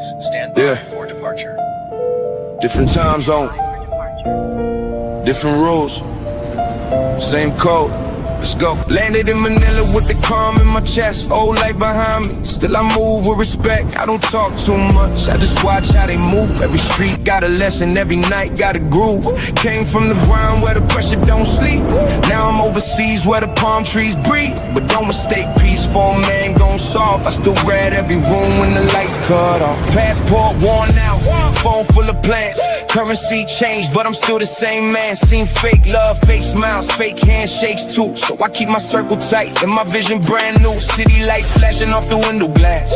Please stand by for departure. Different time zone, different rules, same code. Let's go. Landed in Manila with the calm in my chest. Old life behind me, still I move with respect. I don't talk too much, I just watch how they move. Every street got a lesson, every night got a groove. Came from the ground where the pressure don't sleep. Now I'm overseas where the palm trees breathe. But don't mistake peace for a man gon' solve. I still grab every room when the lights cut off. Passport worn out, phone full of plans. Currency changed, but I'm still the same man. Seen fake love, fake smiles, fake handshakes too. So I keep my circle tight and my vision brand new. City lights flashing off the window glass.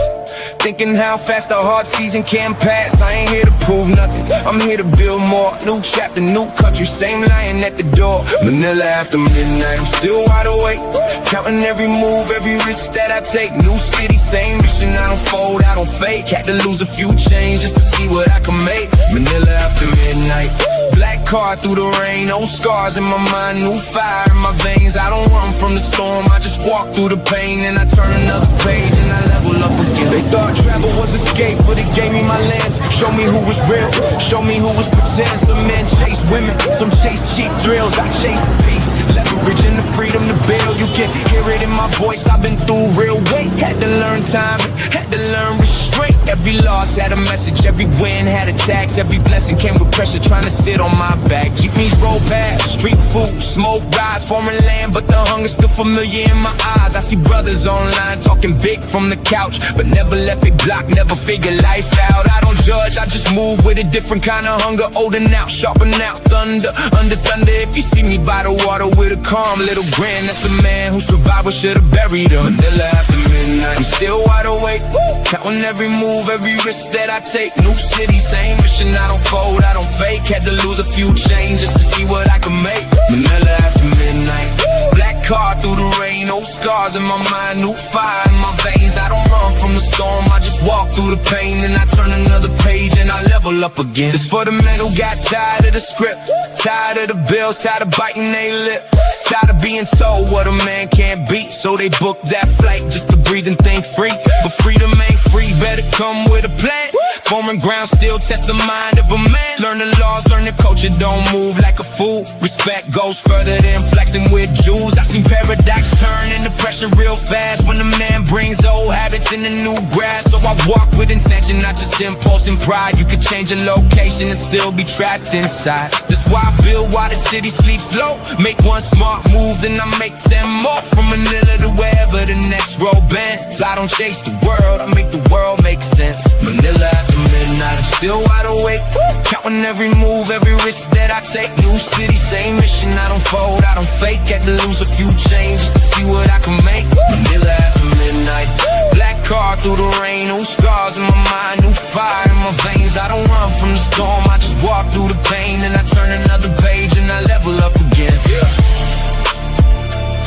Thinking how fast the hard season can pass. I ain't here to prove nothing, I'm here to build more. New chapter, new country, same lion at the door. Manila after midnight, I'm still wide awake. Counting every move, every risk that I take. New city, same mission, I don't fold, I don't fake. Had to lose a few chains just to see what I can make. Manila after midnight, black car through the rain. Old scars in my mind, new fire in my veins. I don't run from the storm, I just walk through the pain. And I turn another page and I level up again. They thought travel was escape, but it gave me my lens. Show me who was real, show me who was pretend. Some men chase women, some chase cheap thrills. I chase peace, leverage and the freedom to build. You can hear it in my voice, I've been through real weight. Had to learn time, had to learn restraint. Every loss had a message, every win had a tax. Every blessing came with pressure trying to sit on my back. Jeepneys roll past, street food, smoke rise, foreign land, but the hunger's still familiar in my eyes. I see brothers online talking big from the couch, but never left it block, never figure life out. I don't judge, I just move with a different kind of hunger. Older now, sharpen out, thunder, under thunder. If you see me by the water with a calm little grin, that's a man who survived what should've buried him. Manila after midnight, I'm still wide awake, counting every move, every risk that I take. New city, same mission, I don't fold, I don't fake. Had to lose a few chains just to see what I can make. Manila after midnight, black car through the rain. Old scars in my mind, new fire in my veins. I don't run from the storm, I just walk through the pain. And I turn another page and I level up again. It's for the men who got tired of the script, tired of the bills, tired of biting their lip, tired of being told what a man can't be. So they book that flight just to breathe and think free. But freedom ain't free, better come with a plan. Foreign ground still test the mind of a man. Learn the laws, learn the culture, don't move like a fool. Respect goes further than flexing with jewels. I seen paradox turn into pressure real fast when the man brings old habits in the new grass. So I walk with intention, not just impulse and pride. You could change a location and still be trapped inside. That's why I build while the city sleeps low. Make one smart move, then I make 10 more. From Manila to wherever the next road bends. I don't chase the world, I make the world make sense. Manila after midnight, I'm still wide awake, counting every move, every risk that I take. New city, same mission, I don't fold, I don't fake. Had to lose a few chains just to see what I can make. Manila after midnight, black car through the rain. New scars in my mind, new fire in my veins. I don't run from the storm, I just walk through the pain. And I turn another page and I level up again.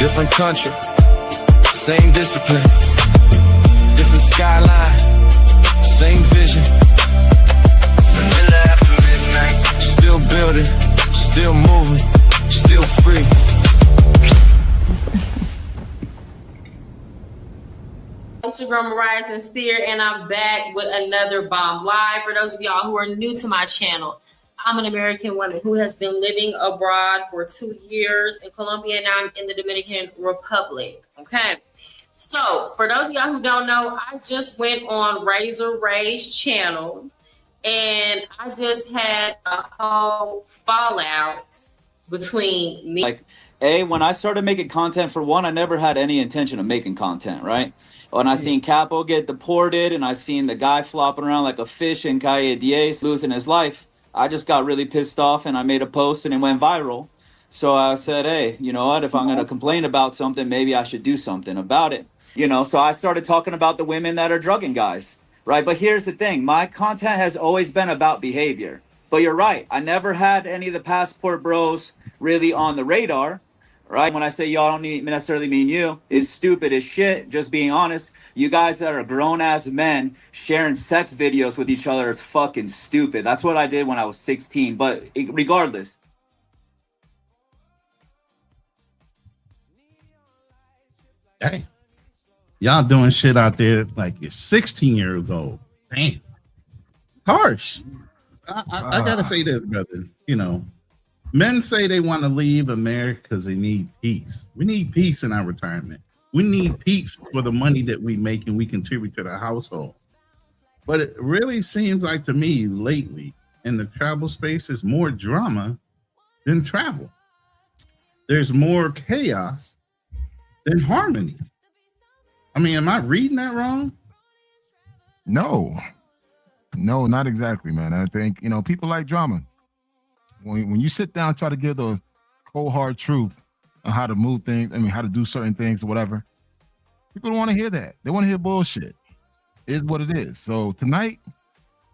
Different country, same discipline. Different skyline, same vision. Manila after midnight, still building, still moving, still free. It's your girl Mariah Sincere, and I'm back with another bomb live. For those of y'all who are new to my channel, I'm an American woman who has been living abroad for 2 years in Colombia, and now I'm in the Dominican Republic. Okay. So for those of y'all who don't know, I just went on Razor Ray's channel and I just had a whole fallout between me. Like, when I started making content, for one, I never had any intention of making content, right? When I seen Capo get deported and I seen the guy flopping around like a fish in Calle 10 losing his life, I just got really pissed off and I made a post and it went viral. So I said, hey, you know what? If I'm going to complain about something, maybe I should do something about it. You know, so I started talking about the women that are drugging guys, right? But here's the thing. My content has always been about behavior. But you're right. I never had any of the passport bros really on the radar, right? When I say y'all don't necessarily mean you, is stupid as shit. Just being honest. You guys that are grown-ass men sharing sex videos with each other is fucking stupid. That's what I did when I was 16. But regardless. Hey, y'all doing shit out there like you're 16 years old. Damn. harsh. I gotta say this, brother. You know, men say they want to leave America because they need peace. We need peace in our retirement. We need peace for the money that we make and we contribute to the household. But it really seems like to me lately in the travel space is more drama than travel. There's more chaos than harmony. I mean, am I reading that wrong? No, not exactly, man. I think, people like drama. When you sit down and try to give the cold hard truth on how to move things, how to do certain things or whatever, people don't want to hear that. They want to hear bullshit. It is what it is. So tonight,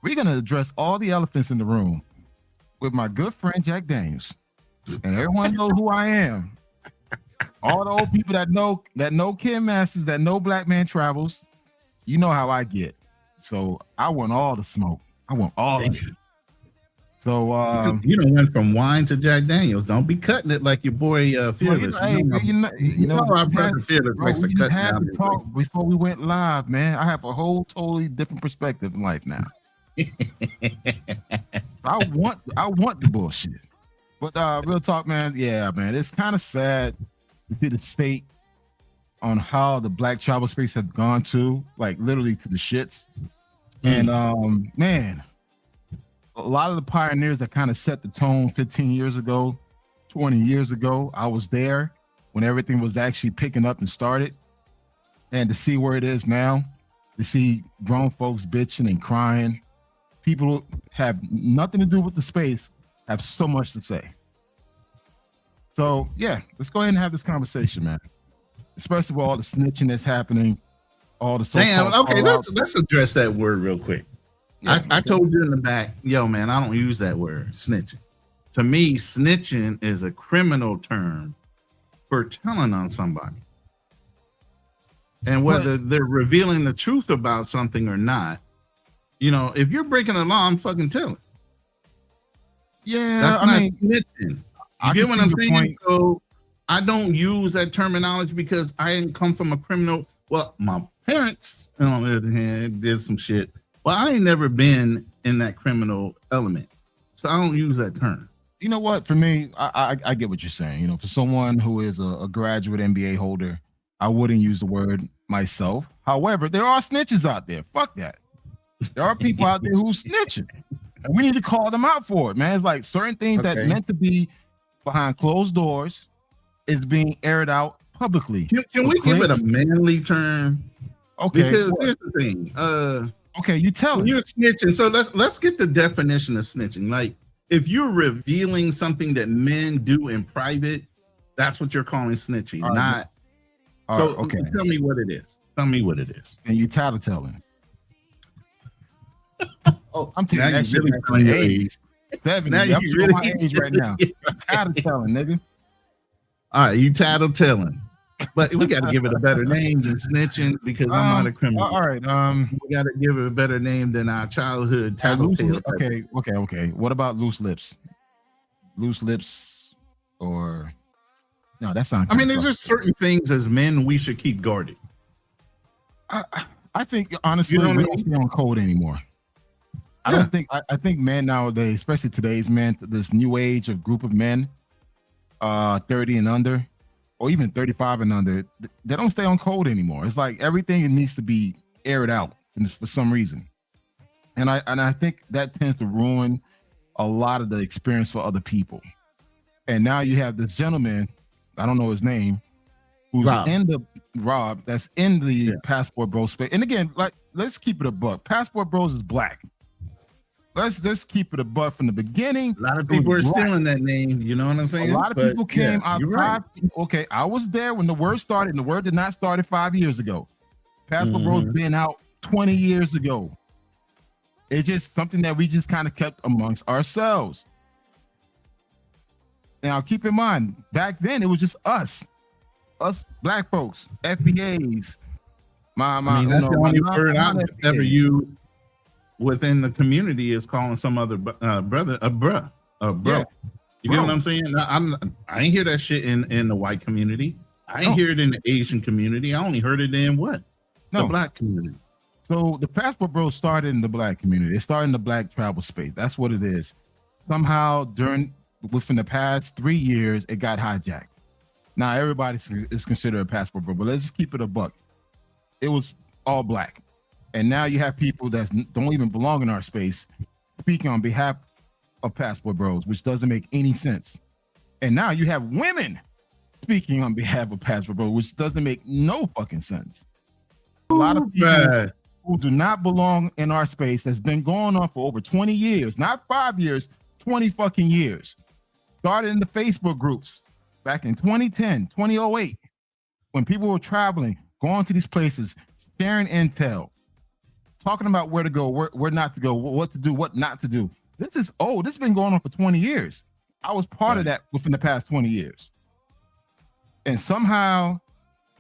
we're going to address all the elephants in the room with my good friend, Jack Daniels. And everyone knows who I am. All the old people that know Ken Masters, that know Black Man Travels, you know how I get. So I want all the smoke. I want all of it. So you done went from wine to Jack Daniels. Don't be cutting it like your boy Fearless. Our brother Fearless likes to cut had down. To talk before we went live, man. I have a whole totally different perspective in life now. I want the bullshit. But real talk, man. Yeah, man. It's kind of sad to see the state on how the Black travel space have gone to, like literally to the shits. And man, a lot of the pioneers that kind of set the tone 15 years ago, 20 years ago, I was there when everything was actually picking up and started. And to see where it is now, to see grown folks bitching and crying, people who have nothing to do with the space have so much to say. So yeah, let's go ahead and have this conversation, man. Especially with all the snitching that's happening, all the okay, let's address that word real quick. Yeah, I told you in the back, yo, man, I don't use that word, snitching. To me, snitching is a criminal term for telling on somebody. And whether they're revealing the truth about something or not, if you're breaking the law, I'm fucking telling. Yeah, that's not snitching. You get what I'm saying? So I don't use that terminology because I didn't come from a criminal. Well, my parents, on the other hand, did some shit. Well, I ain't never been in that criminal element, so I don't use that term. You know what? For me, I get what you're saying. For someone who is a graduate MBA holder, I wouldn't use the word myself. However, there are snitches out there. Fuck that. There are people out there who snitching, and we need to call them out for it, man. It's like certain things that meant to be behind closed doors is being aired out publicly. Can we give it a manly term? Okay. Because here's the thing. Okay, you tell me. You're snitching. So let's get the definition of snitching. Like, if you're revealing something that men do in private, that's what you're calling snitching. Okay. Tell me what it is. Tell me what it is. And you tattletelling. I'm taking that shit really back to the 80s. 70s. Now I'm you really my age right now. Tattletelling, nigga. All right, you tattletelling. But we got to give it a better name than snitching because I'm not a criminal. All right. We got to give it a better name than our childhood tattletale. Okay. What about loose lips? Loose lips, or no? That sounds. I mean, there's just certain things as men we should keep guarded. I think honestly, we don't stay on code anymore. I don't think. I think men nowadays, especially today's men, this new age of group of men, 30 and under, or even 35 and under, they don't stay on code anymore. It's like everything needs to be aired out for some reason. And I think that tends to ruin a lot of the experience for other people. And now you have this gentleman, I don't know his name, who's Rob, that's in the Passport Bros space. And again, like, let's keep it a buck. Passport Bros is black. Let's keep it a buck from the beginning. A lot of people are stealing that name. You know what I'm saying? A lot of people came out. Right. Okay, I was there when the word started, and the word did not start 5 years ago. Passport Bros been out 20 years ago. It's just something that we just kind of kept amongst ourselves. Now, keep in mind, back then it was just us black folks, FBAs. That's the only word I've ever used within the community is calling some other brother a bruh, a bro. Yeah. You get what I'm saying? I ain't hear that shit in the white community. I ain't hear it in the Asian community. I only heard it in the black community. So the Passport Bros started in the black community. It started in the black travel space. That's what it is. Somehow within the past 3 years, it got hijacked. Now everybody is considered a Passport Bro, but let's just keep it a buck. It was all black. And now you have people that don't even belong in our space speaking on behalf of Passport Bros, which doesn't make any sense. And now you have women speaking on behalf of Passport Bros, which doesn't make no fucking sense. A lot of people who do not belong in our space that's been going on for over 20 years, not 5 years, 20 fucking years. Started in the Facebook groups back in 2010, 2008, when people were traveling, going to these places, sharing intel, talking about where to go, where not to go, what to do, what not to do. This is old. This has been going on for 20 years. I was part of that within the past 20 years. And somehow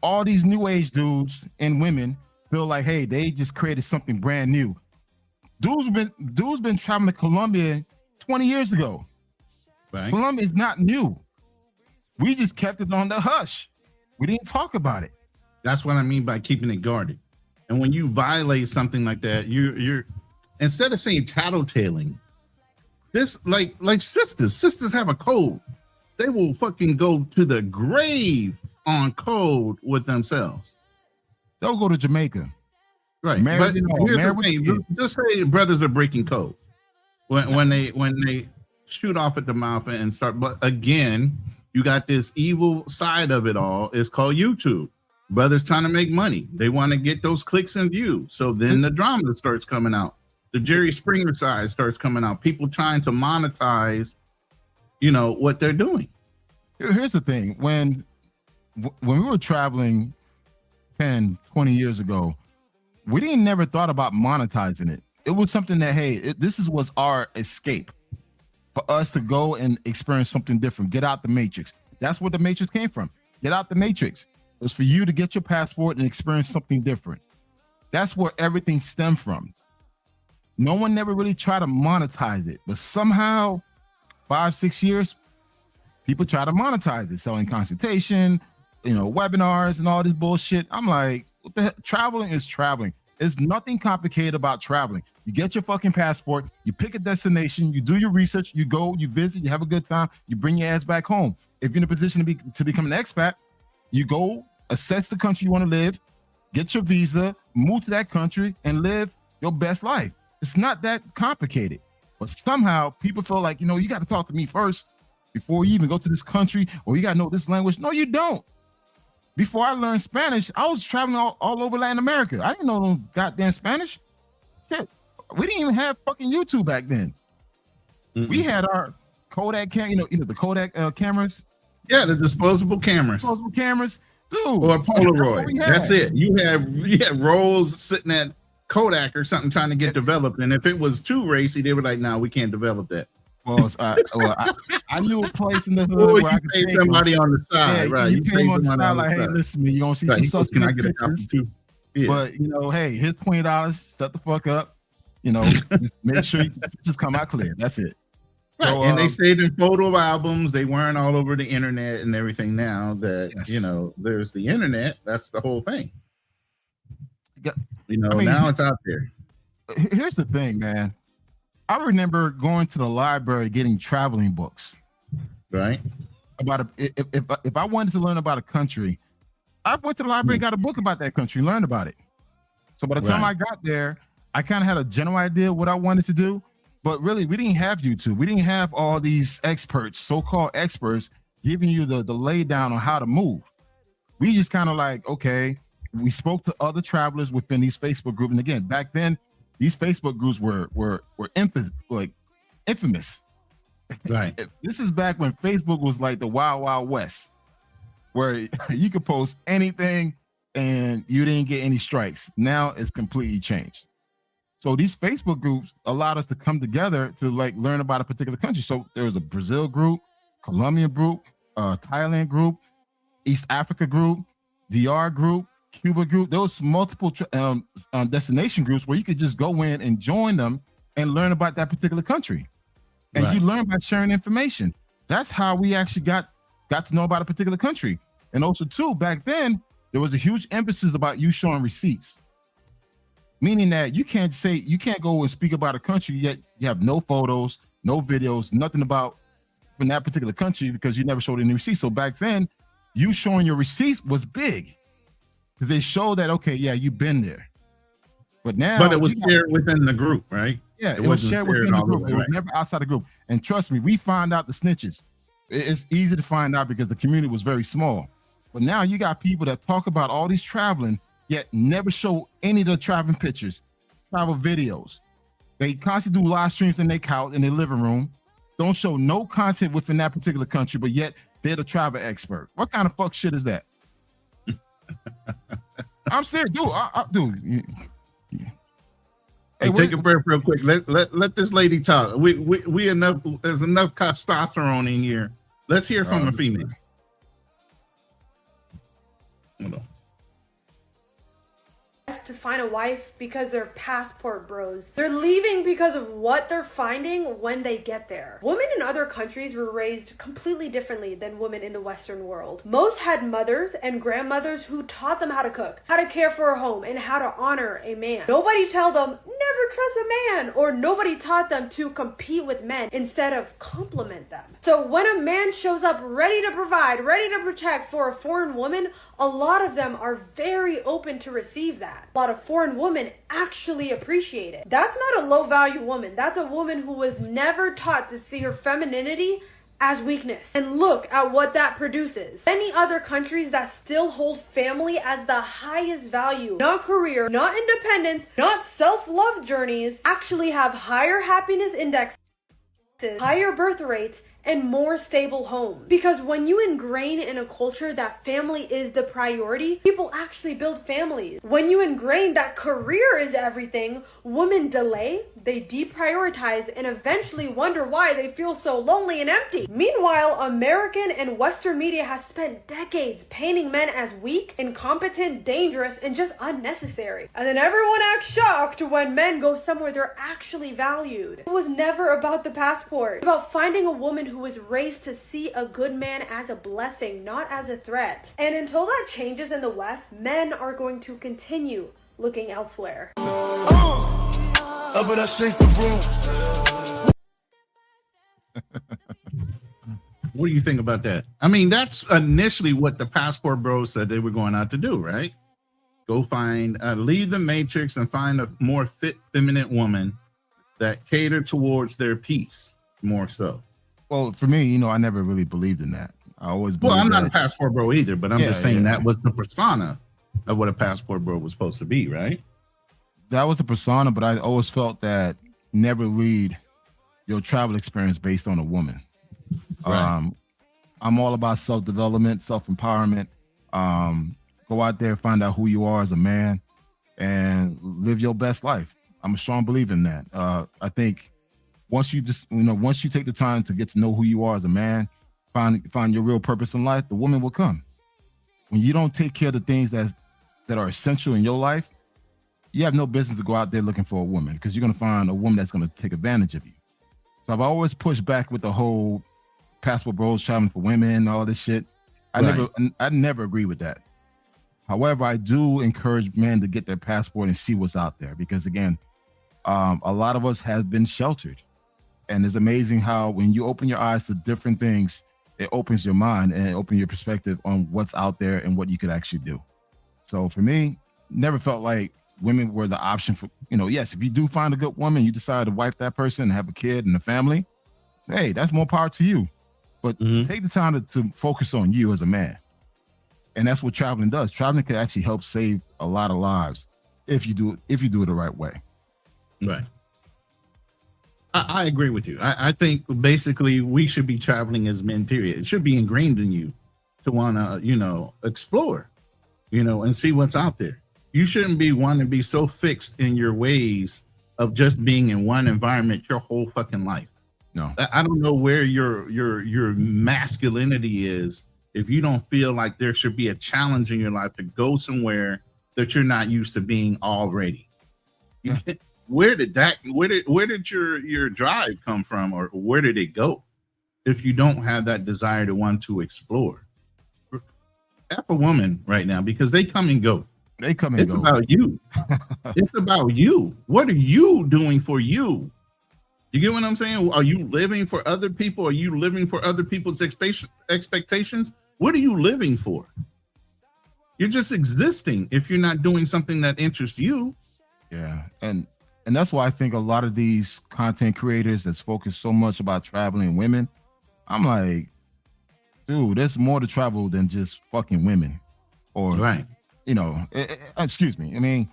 all these new age dudes and women feel like, hey, they just created something brand new. Dudes been traveling to Colombia 20 years ago. Right. Colombia is not new. We just kept it on the hush. We didn't talk about it. That's what I mean by keeping it guarded. And when you violate something like that, you're instead of saying tattletaling, this like sisters have a code. They will fucking go to the grave on code with themselves. They'll go to Jamaica. Right. But here's the thing. Just say brothers are breaking code when they shoot off at the mouth and start. But again, you got this evil side of it all. It's called YouTube. Brothers trying to make money. They want to get those clicks and views. So then the drama starts coming out. The Jerry Springer side starts coming out. People trying to monetize, what they're doing. Here's the thing. When we were traveling 10, 20 years ago, we never thought about monetizing it. It was something that, hey, this was our escape for us to go and experience something different. Get out the matrix. That's where the matrix came from. Get out the matrix. It was for you to get your passport and experience something different. That's where everything stemmed from. No one never really tried to monetize it, but somehow 5-6 years, people try to monetize it, selling consultation, webinars and all this bullshit. I'm like, what the hell? Traveling is traveling. There's nothing complicated about traveling. You get your fucking passport, you pick a destination, you do your research, you go, you visit, you have a good time, you bring your ass back home. If you're in a position to become an expat, you go assess the country you want to live, get your visa, move to that country, and live your best life. It's not that complicated. But somehow people feel like, you got to talk to me first before you even go to this country, or you got to know this language. No, you don't. Before I learned Spanish, I was traveling all over Latin America. I didn't know no goddamn Spanish. Shit. We didn't even have fucking YouTube back then. Mm-mm. We had our Kodak the Kodak cameras. Yeah, the disposable cameras. Dude. Or Polaroid. That's it. You had rolls sitting at Kodak or something trying to get developed. And if it was too racy, they were like, no, we can't develop that. Well, I knew a place in the hood where I could pay somebody on the side, right? You pay him on the side, like, hey, listen, man, you gonna see some suspect. Can I get a copy too? Yeah. But hey, here's $20. Shut the fuck up. Just make sure you just come out clear. That's it. Right. So, and they stayed in photo albums. They weren't all over the internet and everything. Now that there's the internet, that's the whole thing. Now it's out there. Here's the thing, man. I remember going to the library getting traveling books. Right. If I wanted to learn about a country, I went to the library and got a book about that country, learned about it. So by the time I got there, I kind of had a general idea what I wanted to do. But really, we didn't have YouTube. We didn't have all these experts, so-called experts, giving you the lay down on how to move. We just kind of like, okay, we spoke to other travelers within these Facebook groups. And again, back then, these Facebook groups were infamous. Right. This is back when Facebook was like the Wild Wild West, where you could post anything and you didn't get any strikes. Now it's completely changed. So these Facebook groups allowed us to come together to learn about a particular country. So there was a Brazil group, Colombian group, Thailand group, East Africa group, DR group, Cuba group. There was multiple destination groups where you could just go in and join them and learn about that particular country. And you learn by sharing information. That's how we actually got to know about a particular country. And also too, back then, there was a huge emphasis about you showing receipts. meaning that you can't go and speak about a country yet you have no photos, no videos, nothing about from that particular country because you never showed any receipts. So back then, you showing your receipts was big because they show that, okay, yeah, you've been there. But now, but it was shared within the group, right? Yeah, it was shared within the group. It was never outside the group. And trust me, we find out the snitches. It's easy to find out because the community was very small. But now you got people that talk about all these traveling, yet never show any of the traveling pictures, travel videos. They constantly do live streams in their couch, in their living room. Don't show no content within that particular country, but yet they're the travel expert. What kind of fuck shit is that? I'm serious, dude. Hey, take a breath real quick. Let this lady talk. We enough. There's enough testosterone in here. Let's hear from a female. Hold on. To find a wife because they're passport bros. They're leaving because of what they're finding when they get there. Women in other countries were raised completely differently than women in the Western world. Most had mothers and grandmothers who taught them how to cook, how to care for a home, and how to honor a man. Nobody told them, never trust a man, or nobody taught them to compete with men instead of compliment them. So when a man shows up ready to provide, ready to protect for a foreign woman, a lot of them are very open to receive that. A lot of foreign women actually appreciate it. That's not a low value woman. That's a woman who was never taught to see her femininity as weakness. And look at what that produces. Many other countries that still hold family as the highest value, not career, not independence, not self-love journeys, actually have higher happiness indexes, higher birth rates, and more stable homes. Because when you ingrain in a culture that family is the priority, people actually build families. When you ingrain that career is everything, women delay, they deprioritize, and eventually wonder why they feel so lonely and empty. Meanwhile, American and Western media has spent decades painting men as weak, incompetent, dangerous, and just unnecessary. And then everyone acts shocked when men go somewhere they're actually valued. It was never about the passport. It was about finding a woman who was raised to see a good man as a blessing, not as a threat. And until that changes in the West, men are going to continue looking elsewhere. Up in a shake the room. What do you think about that? I mean, that's initially what the passport bros said they were going out to do, right? Go find, leave the matrix and find a more fit, feminine woman that cater towards their peace more so. Well, for me, I never really believed in that. I always well, I'm not a passport bro either, but I'm just saying that was the persona of what a passport bro was supposed to be, right? That was the persona, but I always felt that never lead your travel experience based on a woman. Right. I'm all about self-development, self-empowerment. Go out there, find out who you are as a man, and live your best life. I'm a strong believer in that. I think once you take the time to get to know who you are as a man, find your real purpose in life, the woman will come. When you don't take care of the things that are essential in your life, you have no business to go out there looking for a woman because you're going to find a woman that's going to take advantage of you. So I've always pushed back with the whole passport bros traveling for women and all this shit. I never agree with that. However, I do encourage men to get their passport and see what's out there because, again, a lot of us have been sheltered. And it's amazing how when you open your eyes to different things, it opens your mind and it opens your perspective on what's out there and what you could actually do. So for me, never felt like women were the option for, yes, if you do find a good woman, you decide to wife that person and have a kid and a family, hey, that's more power to you. But take the time to focus on you as a man. And that's what traveling does. Traveling can actually help save a lot of lives if you do it the right way. Right. I agree with you. I think basically we should be traveling as men, period. It should be ingrained in you to want to, explore, and see what's out there. You shouldn't be wanting to be so fixed in your ways of just being in one environment your whole fucking life. No, I don't know where your masculinity is if you don't feel like there should be a challenge in your life to go somewhere that you're not used to being already. Yeah. Where did your drive come from, or where did it go? If you don't have that desire to want to explore, F a woman right now, because they come and go. They come and It's go. about you. It's about you. What are you doing for you? You get what I'm saying? Are you living for other people? Are you living for other people's expectations? What are you living for? You're just existing if you're not doing something that interests you. Yeah, and that's why I think a lot of these content creators that's focused so much about traveling women, I'm like, dude, there's more to travel than just fucking women, or Right. you know, excuse me. I mean,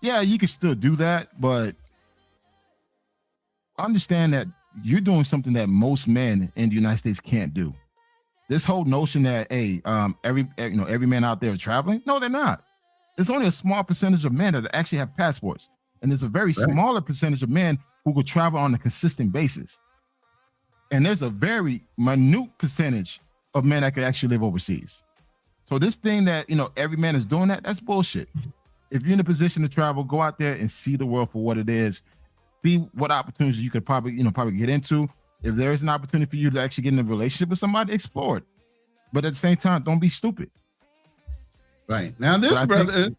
yeah, you can still do that, but understand that you're doing something that most men in the United States can't do. This whole notion that every man out there is traveling, no, they're not. There's only a small percentage of men that actually have passports, and there's a very smaller percentage of men who could travel on a consistent basis. And there's a very minute percentage of men that could actually live overseas. So this thing that every man is doing that's bullshit. If you're in a position to travel, go out there and see the world for what it is. See what opportunities you could probably get into. If there is an opportunity for you to actually get in a relationship with somebody, explore it. But at the same time, don't be stupid. Right. Now, this brother,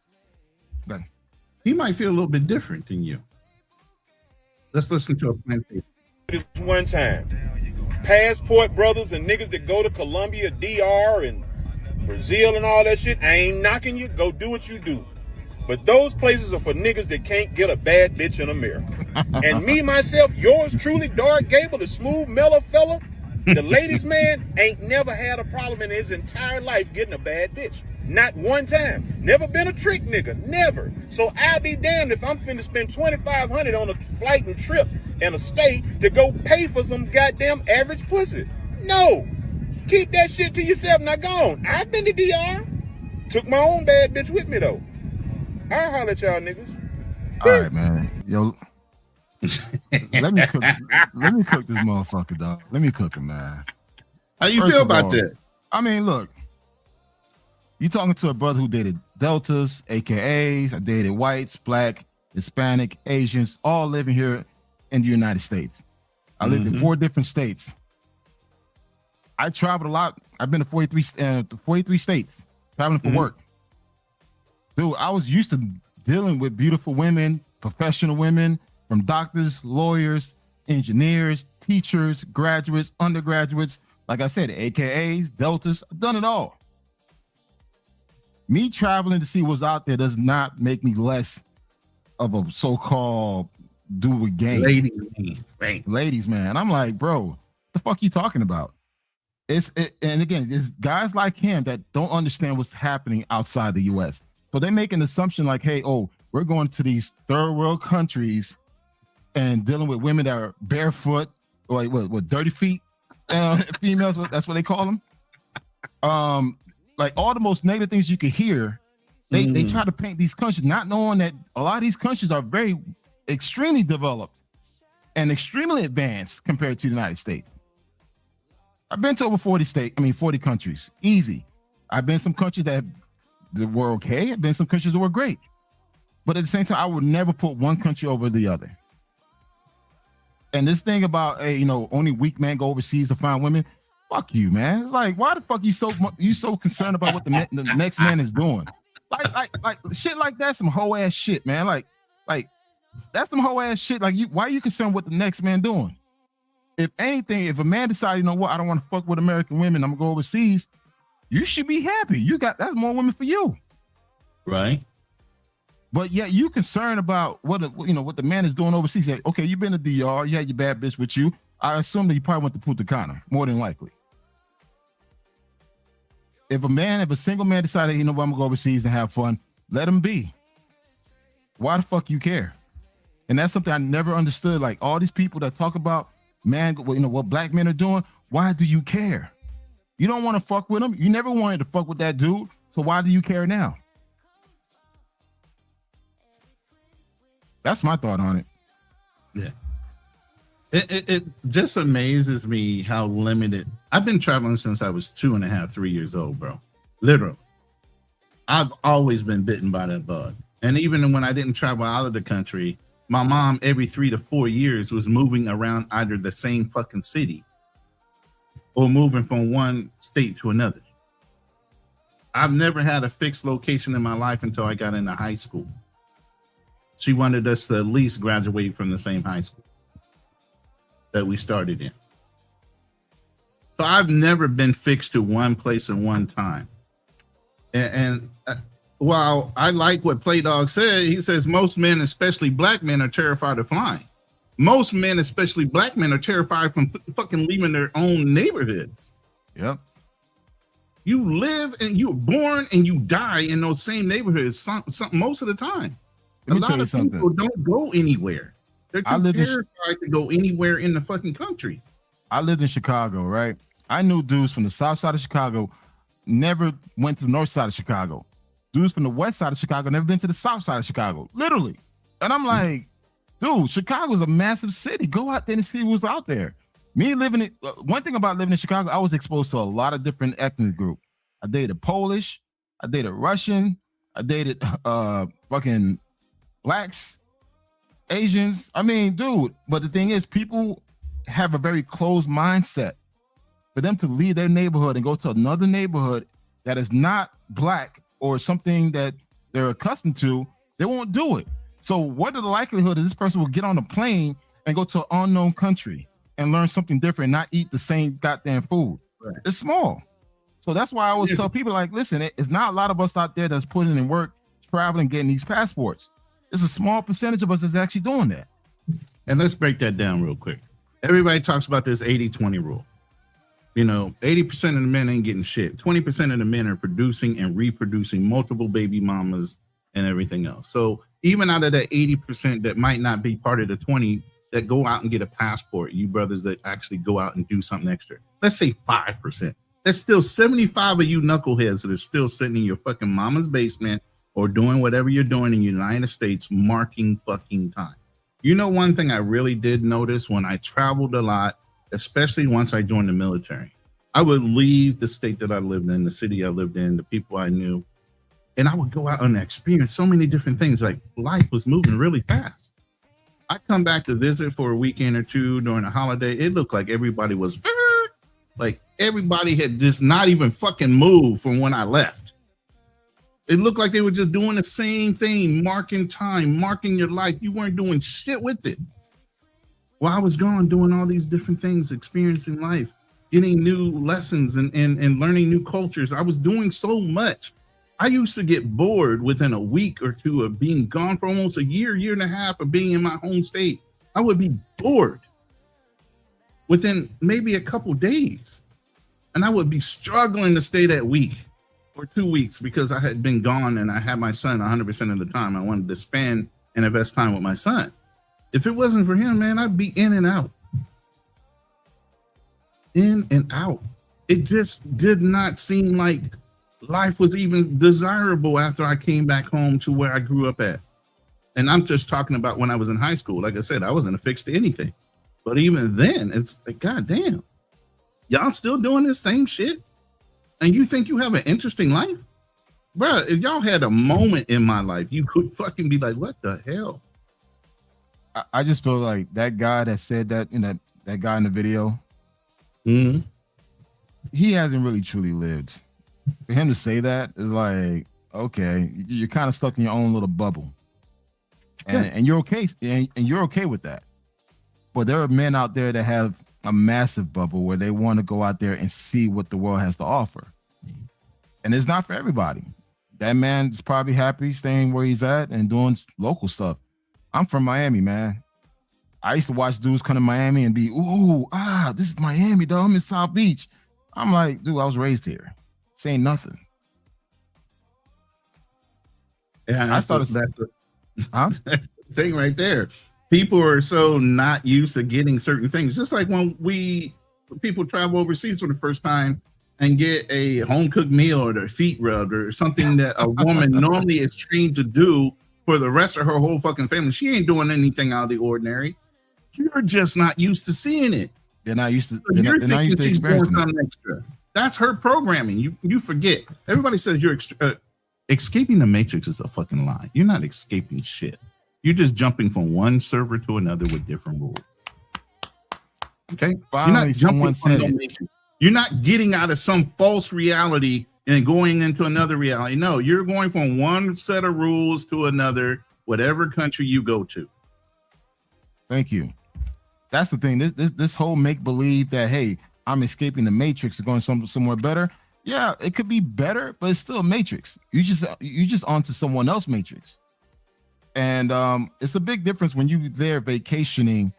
he might feel a little bit different than you. Let's listen to a plantation. This one time. Passport brothers and niggas that go to Colombia, DR, and Brazil and all that shit, I ain't knocking you. Go do what you do. But those places are for niggas that can't get a bad bitch in America. And me, myself, yours truly, Dark Gable, the smooth, mellow fella, the ladies' man, ain't never had a problem in his entire life getting a bad bitch. Not one time. Never been a trick nigga. Never. So I be damned if I'm finna spend $2,500 on a flight and trip and a stay to go pay for some goddamn average pussy. No. Keep that shit to yourself. Now go on. I've been to DR. Took my own bad bitch with me though. I'll holler at y'all niggas. All right, man. Yo, let me cook this motherfucker, dog. Let me cook him, man. How you feel about that? I mean, look, you talking to a brother who dated Deltas, AKAs. I dated whites, black, Hispanic, Asians, all living here in the United States. I lived in 4 different states. I traveled a lot. I've been to 43 states, traveling for work. Dude, I was used to dealing with beautiful women, professional women, from doctors, lawyers, engineers, teachers, graduates, undergraduates. Like I said, AKAs, Deltas, I've done it all. Me traveling to see what's out there does not make me less of a so-called dude with game. Ladies, man. I'm like, bro, the fuck you talking about? And again, it's guys like him that don't understand what's happening outside the U.S. So they make an assumption like, hey, we're going to these third world countries and dealing with women that are barefoot, or like what dirty feet females, that's what they call them. Like all the most negative things you could hear, they try to paint these countries, not knowing that a lot of these countries are very extremely developed and extremely advanced compared to the United States. I've been to over 40 countries, easy. I've been some countries that were okay. I've been some countries that were great. But at the same time, I would never put one country over the other. And this thing about, only weak men go overseas to find women, fuck you, man. It's like, why the fuck you so concerned about what the next man is doing? Like shit like that, some hoe ass shit, man. Like that's some hoe ass shit. Like, why are you concerned with the next man doing? If anything, if a man decides, you know what, I don't want to fuck with American women, I'm gonna go overseas, you should be happy. That's more women for you. Right. But yet you concerned about what the man is doing overseas. Like, okay, you've been to DR, you had your bad bitch with you. I assume that you probably went to Punta Cana, more than likely. If a single man decided, I'm gonna go overseas and have fun, let him be. Why the fuck you care? And that's something I never understood. Like all these people that talk about, man, what black men are doing, why do you care? You don't want to fuck with them. You never wanted to fuck with that dude. So why do you care now? That's my thought on it. Yeah. It just amazes me how limited. I've been traveling since I was 2.5, 3 years old, bro. Literally. I've always been bitten by that bug. And even when I didn't travel out of the country, my mom every 3 to 4 years was moving around either the same fucking city or moving from one state to another. I've never had a fixed location in my life until I got into high school. She wanted us to at least graduate from the same high school that we started in. So I've never been fixed to one place at one time. And while I like what Play Dog said, he says most men, especially black men, are terrified of flying. Most men, especially black men, are terrified from fucking leaving their own neighborhoods. Yep. You live and you're born and you die in those same neighborhoods most of the time. A lot of people don't go anywhere. They're too terrified to go anywhere in the fucking country. I lived in Chicago, right? I knew dudes from the south side of Chicago, never went to the north side of Chicago. Dudes from the west side of Chicago, never been to the south side of Chicago, literally. And I'm like, dude, Chicago's a massive city. Go out there and see what's out there. Me living in, one thing about living in Chicago, I was exposed to a lot of different ethnic groups. I dated Polish, I dated Russian, I dated fucking blacks, Asians. I mean, dude, but the thing is, people have a very closed mindset. For them to leave their neighborhood and go to another neighborhood that is not black or something that they're accustomed to, they won't do it. So what are the likelihood that this person will get on a plane and go to an unknown country and learn something different, not eat the same goddamn food? Right. It's small. So that's why I always tell people, like, listen, it's not a lot of us out there that's putting in work, traveling, getting these passports. It's a small percentage of us that's actually doing that. And let's break that down real quick. Everybody talks about this 80-20 rule. You know, 80% of the men ain't getting shit. 20% of the men are producing and reproducing multiple baby mamas and everything else. So even out of that 80% that might not be part of the 20 that go out and get a passport, you brothers that actually go out and do something extra, let's say 5%. That's still 75 of you knuckleheads that are still sitting in your fucking mama's basement or doing whatever you're doing in the United States, marking fucking time. You know, one thing I really did notice when I traveled a lot, especially once I joined the military, I would leave the state that I lived in, the city I lived in, the people I knew, and I would go out and experience so many different things. Like, life was moving really fast. I come back to visit for a weekend or two during a holiday. It looked like everybody was like everybody had just not even fucking moved from when I left. It looked like they were just doing the same thing, marking time, marking your life. You weren't doing shit with it. Well, I was gone doing all these different things, experiencing life, getting new lessons and learning new cultures. I was doing so much. I used to get bored within a week or two of being gone for almost a year, year and a half of being in my home state. I would be bored within maybe a couple days. And I would be struggling to stay that week or 2 weeks because I had been gone and I had my son 100% of the time. I wanted to spend and invest time with my son. If it wasn't for him, man, I'd be in and out. In and out. It just did not seem like life was even desirable after I came back home to where I grew up at. And I'm just talking about when I was in high school. Like I said, I wasn't affixed to anything. But even then, it's like, goddamn, y'all still doing this same shit? And you think you have an interesting life? Bro, if y'all had a moment in my life, you could fucking be like, what the hell? I just feel like that guy that said that, you know, that guy in the video, he hasn't really truly lived. For him to say that is like, okay, you're kind of stuck in your own little bubble, and you're okay, and you're okay with that. But there are men out there that have a massive bubble where they want to go out there and see what the world has to offer, and it's not for everybody. That man's probably happy staying where he's at and doing local stuff. I'm from Miami, man. I used to watch dudes come to Miami and be, this is Miami, dog. I'm in South Beach. I'm like, dude, I was raised here. Saying nothing. Yeah, that's the thing right there. People are so not used to getting certain things. Just like when people travel overseas for the first time and get a home cooked meal or their feet rubbed or something that a woman normally is trained to do for the rest of her whole fucking family. She ain't doing anything out of the ordinary. You're just not used to seeing it. They're not used to. They're not used to experiencing it. That's her programming. You forget. Everybody says you're escaping the matrix is a fucking lie. You're not escaping shit. You're just jumping from one server to another with different rules. Okay. Finally, someone said it. You're not getting out of some false reality and going into another reality. No, you're going from one set of rules to another, whatever country you go to. Thank you. That's the thing. This whole make believe that, hey, I'm escaping the matrix and going somewhere better. Yeah, it could be better, but it's still a matrix. You just onto someone else's matrix. And it's a big difference when you're there vacationing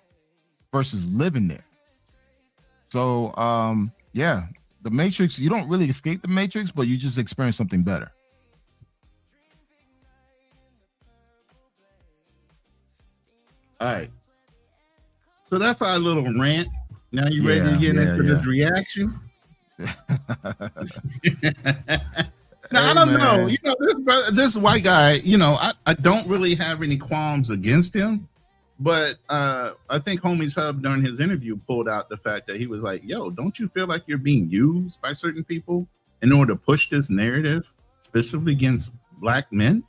versus living there. So yeah, the matrix, you don't really escape the matrix, but you just experience something better. All right. So that's our little rant. Now you ready to get into this reaction? Now, I don't know. You know, this white guy, you know, I don't really have any qualms against him, but I think Homie's Hub during his interview pulled out the fact that he was like, yo, don't you feel like you're being used by certain people in order to push this narrative, specifically against black men?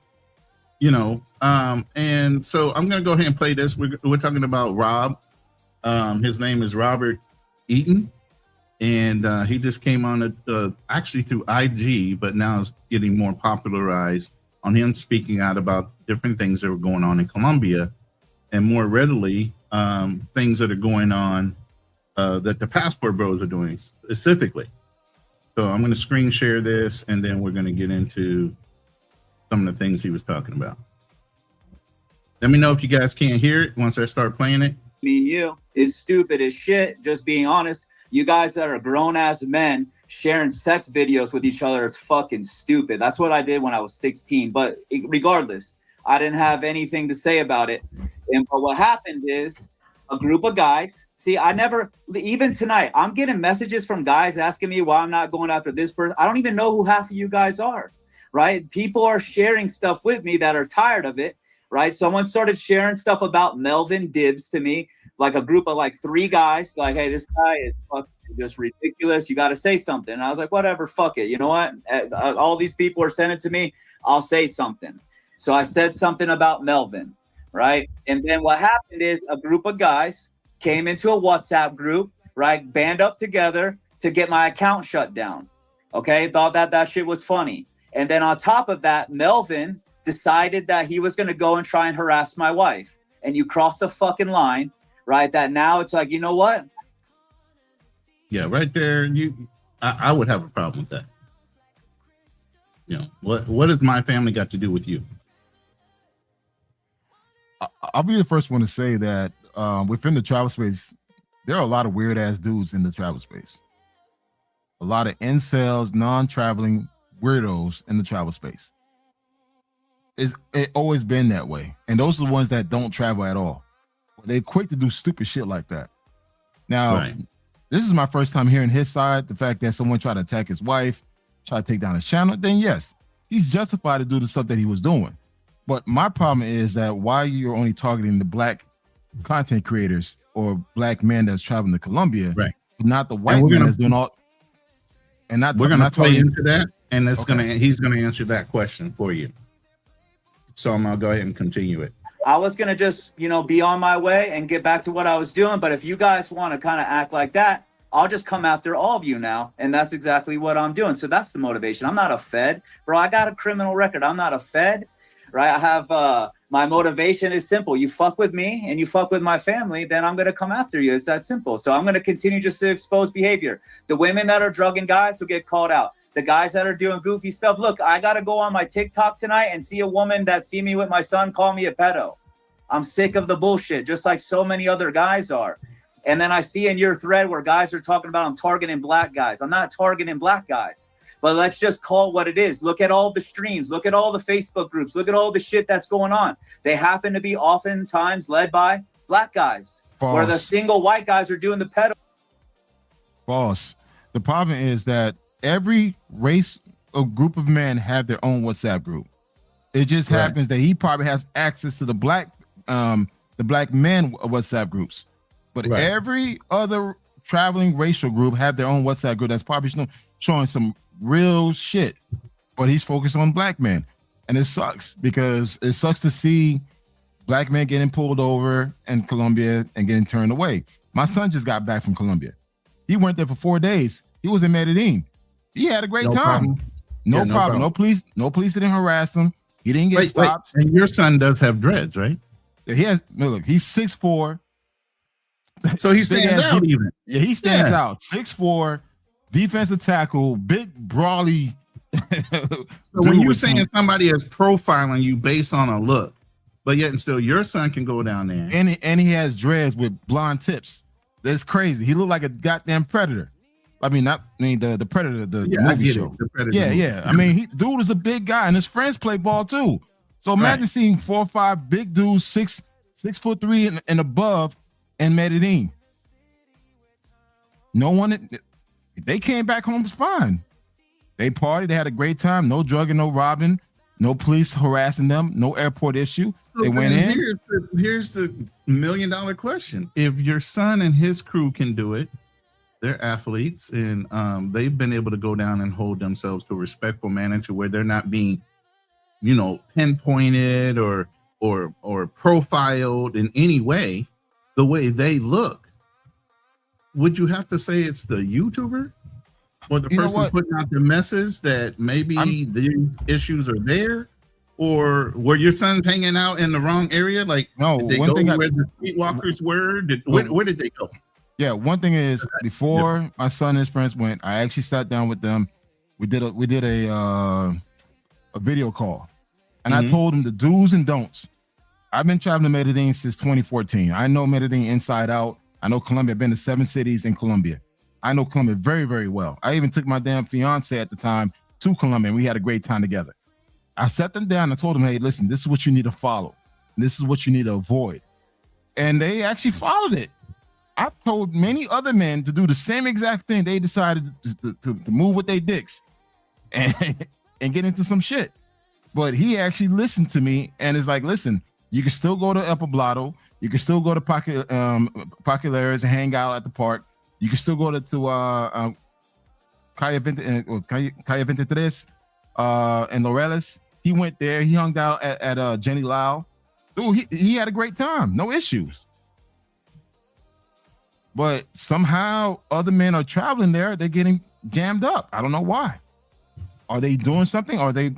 You know, and so I'm going to go ahead and play this. We're talking about Rob. His name is Robert Eaton. And he just came on actually through IG, but now is getting more popularized on him speaking out about different things that were going on in Colombia, and more readily things that are going on that the Passport Bros are doing specifically. So I'm going to screen share this, and then we're going to get into some of the things he was talking about. Let me know if you guys can't hear it once I start playing it. Me and you is stupid as shit, just being honest. You guys that are grown-ass men sharing sex videos with each other is fucking stupid. That's what I did when I was 16. But regardless, I didn't have anything to say about it. But what happened is a group of guys. See, I never, even tonight, I'm getting messages from guys asking me why I'm not going after this person. I don't even know who half of you guys are, right? People are sharing stuff with me that are tired of it, right? Someone started sharing stuff about Melvin Dibbs to me. Like a group of like 3 guys, like, hey, this guy is fucking just ridiculous. You got to say something. And I was like, whatever, fuck it. You know what? All these people are sending to me. I'll say something. So I said something about Melvin, right? And then what happened is a group of guys came into a WhatsApp group, right? Band up together to get my account shut down. Okay. Thought that shit was funny. And then on top of that, Melvin decided that he was going to go and try and harass my wife. And you cross the fucking line. Right, that now it's like, you know what? Yeah, right there. I would have a problem with that. You know, what has my family got to do with you? I'll be the first one to say that within the travel space, there are a lot of weird ass dudes in the travel space. A lot of incels, non-traveling weirdos in the travel space. It always been that way, and those are the ones that don't travel at all. They're quick to do stupid shit like that. Now, This is my first time hearing his side. The fact that someone tried to attack his wife, try to take down his channel, then yes, he's justified to do the stuff that he was doing. But my problem is that why you're only targeting the black content creators or black men that's traveling to Colombia, right? Not the white man that's doing all. And not we're gonna play into that, and it's he's gonna answer that question for you. So I'm gonna go ahead and continue it. I was going to just, you know, be on my way and get back to what I was doing. But if you guys want to kind of act like that, I'll just come after all of you now. And that's exactly what I'm doing. So that's the motivation. I'm not a Fed, bro. I got a criminal record. I'm not a Fed, right? I have, my motivation is simple. You fuck with me and you fuck with my family, then I'm going to come after you. It's that simple. So I'm going to continue just to expose behavior. The women that are drugging guys will get called out. The guys that are doing goofy stuff. Look, I got to go on my TikTok tonight and see a woman that see me with my son call me a pedo. I'm sick of the bullshit, just like so many other guys are. And then I see in your thread where guys are talking about I'm targeting black guys. I'm not targeting black guys, but let's just call what it is. Look at all the streams. Look at all the Facebook groups. Look at all the shit that's going on. They happen to be oftentimes led by black guys. False. Where the single white guys are doing the pedo. False. The problem is that every race or group of men have their own WhatsApp group. It just happens that he probably has access to the black men WhatsApp groups, but every other traveling racial group have their own WhatsApp group that's probably showing some real shit, but he's focused on black men. And it sucks because it sucks to see black men getting pulled over in Colombia and getting turned away. My son just got back from Colombia. He went there for 4 days. He was in Medellin. He had a great time. No Yeah, no problem. problem. No police didn't harass him. He didn't get Wait. stopped. And your son does have dreads, right? He has no look. He's 6'4". So he Big stands ass out deep- even. Yeah, he stands Yeah. out. 6'4", defensive tackle, big brawly. So when you're saying somebody is profiling you based on a look, but yet and still your son can go down there. and he has dreads with blonde tips. That's crazy. He looked like a goddamn predator. I mean, the Predator, the I movie get show. it. The Predator Yeah, movie. yeah. I mean, dude is a big guy, and his friends play ball too. So imagine Right. seeing 4 or 5 big dudes, 6'3" and above, in Medellin. No one. They came back home was fine. They partied. They had a great time. No drugging, no robbing, no police harassing them, no airport issue. So They went then in. Here's the $1 million question. If your son and his crew can do it, they're athletes, and they've been able to go down and hold themselves to a respectful manner to where they're not being, pinpointed or profiled in any way, the way they look. Would you have to say it's the YouTuber or the You know person what? putting out the message that maybe these issues are there? Or were your sons hanging out in the wrong area? Like, No, did they one go thing where the streetwalkers were? Where did they go? Yeah, one thing is before my son and his friends went, I actually sat down with them. We did a video call, and I told them the do's and don'ts. I've been traveling to Medellin since 2014. I know Medellin inside out. I know Colombia. I've been to 7 cities in Colombia. I know Colombia very, very well. I even took my damn fiance at the time to Colombia, and we had a great time together. I sat them down and told them, hey, listen, this is what you need to follow. This is what you need to avoid. And they actually followed it. I've told many other men to do the same exact thing. They decided to move with their dicks and get into some shit. But he actually listened to me and is like, listen, you can still go to El Poblado. You can still go to Populares and hang out at the park. You can still go to Calle 23 and Laureles. He went there. He hung out at Jenny Lau. Dude, he had a great time. No issues. But somehow other men are traveling there. They're getting jammed up. I don't know why. Are they doing something? Are they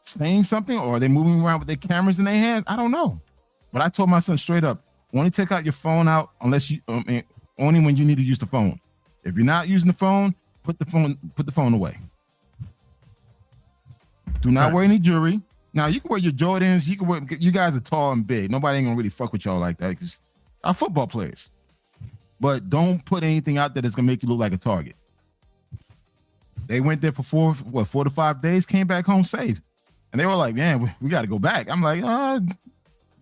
saying something? Or are they moving around with their cameras in their hands? I don't know. But I told my son straight up, only take out your phone out unless you only when you need to use the phone. If you're not using the phone, put the phone away. Do not wear any jewelry. Now you can wear your Jordans. You guys are tall and big. Nobody ain't gonna really fuck with y'all like that because our football players. But don't put anything out there that's gonna make you look like a target. They went there for 4 to 5 days, came back home safe. And they were like, man, we got to go back. I'm like,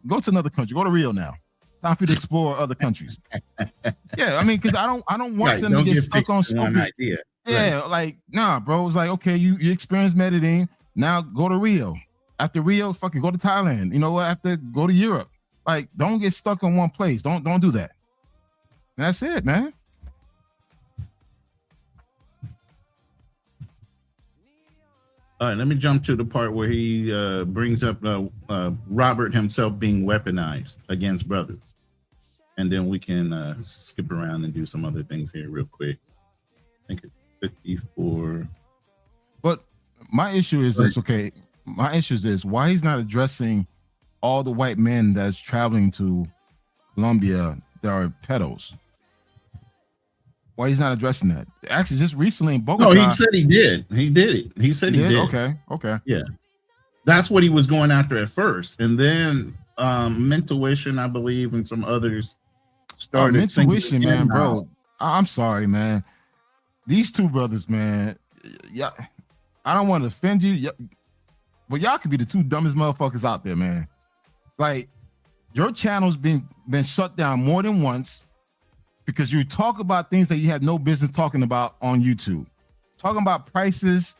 go to another country. Go to Rio now. Time for you to explore other countries. Yeah, I mean, because I don't want them to get stuck on stupid idea. Yeah, like, nah, bro. It's like, okay, you experienced Medellin. Now go to Rio. After Rio, fucking go to Thailand. You know what? After go to Europe. Like, don't get stuck in one place. Don't do that. And that's it, man. All right, let me jump to the part where he brings up Robert himself being weaponized against brothers. And then we can skip around and do some other things here real quick. I think it's 54. But my issue is this, okay? My issue is this. Why he's not addressing all the white men that's traveling to Colombia that are pedos? Why he's not addressing that? Actually, just recently in Bogota. No, he said he did. He did it. He said he did. Okay. Yeah. That's what he was going after at first. And then Mentuition, I believe, and some others started. Mentuition, man, bro. I'm sorry, man. These two brothers, man. Yeah, I don't want to offend you, but y'all could be the two dumbest motherfuckers out there, man. Like, your channel's been shut down more than once because you talk about things that you have no business talking about on YouTube. Talking about prices,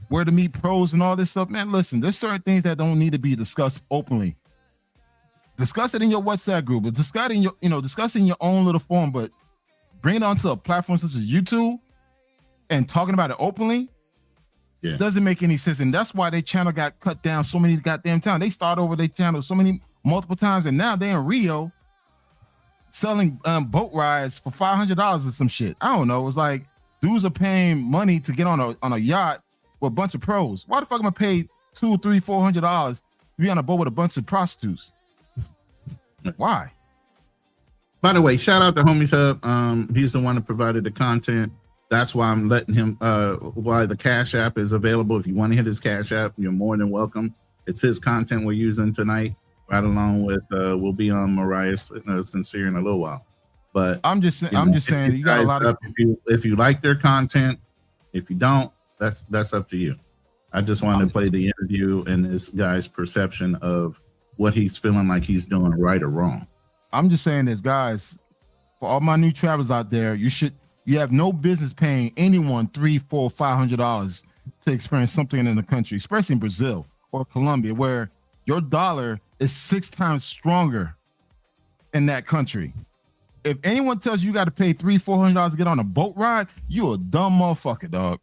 where to meet pros and all this stuff. Man, listen, there's certain things that don't need to be discussed openly. Discuss it in your WhatsApp group, but discuss in your own little forum, but bring it onto a platform such as YouTube and talking about it openly doesn't make any sense. And that's why their channel got cut down so many goddamn times. They start over their channel multiple times, and now they're in Rio selling boat rides for $500 or some shit. I don't know. It's like dudes are paying money to get on a yacht with a bunch of pros. Why the fuck am I paid $200, $300, $400 to be on a boat with a bunch of prostitutes? Why? By the way, shout out to Homies Hub. He's the one that provided the content. That's why I'm letting him, why the Cash App is available. If you want to hit his Cash App, you're more than welcome. It's his content we're using tonight, right along with, we'll be on Mariah's Sincere in a little while. But I'm just saying, you got a lot of. If you like their content, if you don't, that's up to you. I just wanted to play the interview and this guy's perception of what he's feeling like he's doing right or wrong. I'm just saying this, guys, for all my new travelers out there, you have no business paying anyone $300, $400, $500 to experience something in the country, especially in Brazil or Colombia, where your dollar is 6 times stronger in that country. If anyone tells you got to pay $300, $400 to get on a boat ride, you a dumb motherfucker, dog.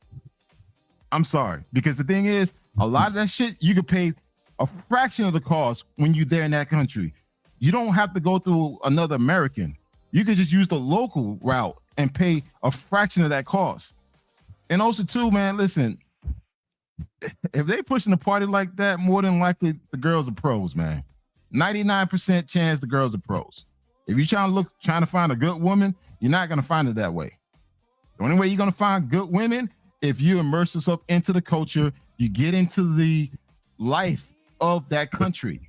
I'm sorry, because the thing is, a lot of that shit you could pay a fraction of the cost when you're there in that country. You don't have to go through another American. You could just use the local route and pay a fraction of that cost. And also, too, man, listen, if they pushing the party like that, more than likely the girls are pros, man. 99% chance the girls are pros. If you're trying to find a good woman, you're not gonna find it that way. The only way you're gonna find good women if you immerse yourself into the culture, you get into the life of that country.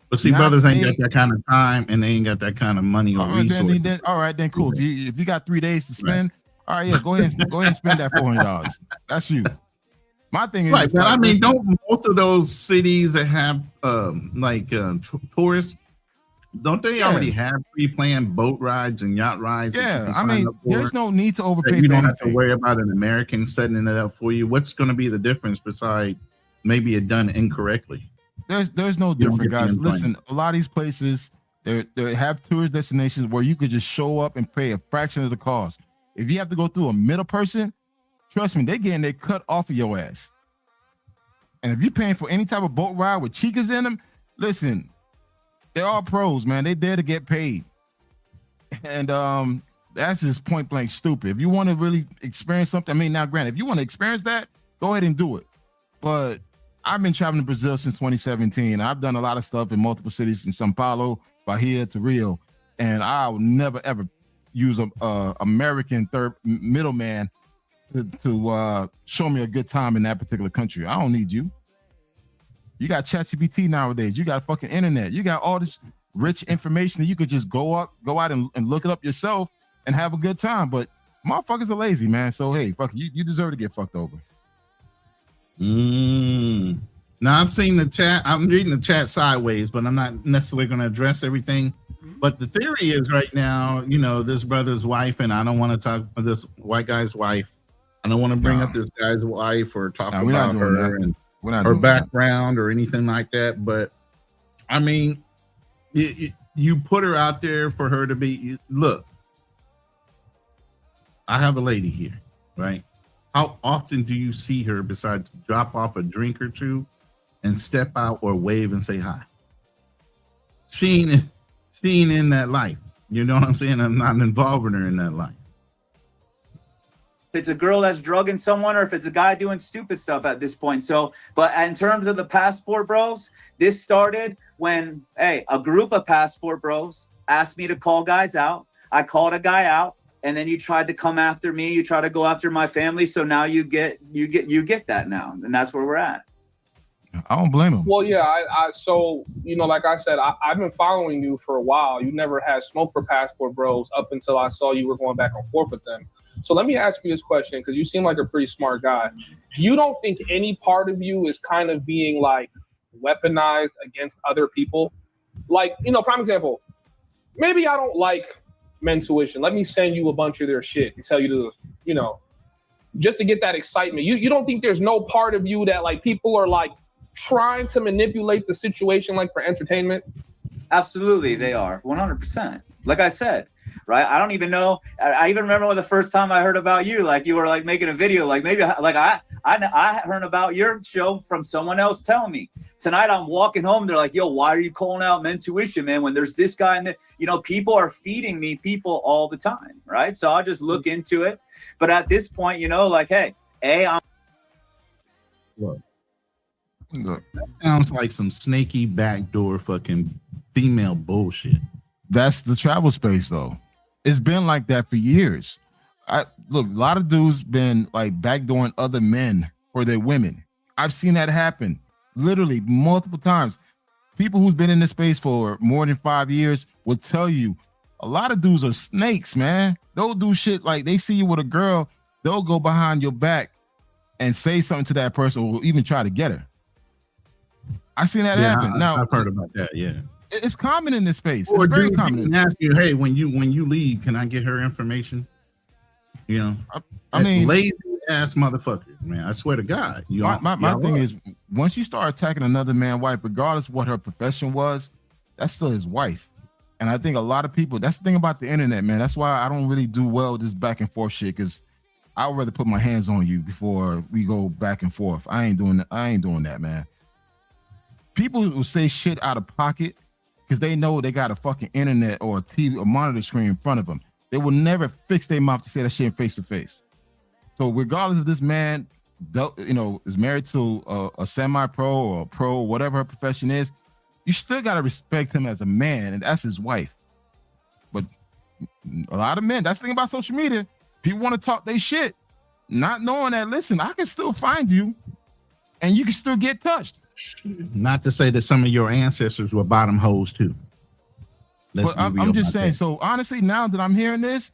But see, brothers ain't got that kind of time, and they ain't got that kind of money or resources. All right, then cool. If you got 3 days to spend, all right, yeah, go ahead and spend that $400. That's you. My thing is, right, but I mean, don't most of those cities that have tourists, don't they already have pre-planned boat rides and yacht rides? Yeah, I mean, there's no need to overpay. You don't have to worry about an American setting it up for you. What's going to be the difference besides maybe it done incorrectly? There's no difference, guys. Listen, a lot of these places they have tourist destinations where you could just show up and pay a fraction of the cost. If you have to go through a middle person, trust me, they're getting their cut off of your ass. And if you're paying for any type of boat ride with chicas in them, listen, they're all pros, man. They there to get paid. And that's just point blank stupid. If you want to really experience something, I mean, now granted, if you want to experience that, go ahead and do it. But I've been traveling to Brazil since 2017. I've done a lot of stuff in multiple cities, in São Paulo, Bahia to Rio, and I will never ever use a American third middleman to show me a good time in that particular country. I don't need you. You got ChatGPT nowadays. You got fucking internet. You got all this rich information that you could just go out and look it up yourself and have a good time. But motherfuckers are lazy, man. So hey, fuck you deserve to get fucked over. Now I've seen the chat. I'm reading the chat sideways, but I'm not necessarily going to address everything. But the theory is right now, this brother's wife, and I don't want to talk about this white guy's wife. I don't want to bring up this guy's wife or talk about her and her background or anything like that. But I mean, you put her out there for her to be. Look, I have a lady here, right? How often do you see her besides drop off a drink or two and step out or wave and say hi? She ain't in that life. You know what I'm saying? I'm not involving her in that life. If it's a girl that's drugging someone or if it's a guy doing stupid stuff at this point. So, but in terms of the passport bros, this started when, a group of passport bros asked me to call guys out. I called a guy out. And then you tried to come after me. You try to go after my family. So now you get that now, and that's where we're at. I don't blame him. Well, yeah. So like I said, I've been following you for a while. You never had smoke for Passport Bros up until I saw you were going back and forth with them. So let me ask you this question because you seem like a pretty smart guy. You don't think any part of you is kind of being like weaponized against other people? Like, prime example. Maybe I don't like men's tuition. Let me send you a bunch of their shit and tell you to, just to get that excitement. You don't think there's no part of you that like people are like trying to manipulate the situation like for entertainment? Absolutely, they are 100%. Like I said, right? I don't even know. I even remember when the first time I heard about you, like you were like making a video, like maybe like I heard about your show from someone else telling me. Tonight I'm walking home. They're like, yo, why are you calling out men tuition, man? When there's this guy and that, people are feeding me people all the time. Right. So I'll just look into it. But at this point, like, hey, Look, Look, sounds like some snaky backdoor fucking female bullshit. that's the travel space, though. It's been like that for years. A lot of dudes been like backdooring other men for their women. I've seen that happen literally multiple times. People who's been in this space for more than 5 years will tell you a lot of dudes are snakes, man. They'll do shit like they see you with a girl, they'll go behind your back and say something to that person or even try to get her. I seen that happen. Now I've heard about that. Yeah, it's common in this space. or It's very dude common. can ask you, hey, when you leave, can I get her information? You know, I mean, lazy ass motherfuckers, man. I swear to God. My thing is, once you start attacking another man's wife, regardless of what her profession was, that's still his wife. And I think a lot of people, that's the thing about the internet, man. That's why I don't really do well with this back and forth shit, because I would rather put my hands on you before we go back and forth. I ain't doing that, man. People will say shit out of pocket because they know they got a fucking internet or a TV or monitor screen in front of them. They will never fix their mouth to say that shit face to face. So regardless of this man, is married to a semi-pro or a pro, whatever her profession is, you still got to respect him as a man, and that's his wife. But a lot of men, that's the thing about social media. People want to talk their shit, not knowing that, listen, I can still find you and you can still get touched. Not to say that some of your ancestors were bottom hoes too. But I'm just saying, so honestly, now that I'm hearing this,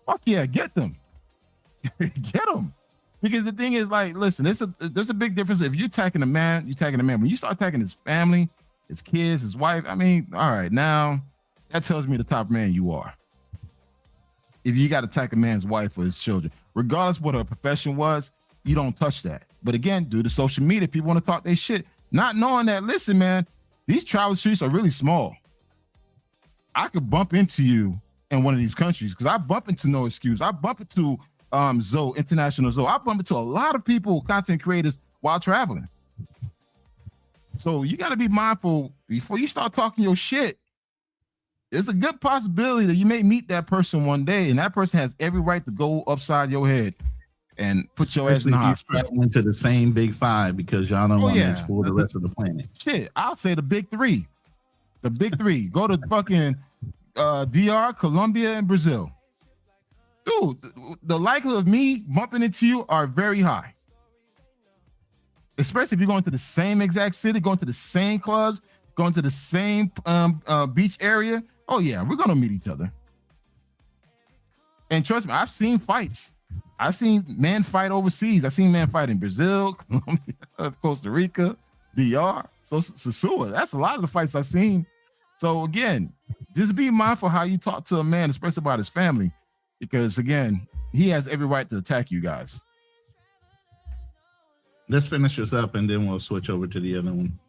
fuck yeah, get them. Get them. Because the thing is, like, listen, there's a big difference. If you're attacking a man, you're attacking a man. When you start attacking his family, his kids, his wife, I mean, all right, now that tells me the type of man you are. If you got to attack a man's wife or his children, regardless what her profession was, you don't touch that. But again, due to social media, people want to talk their shit, not knowing that, listen, man, these travel streets are really small. I could bump into you in one of these countries because I bump into No Excuse. I bump into Zoe, International Zoe. I bump into a lot of people, content creators, while traveling. So you got to be mindful before you start talking your shit. There's a good possibility that you may meet that person one day, and that person has every right to go upside your head and put your ass in the hospital. Traveling to the same big five because y'all don't want to explore the rest of the planet. Shit, I'll say the big three. The big three. Go to fucking DR, Colombia, and Brazil. Dude, the likelihood of me bumping into you are very high. Especially if you're going to the same exact city, going to the same clubs, going to the same beach area. Oh, yeah, we're going to meet each other. And trust me, I've seen fights. I've seen men fight overseas. I've seen men fight in Brazil, Colombia, Costa Rica, DR. So Sasua, that's a lot of the fights I've seen. So again, just be mindful how you talk to a man, especially about his family, because again, he has every right to attack you guys. Let's finish this up and then we'll switch over to the other one.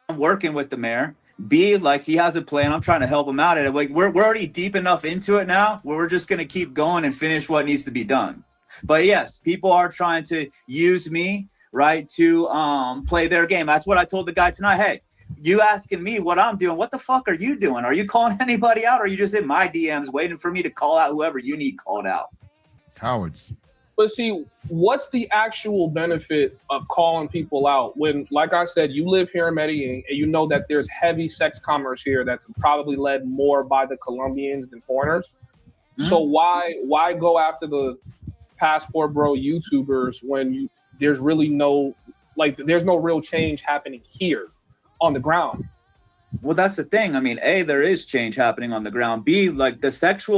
I'm working with the mayor. B, like, he has a plan. I'm trying to help him out. And like, we're already deep enough into it now where we're just going to keep going and finish what needs to be done. But yes, people are trying to use me, right, to play their game. That's what I told the guy tonight. Hey, you asking me what I'm doing. What the fuck are you doing? Are you calling anybody out? Or are you just in my DMs waiting for me to call out whoever you need called out? Cowards. But see, what's the actual benefit of calling people out when, like I said, you live here in Medellin and you know that there's heavy sex commerce here that's probably led more by the Colombians than foreigners? Mm-hmm. So why go after the passport bro YouTubers when there's really no, like, there's no real change happening here on the ground? Well, that's the thing. I mean, A, there is change happening on the ground. B, like, the sex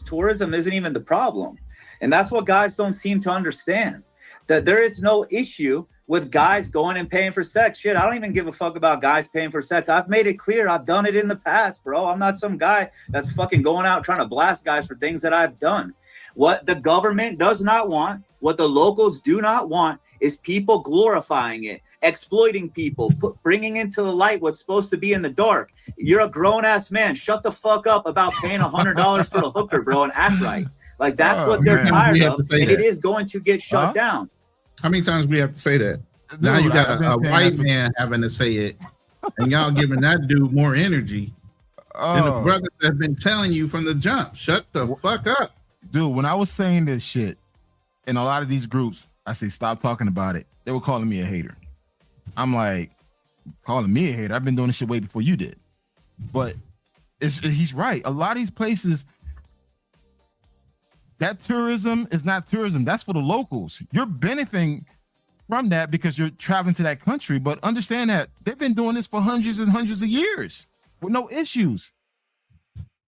tourism isn't even the problem. And that's what guys don't seem to understand, that there is no issue with guys going and paying for sex. Shit, I don't even give a fuck about guys paying for sex. I've made it clear. I've done it in the past, bro. I'm not some guy that's fucking going out trying to blast guys for things that I've done. What the government does not want, what the locals do not want, is people glorifying it, exploiting people, bringing into the light what's supposed to be in the dark. You're a grown-ass man. Shut the fuck up about paying $100 for a hooker, bro, and act right. Like, that's what they're tired of, and it is going to get shut down. How many times we have to say that? Now you got a white man having to say it, and y'all giving that dude more energy than the brothers that have been telling you from the jump. Shut the fuck up. Dude, when I was saying this shit in a lot of these groups, I say, stop talking about it. They were calling me a hater. I'm like, calling me a hater? I've been doing this shit way before you did. But he's right. A lot of these places, that tourism is not tourism. That's for the locals. You're benefiting from that because you're traveling to that country. But understand that they've been doing this for hundreds and hundreds of years with no issues.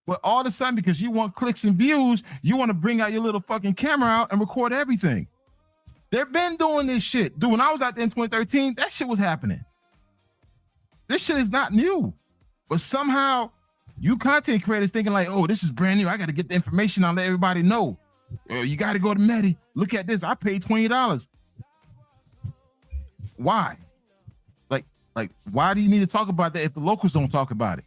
But all of a sudden, because you want clicks and views, you want to bring out your little fucking camera out and record everything. They've been doing this shit. Dude, when I was out there in 2013, that shit was happening. This shit is not new. But somehow, you content creators thinking like, oh, this is brand new. I got to get the information out and let everybody know. You got to go to Medi. Look at this. I paid $20. Why? Like, why do you need to talk about that if the locals don't talk about it?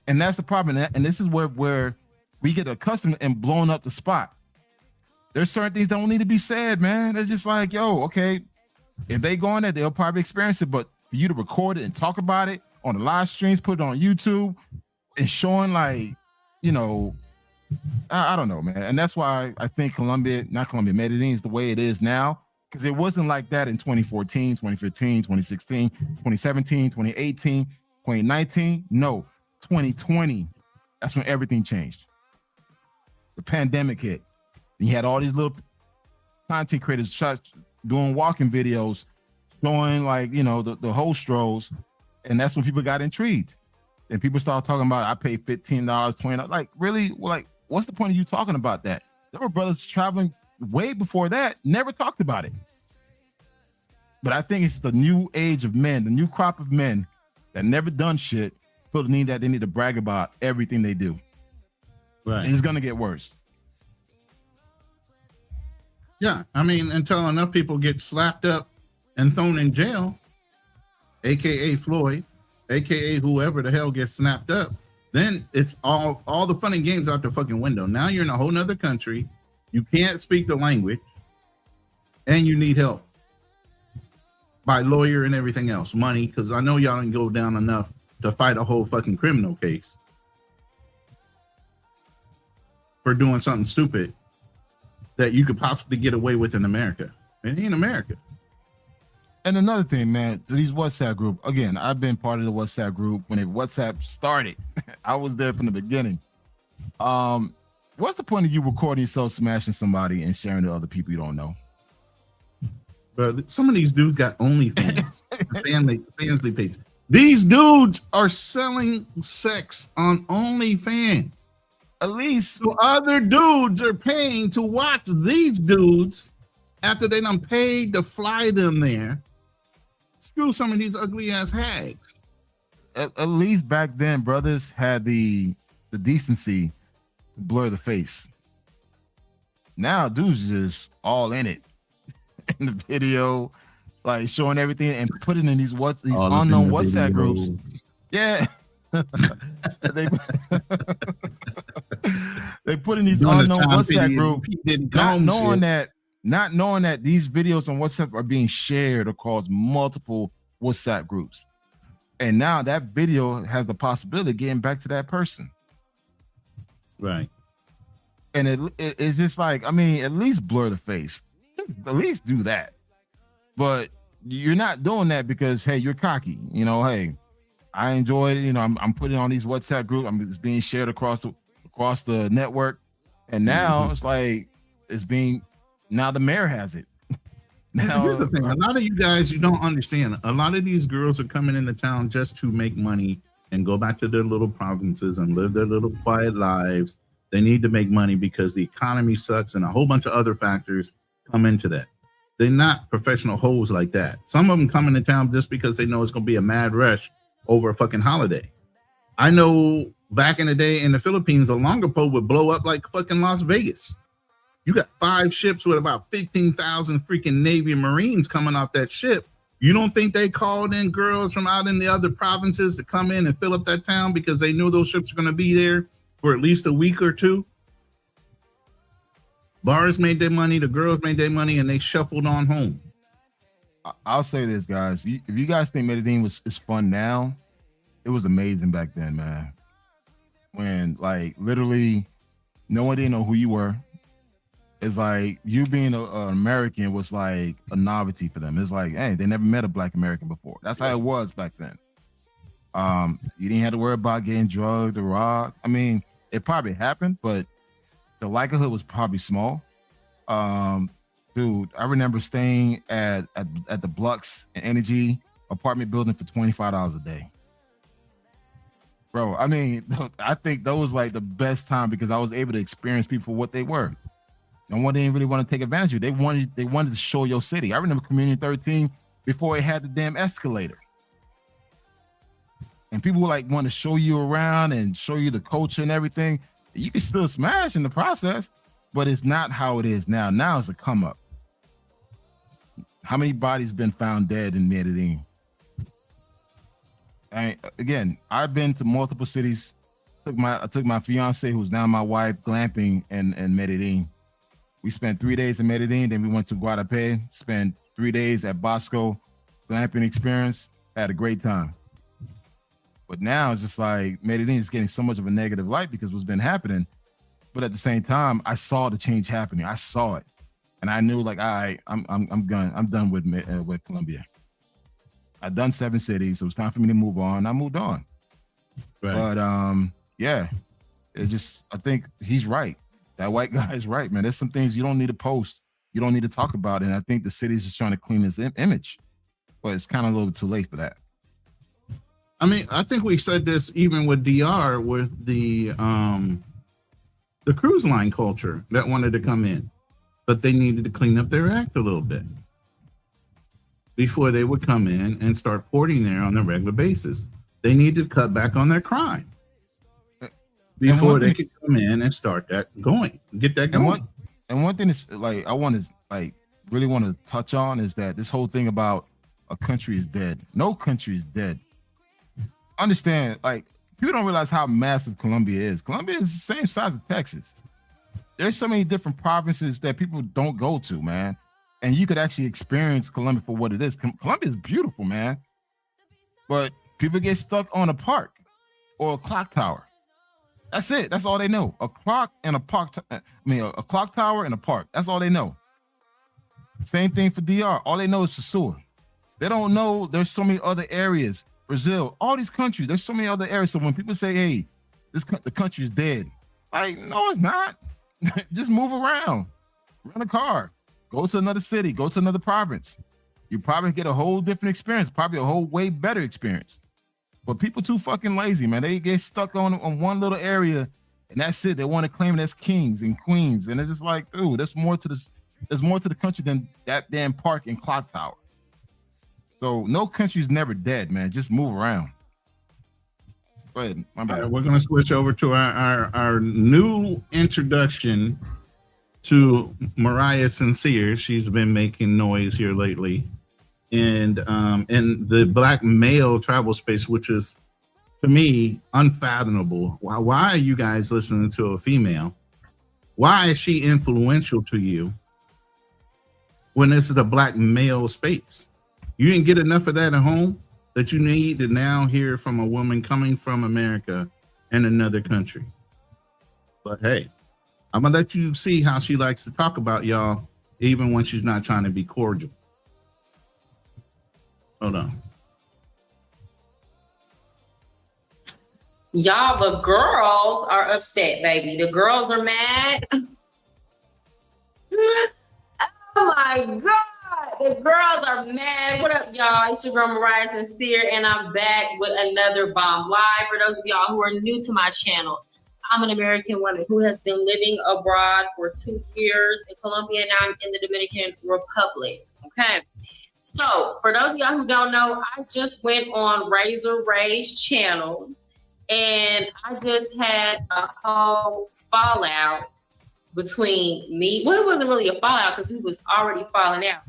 And that's the problem. And this is where we get accustomed and blown up the spot. There's certain things that don't need to be said, man. It's just like, yo, okay, if they go on there, they'll probably experience it. But for you to record it and talk about it on the live streams, put it on YouTube, and showing like, you know, I don't know, man. And that's why I think Medellin is the way it is now. Because it wasn't like that in 2014, 2015, 2016, 2017, 2018, 2019. No. 2020, that's when everything changed. The pandemic hit. And you had all these little content creators doing walking videos, showing like, you know, the whole strolls. And that's when people got intrigued. And people started talking about, I paid $15, $20. Like, really? Like, what's the point of you talking about that? There were brothers traveling way before that, never talked about it. But I think it's the new age of men, the new crop of men that never done shit, feel the need that they need to brag about everything they do. Right. And it's going to get worse. Yeah. I mean, until enough people get slapped up and thrown in jail, AKA Floyd, AKA whoever the hell gets snapped up, then it's all the fun and games out the fucking window. Now you're in a whole nother country. You can't speak the language and you need help by lawyer and everything else, money. Cause I know y'all didn't go down enough to fight a whole fucking criminal case for doing something stupid that you could possibly get away with in America. It ain't America. And another thing, man, to these WhatsApp group, again, I've been part of the WhatsApp group when WhatsApp started. I was there from the beginning. What's the point of you recording yourself smashing somebody and sharing to other people you don't know? But some of these dudes got OnlyFans, family page. These dudes are selling sex on OnlyFans. At least so other dudes are paying to watch these dudes after they done paid to fly them there. Screw some of these ugly ass hags. At least back then, brothers had the decency to blur the face. Now dudes just all in it in the video. Like showing everything and putting in these unknown WhatsApp groups. Yeah. they put in these unknown WhatsApp groups, not knowing that these videos on WhatsApp are being shared across multiple WhatsApp groups. And now that video has the possibility of getting back to that person. Right. And it's just like, I mean, at least blur the face. At least do that. But you're not doing that because, hey, you're cocky. You know, hey, I enjoyed it. You know, I'm putting on these WhatsApp groups. It's being shared across the network. And now it's like now the mayor has it. Now, here's the thing. A lot of you guys, you don't understand. A lot of these girls are coming into town just to make money and go back to their little provinces and live their little quiet lives. They need to make money because the economy sucks and a whole bunch of other factors come into that. They're not professional hoes like that. Some of them come into town just because they know it's going to be a mad rush over a fucking holiday. I know back in the day in the Philippines, a longer pole would blow up like fucking Las Vegas. You got 5 ships with about 15,000 freaking Navy and Marines coming off that ship. You don't think they called in girls from out in the other provinces to come in and fill up that town because they knew those ships are going to be there for at least a week or two? Bars made their money, the girls made their money, and they shuffled on home. I'll say this, guys. If you guys think Medellin is fun now, it was amazing back then, man. When, like, literally no one didn't know who you were. It's like you being an American was like a novelty for them. It's like, hey, they never met a Black American before. That's how it was back then. You didn't have to worry about getting drugged or robbed. I mean, it probably happened, but the likelihood was probably small. Dude, I remember staying at the Blux and Energy apartment building for $25 a day. Bro, I mean, I think that was like the best time because I was able to experience people for what they were. No one didn't really want to take advantage of you. They wanted to show your city. I remember Community 13 before it had the damn escalator. And people like want to show you around and show you the culture and everything. You can still smash in the process, but it's not how it is now. Now it's a come up. How many bodies been found dead in Medellin? Again, I've been to multiple cities. I took my fiance, who's now my wife, glamping in Medellin. We spent 3 days in Medellin, then we went to Guadalupe, spent 3 days at Bosco, glamping experience, had a great time. But now it's just like Medellin is getting so much of a negative light because what's been happening. But at the same time, I saw the change happening. I saw it, and I knew like, all right, I'm done with Colombia. I've done 7 cities, so it's time for me to move on. I moved on. Right. But yeah, it's just I think he's right. That white guy is right, man. There's some things you don't need to post, you don't need to talk about, and I think the city's just trying to clean his image, but it's kind of a little too late for that. I mean, I think we said this even with DR with the cruise line culture that wanted to come in, but they needed to clean up their act a little bit before they would come in and start porting there on a regular basis. They needed to cut back on their crime before they could come in and start that going, get that going. And one thing is like I want to like really want to touch on is that this whole thing about a country is dead. No country is dead. Understand, like people don't realize how massive Colombia is. Colombia is the same size as Texas. There's so many different provinces that people don't go to, man. And you could actually experience Colombia for what it is. Colombia is beautiful, man. But people get stuck on a park or a clock tower. That's it. That's all they know. A clock and a park. A clock tower and a park. That's all they know. Same thing for DR. All they know is the sewer. They don't know there's so many other areas. Brazil, all these countries, there's so many other areas. So when people say, hey, the country is dead, like, no, it's not. Just move around, rent a car, go to another city, go to another province. You probably get a whole different experience, probably a whole way better experience. But people too fucking lazy, man. They get stuck on one little area and that's it. They want to claim it as kings and queens. And it's just like, dude, there's more to the country than that damn park and clock tower. So no country's never dead, man. Just move around. Go ahead. My bad. We're going to switch over to our new introduction to Mariah Sincere. She's been making noise here lately. And in the Black male travel space, which is, to me, unfathomable. Why are you guys listening to a female? Why is she influential to you when this is a Black male space? You didn't get enough of that at home that you need to now hear from a woman coming from America and another country. But hey, I'm gonna let you see how she likes to talk about y'all, even when she's not trying to be cordial. Hold on. Y'all, the girls are upset, baby. The girls are mad. Oh my God. The girls are mad. What up, y'all? It's your girl Mariah Sincere, and I'm back with another bomb live. For those of y'all who are new to my channel, I'm an American woman who has been living abroad for 2 years in Colombia, and now I'm in the Dominican Republic. Okay. So for those of y'all who don't know, I just went on Razor Ray's channel, and I just had a whole fallout between me. Well, it wasn't really a fallout because we was already falling out.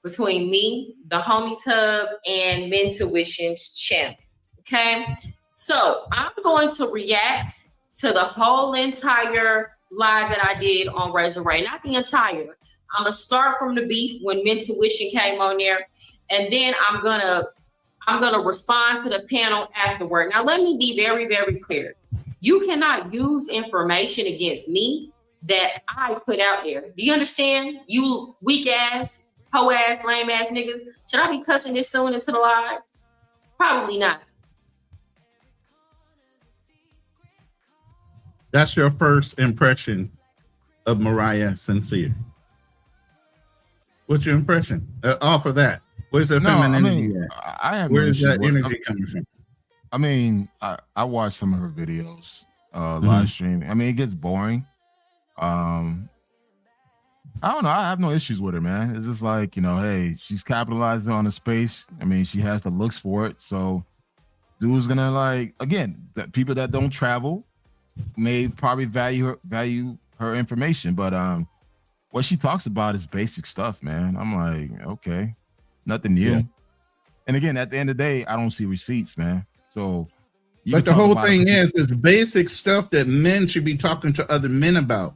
Between me, the Homies Hub, and Mentuition's channel. Okay, so I'm going to react to the whole entire live that I did on Razor Ray. Not the entire. I'm gonna start from the beef when Mentuition came on there, and then I'm gonna respond to the panel afterward. Now, let me be very, very clear. You cannot use information against me that I put out there. Do you understand? You weak ass, hoe ass, lame ass niggas. Should I be cussing this soon into the live? Probably not. That's your first impression of Mariah Sincere. What's your impression off of that? Where's the femininity at? I have Where is that energy coming from? I mean, I watched some of her videos, live stream. I mean, it gets boring. I don't know. I have no issues with her, man. It's just like, you know, hey, she's capitalizing on the space. I mean, she has the looks for it. So dude's gonna, like, again, that people that don't travel may probably value her information, but what she talks about is basic stuff, man. I'm like, okay, nothing new. Yeah. And again, at the end of the day, I don't see receipts, man. So, but the whole thing is basic stuff that men should be talking to other men about.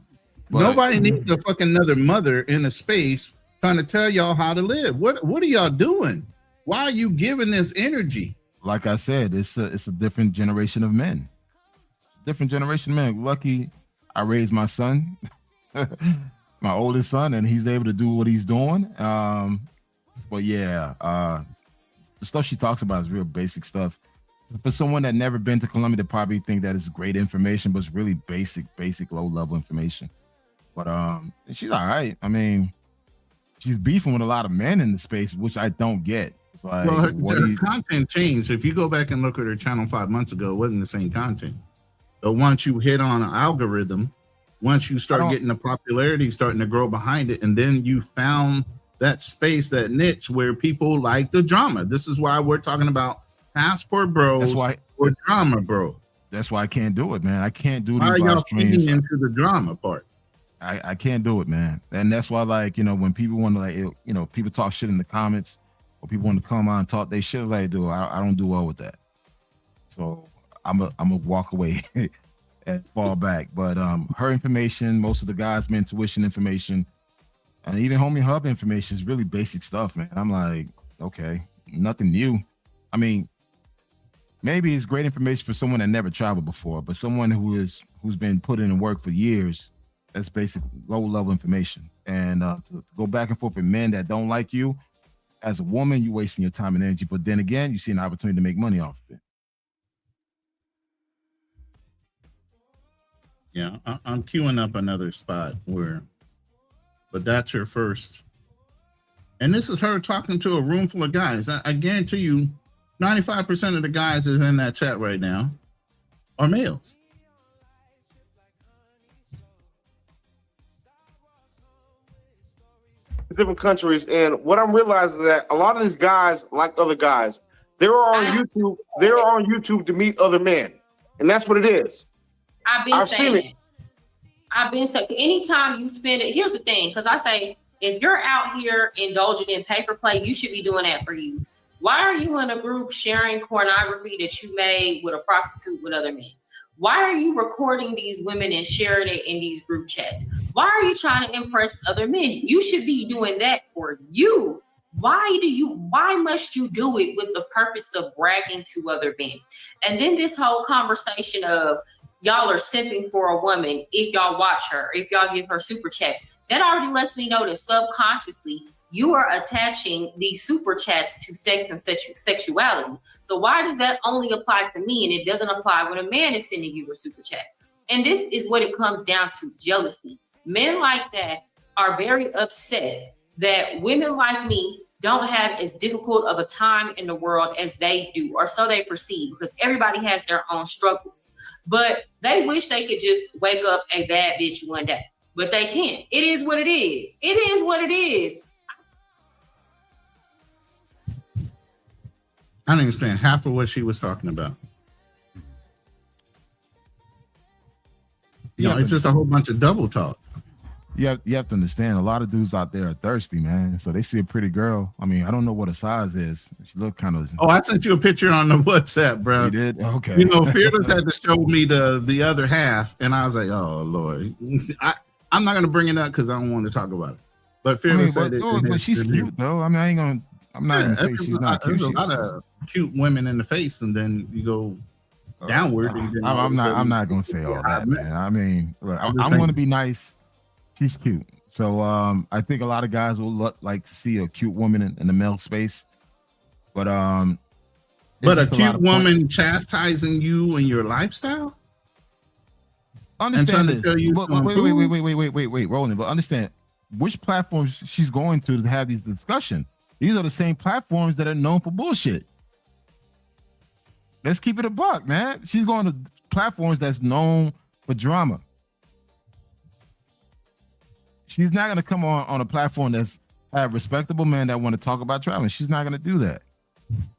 But nobody needs a fucking another mother in a space trying to tell y'all how to live. What are y'all doing? Why are you giving this energy? Like I said, it's a different generation of men. Different generation of men. Lucky I raised my son, my oldest son, and he's able to do what he's doing. But yeah, the stuff she talks about is real basic stuff. For someone that never been to Colombia, they probably think that it's great information, but it's really basic, low-level information. But she's all right. I mean, she's beefing with a lot of men in the space, which I don't get. It's like, well, her content changed. If you go back and look at her channel 5 months ago, it wasn't the same content. But once you hit on an algorithm, once you start getting the popularity starting to grow behind it, and then you found that space, that niche where people like the drama. This is why we're talking about passport bros or drama bro. That's why I can't do it, man. I can't do these live streams into the drama part. I can't do it, man. And that's why, like, you know, when people want to, like, you know, people talk shit in the comments, or people want to come on and talk they shit, like, I don't do well with that. So I'm a walk away and fall back. But her information, most of the guys' intuition information, and even Homie Hub information is really basic stuff, man. I'm like, okay, nothing new. I mean, maybe it's great information for someone that never traveled before, but someone who's been putting in work for years, that's basic low-level information. And to go back and forth with men that don't like you, as a woman, you're wasting your time and energy. But then again, you see an opportunity to make money off of it. Yeah, I'm queuing up another spot but that's her first. And this is her talking to a room full of guys. I guarantee you 95% of the guys that are in that chat right now are males. Different countries, and what I'm realizing is that a lot of these guys, like other guys, they're on YouTube to meet other men, and that's what it is. I've been saying anytime you spend it, here's the thing, because I say if you're out here indulging in paper play, you should be doing that for you. Why are you in a group sharing pornography that you made with a prostitute with other men? Why are you recording these women and sharing it in these group chats? Why are you trying to impress other men? You should be doing that for you. Why must you do it with the purpose of bragging to other men? And then this whole conversation of y'all are simping for a woman if y'all watch her, if y'all give her super chats, that already lets me know that subconsciously you are attaching these super chats to sex and sexuality. So why does that only apply to me and it doesn't apply when a man is sending you a super chat? And this is what it comes down to: jealousy. Men like that are very upset that women like me don't have as difficult of a time in the world as they do, or so they perceive, because everybody has their own struggles. But they wish they could just wake up a bad bitch one day, but they can't. It is what it is. It is what it is. I don't understand half of what she was talking about. Yeah, it's just a whole bunch of double talk. You have to understand, a lot of dudes out there are thirsty, man. So they see a pretty girl. I mean, I don't know what her size is. She look kind of. Oh, I sent you a picture on the WhatsApp, bro. You did? Okay. You know, Fearless had to show me the other half, and I was like, oh Lord, I'm not gonna bring it up because I don't want to talk about it. But Fearless said it. But she's cute though. I mean, I'm not gonna say she's not cute. There's a lot of cute women in the face, and then you go downward. I'm not gonna say all that, man. I mean, look, I'm gonna be nice. She's cute, so I think a lot of guys will like to see a cute woman in the male space, but a cute woman chastising you and your lifestyle. Understand this. Wait, Roland. But understand which platforms she's going to have these discussions. These are the same platforms that are known for bullshit. Let's keep it a buck, man. She's going to platforms that's known for drama. She's not going to come on a platform that's have respectable men that want to talk about traveling. She's not going to do that.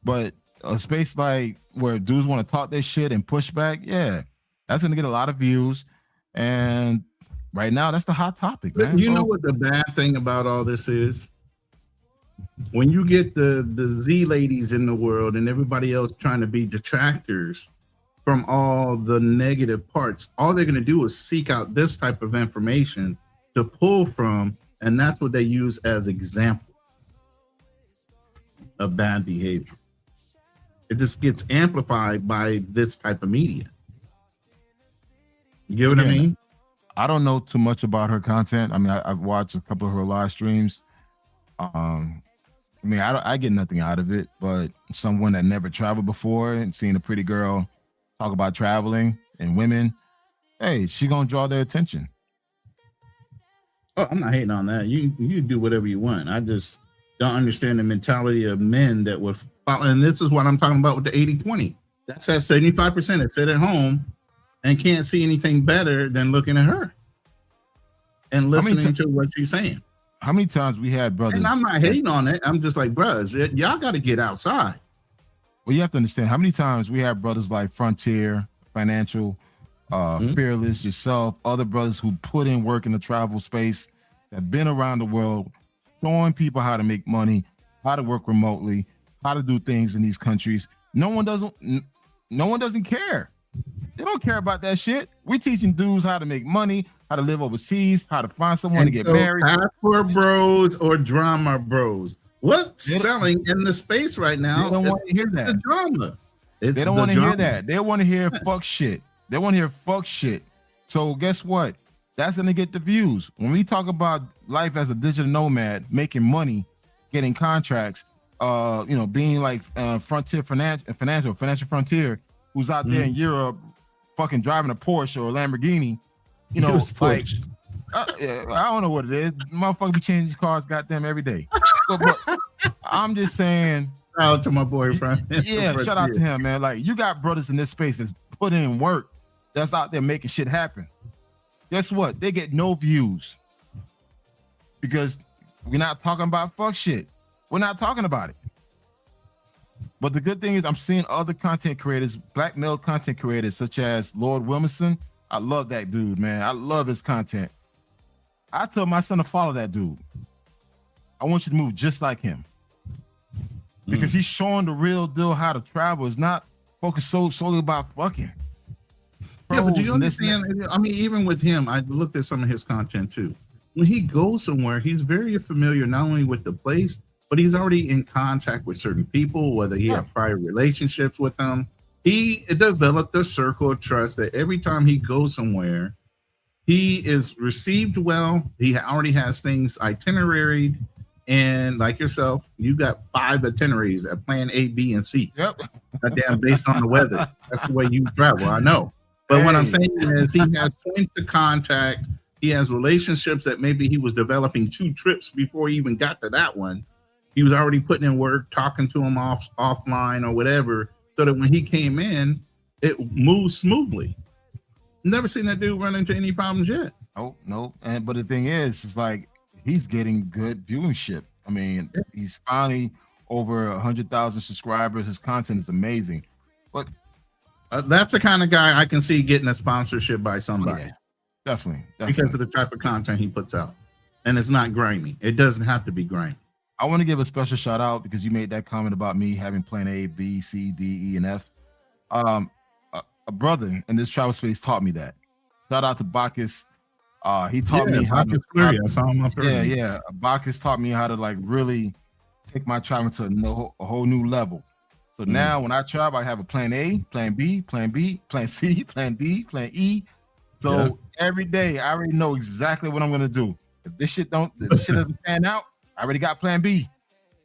But a space like where dudes want to talk their shit and push back, yeah, that's going to get a lot of views. And right now, that's the hot topic, man. You know what the bad thing about all this is? When you get the Z ladies in the world and everybody else trying to be detractors from all the negative parts, all they're going to do is seek out this type of information to pull from, and that's what they use as examples of bad behavior. It just gets amplified by this type of media. You get what I mean? I don't know too much about her content. I mean, I've watched a couple of her live streams. I mean, I get nothing out of it, but someone that never traveled before and seeing a pretty girl talk about traveling and women, hey, she gonna draw their attention. Oh, I'm not hating on that. You do whatever you want. I just don't understand the mentality of men that would follow. And this is what I'm talking about with the 80-20. That's that 75% that sit at home and can't see anything better than looking at her and listening to what she's saying. How many times we had brothers? And I'm not hating on it. I'm just like, brothers, y'all got to get outside. Well, you have to understand how many times we have brothers like Frontier, Financial, Fearless, yourself, other brothers who put in work in the travel space, have been around the world, showing people how to make money, how to work remotely, how to do things in these countries. No one doesn't care. They don't care about that shit. We're teaching dudes how to make money, how to live overseas, how to find someone to get married. Passport bros or drama bros. What's selling in the space right now? They don't want to hear that. The drama. They don't want to hear that. They want to hear fuck shit. They want to hear fuck shit. So guess what? That's going to get the views. When we talk about life as a digital nomad, making money, getting contracts, being like Frontier Financial Frontier, who's out there in Europe, fucking driving a Porsche or a Lamborghini, like, I don't know what it is. Motherfucker be changing these cars goddamn every day. But I'm just saying. Shout out to my boyfriend. Yeah, shout out to him, man. Like, you got brothers in this space that's put in work, that's out there making shit happen. Guess what? They get no views because we're not talking about fuck shit. We're not talking about it. But the good thing is I'm seeing other content creators, black male content creators, such as Lord Wilmerson. I love that dude, man. I love his content. I tell my son to follow that dude. I want you to move just like him. Because he's showing the real deal how to travel. It's not focused solely about fucking. Yeah, but you understand, I mean, even with him, I looked at some of his content too. When he goes somewhere, he's very familiar not only with the place, but he's already in contact with certain people, whether he had prior relationships with them. He developed a circle of trust that every time he goes somewhere, he is received well. He already has things itineraried. And like yourself, you got 5 itineraries at plan A, B, and C. Yep. Goddamn, based on the weather. That's the way you travel, I know. But what I'm saying is he has points of contact. He has relationships that maybe he was developing 2 trips before he even got to that one. He was already putting in work, talking to him offline or whatever, so that when he came in, it moved smoothly. Never seen that dude run into any problems yet. Nope. But the thing is, it's like he's getting good viewership. I mean, he's finally over 100,000 subscribers. His content is amazing. But that's the kind of guy I can see getting a sponsorship by somebody. Yeah, definitely. Because of the type of content he puts out. And it's not grimy. It doesn't have to be grimy. I want to give a special shout out because you made that comment about me having plan A, B, C, D, E, and F. A brother in this travel space taught me that. Shout out to Bacchus. He taught me how to. I saw him up there. Yeah. Bacchus taught me how to like really take my travel to a whole new level. So now when I travel, I have a plan A, plan B, plan B, plan C, plan D, plan E. So every day I already know exactly what I'm gonna do. If this shit doesn't pan out, I already got plan B.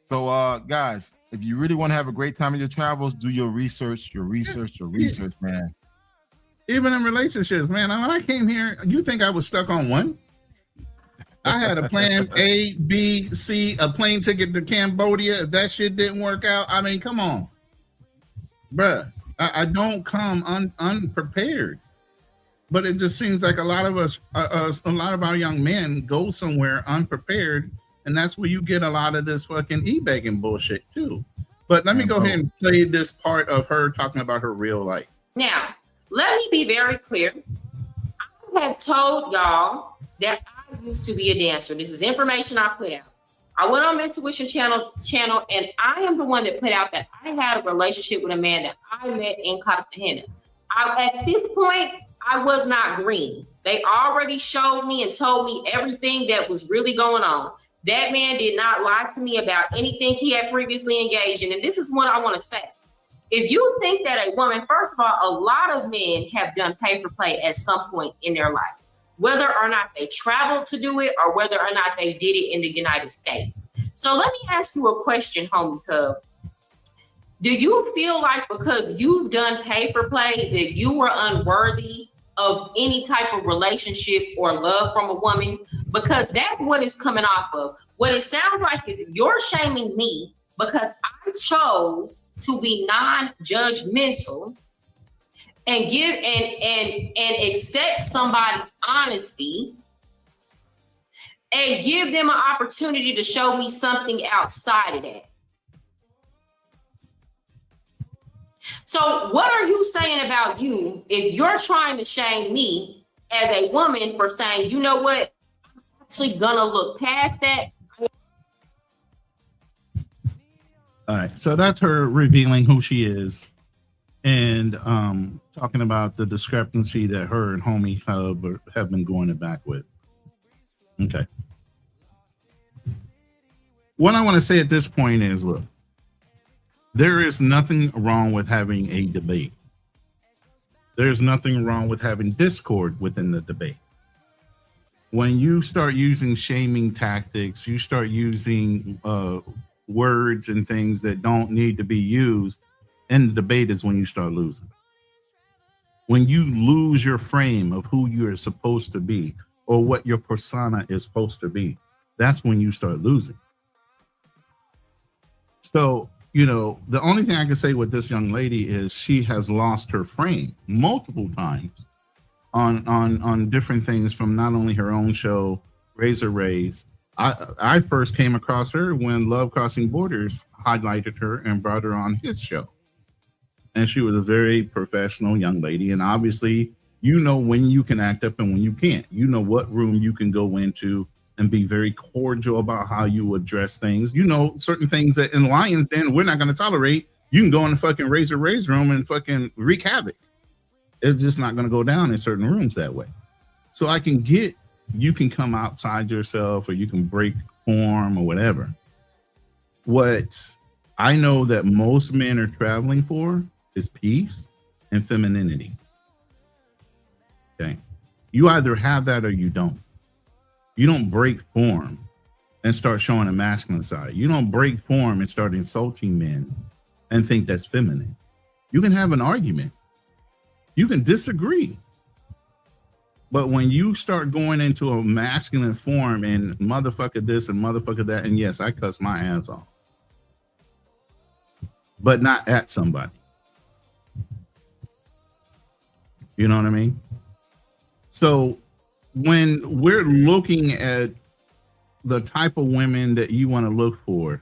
So guys, if you really want to have a great time in your travels, do your research, man. Even in relationships, man. When I came here, you think I was stuck on one? I had a plan A, B, C, a plane ticket to Cambodia. If that shit didn't work out, I mean, come on, bruh. I don't come unprepared. But it just seems like a lot of us, a lot of our young men go somewhere unprepared, and that's where you get a lot of this fucking e-begging bullshit too. But let me go ahead and play this part of her talking about her real life. Now, let me be very clear. I have told y'all that I used to be a dancer. This is information I put out. I went on Mentuition channel, and I am the one that put out that I had a relationship with a man that I met in Cartagena. At this point, I was not green. They already showed me and told me everything that was really going on. That man did not lie to me about anything he had previously engaged in. And this is what I want to say. If you think that a woman, first of all, a lot of men have done pay for play at some point in their life, whether or not they traveled to do it or whether or not they did it in the United States. So let me ask you a question, Homies Hub. Do you feel like because you've done pay for play that you were unworthy of any type of relationship or love from a woman? Because that's what it's coming off of. What it sounds like is you're shaming me because I chose to be non-judgmental and give and accept somebody's honesty and give them an opportunity to show me something outside of that. So what are you saying about you if you're trying to shame me as a woman for saying, you know what, I'm actually gonna look past that? All right, so that's her revealing who she is and talking about the discrepancy that her and Homie Hub have been going back with. Okay. What I want to say at this point is, look, there is nothing wrong with having a debate. There's nothing wrong with having discord within the debate. When you start using shaming tactics, you start using words and things that don't need to be used in the debate is when you start losing. When you lose your frame of who you're supposed to be or what your persona is supposed to be, that's when you start losing. So, you know, the only thing I can say with this young lady is she has lost her frame multiple times on different things from not only her own show, Razor Rays. I first came across her when Love Crossing Borders highlighted her and brought her on his show. And she was a very professional young lady. And obviously, you know when you can act up and when you can't. You know what room you can go into and be very cordial about how you address things. You know, certain things that in Lions Den we're not going to tolerate. You can go in the fucking Razor Rays room and fucking wreak havoc. It's just not going to go down in certain rooms that way. So I can get, you can come outside yourself or you can break form or whatever. What I know that most men are traveling for is peace and femininity. Okay. You either have that or you don't. You don't break form and start showing a masculine side. You don't break form and start insulting men and think that's feminine. You can have an argument. You can disagree. But when you start going into a masculine form and motherfucker this and motherfucker that, and yes, I cuss my ass off, but not at somebody. You know what I mean? So when we're looking at the type of women that you want to look for,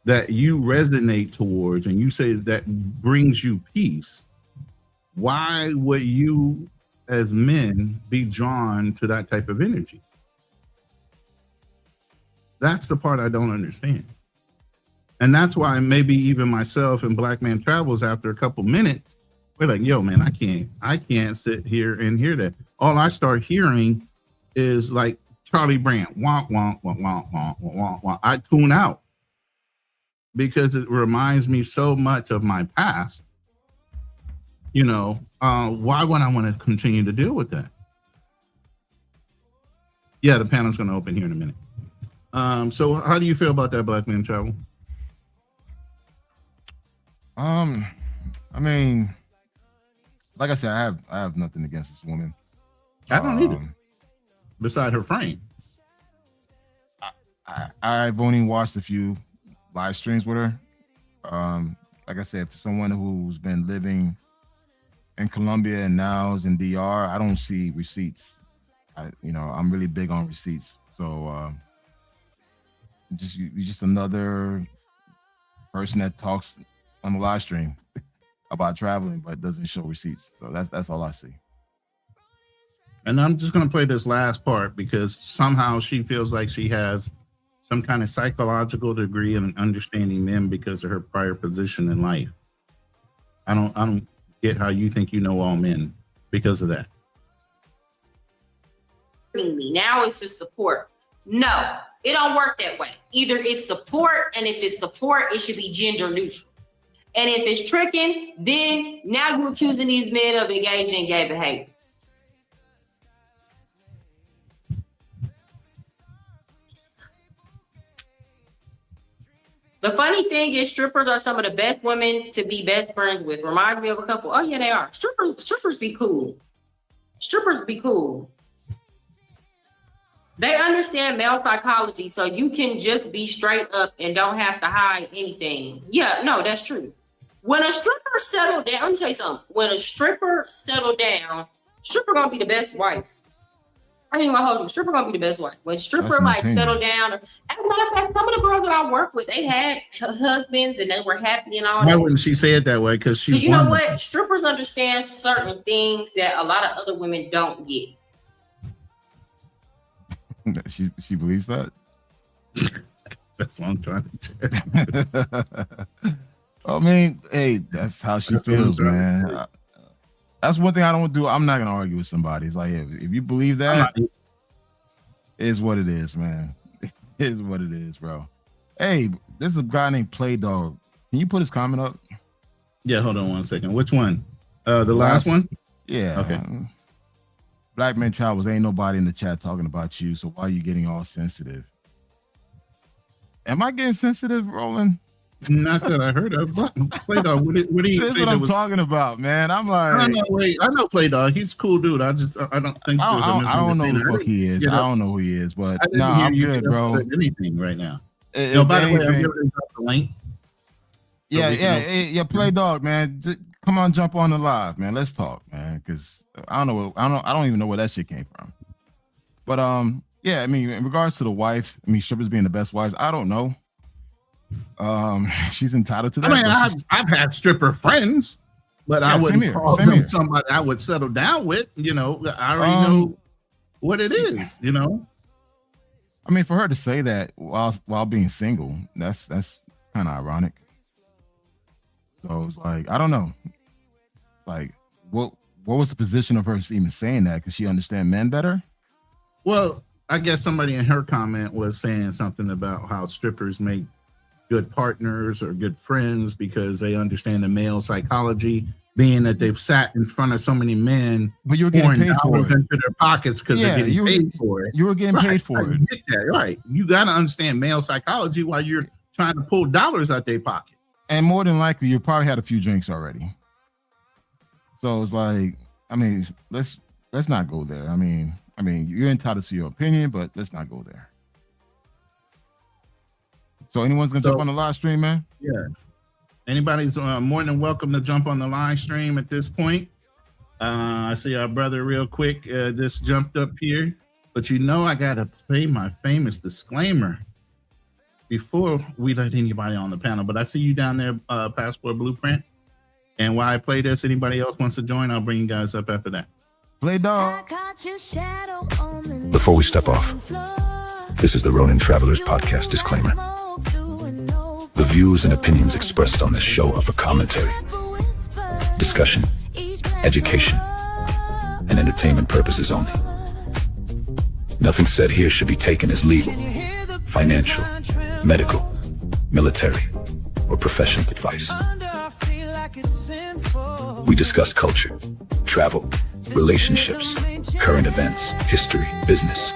that you resonate towards, and you say that brings you peace, why would you as men be drawn to that type of energy? That's the part I don't understand. And that's why maybe even myself and Black Man Travels, after a couple minutes, we're like, yo, man, I can't sit here and hear that. All I start hearing is like Charlie Brandt, wah, wah, wah, wah, wah, wah, wah. I tune out because it reminds me so much of my past. You know, why would I want to continue to deal with that? Yeah, the panel's going to open here in a minute. So how do you feel about that, Black Man Travel? I mean, like I said, I have nothing against this woman. I don't either. Beside her frame. I've only watched a few live streams with her. Like I said, for someone who's been living in Colombia and now is in DR, I don't see receipts. I'm really big on receipts. So you're just another person that talks on the live stream about traveling but doesn't show receipts. So that's all I see. And I'm just going to play this last part because somehow she feels like she has some kind of psychological degree in understanding men because of her prior position in life. I don't get how you think you know all men because of that. Me now it's just support. No, it don't work that way. Either it's support, and if it's support, it should be gender neutral. And if it's tricking, then now you're accusing these men of engaging in gay behavior. The funny thing is, strippers are some of the best women to be best friends with. Reminds me of a couple. Oh yeah, they are. Strippers be cool. Strippers be cool. They understand male psychology, so you can just be straight up and don't have to hide anything. Yeah, no, that's true. When a stripper settle down, let me tell you something. When a stripper settle down, stripper gonna be the best wife. I ain't gonna hold you. Stripper gonna be the best wife. When stripper settle down, as a matter of fact, some of the girls that I work with, they had husbands and they were happy and all that. Why wouldn't she say it that way? Because she's you know what? Strippers understand certain things that a lot of other women don't get. She believes that. That's what I'm trying to tell. I mean, hey, that's how she feels, man. That's one thing I don't do. I'm not gonna argue with somebody. It's like, if you believe that, it is what it is, man. It is what it is, bro. Hey, this is a guy named Play Dog. Can you put his comment up? Yeah, hold on one second. Which one? The last one? Yeah. Okay. Black Men Travels, ain't nobody in the chat talking about you, so why are you getting all sensitive? Am I getting sensitive, Roland? Not that I heard of. Play Dog, what do you This say? is what I'm talking about, man. I'm like, I know Play Dog. He's a cool dude. I don't think I don't know who the fuck he is. I don't know who he is, but no, I'm good, bro. Anything right now. By the way, I'm giving the link. Yeah. Play Dog, man. Just come on, jump on the live, man. Let's talk, man. Because I don't even know where that shit came from. But yeah, I mean, in regards to the wife, I mean, strippers being the best wives, I don't know. She's entitled to that. I mean, I've had stripper friends, but I wouldn't call them somebody I would settle down with. You know, I already know what it is. You know, I mean, for her to say that while being single, that's kind of ironic. So it's like, I don't know, like what was the position of her even saying that? Because she understand men better. Well, I guess somebody in her comment was saying something about how strippers make good partners or good friends because they understand the male psychology, being that they've sat in front of so many men, but you're getting paid for it into their pockets because they're getting paid for it. You were getting paid for it. Get that, right? You got to understand male psychology while you're trying to pull dollars out their pocket. And more than likely, you probably had a few drinks already. So it's like, I mean, let's not go there. I mean, you're entitled to your opinion, but let's not go there. So anyone's gonna jump on the live stream, man? Yeah. Anybody's more than welcome to jump on the live stream at this point. I see our brother real quick just jumped up here, but you know I gotta play my famous disclaimer before we let anybody on the panel. But I see you down there, Passport Blueprint. And while I play this, anybody else wants to join, I'll bring you guys up after that. Play Dog. Before we step off, this is the Ronin Travelers Podcast disclaimer. The views and opinions expressed on this show are for commentary, discussion, education, and entertainment purposes only. Nothing said here should be taken as legal, financial, medical, military, or professional advice. We discuss culture, travel, relationships, current events, history, business,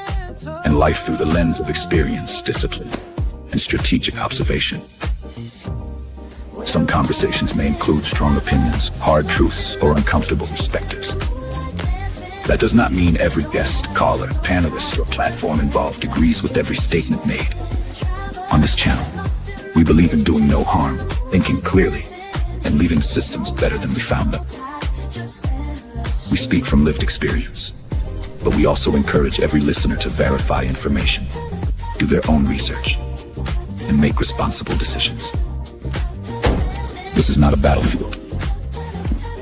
and life through the lens of experience, discipline, and strategic observation. Some conversations may include strong opinions, hard truths, or uncomfortable perspectives. That does not mean every guest, caller, panelist, or platform involved agrees with every statement made. On this channel, we believe in doing no harm, thinking clearly, and leaving systems better than we found them. We speak from lived experience, but we also encourage every listener to verify information, do their own research, and make responsible decisions. This is not a battlefield.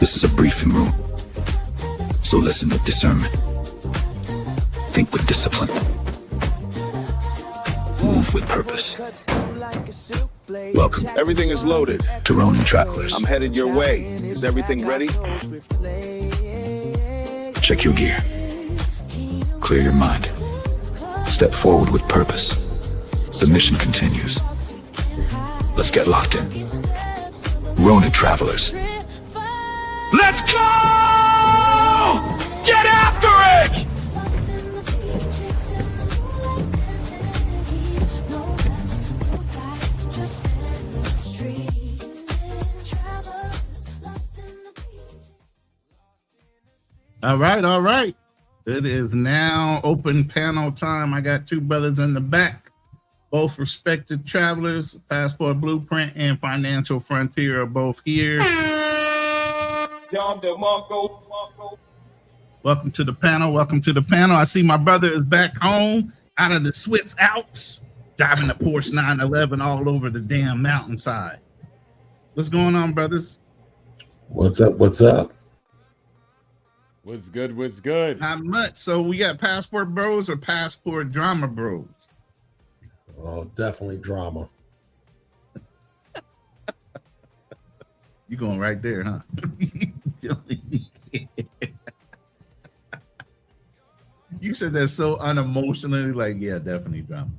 This is a briefing room. So listen with discernment. Think with discipline. Move with purpose. Welcome. Everything is loaded. To Ronin Travelers. I'm headed your way. Is everything ready? Check your gear. Clear your mind. Step forward with purpose. The mission continues. Let's get locked in. Ronin Travelers. Let's go! Get after it! All right. It is now open panel time. I got two brothers in the back, both respected travelers. Passport Blueprint and Financial Frontier are both here. Welcome to the panel. I see my brother is back home out of the Swiss Alps, driving the Porsche 911 all over the damn mountainside. What's going on, brothers? What's up? What's good? Not much. So we got Passport Bros or Passport Drama Bros? Oh, definitely drama. You going right there, huh? You said that so unemotionally, like, yeah, definitely drama.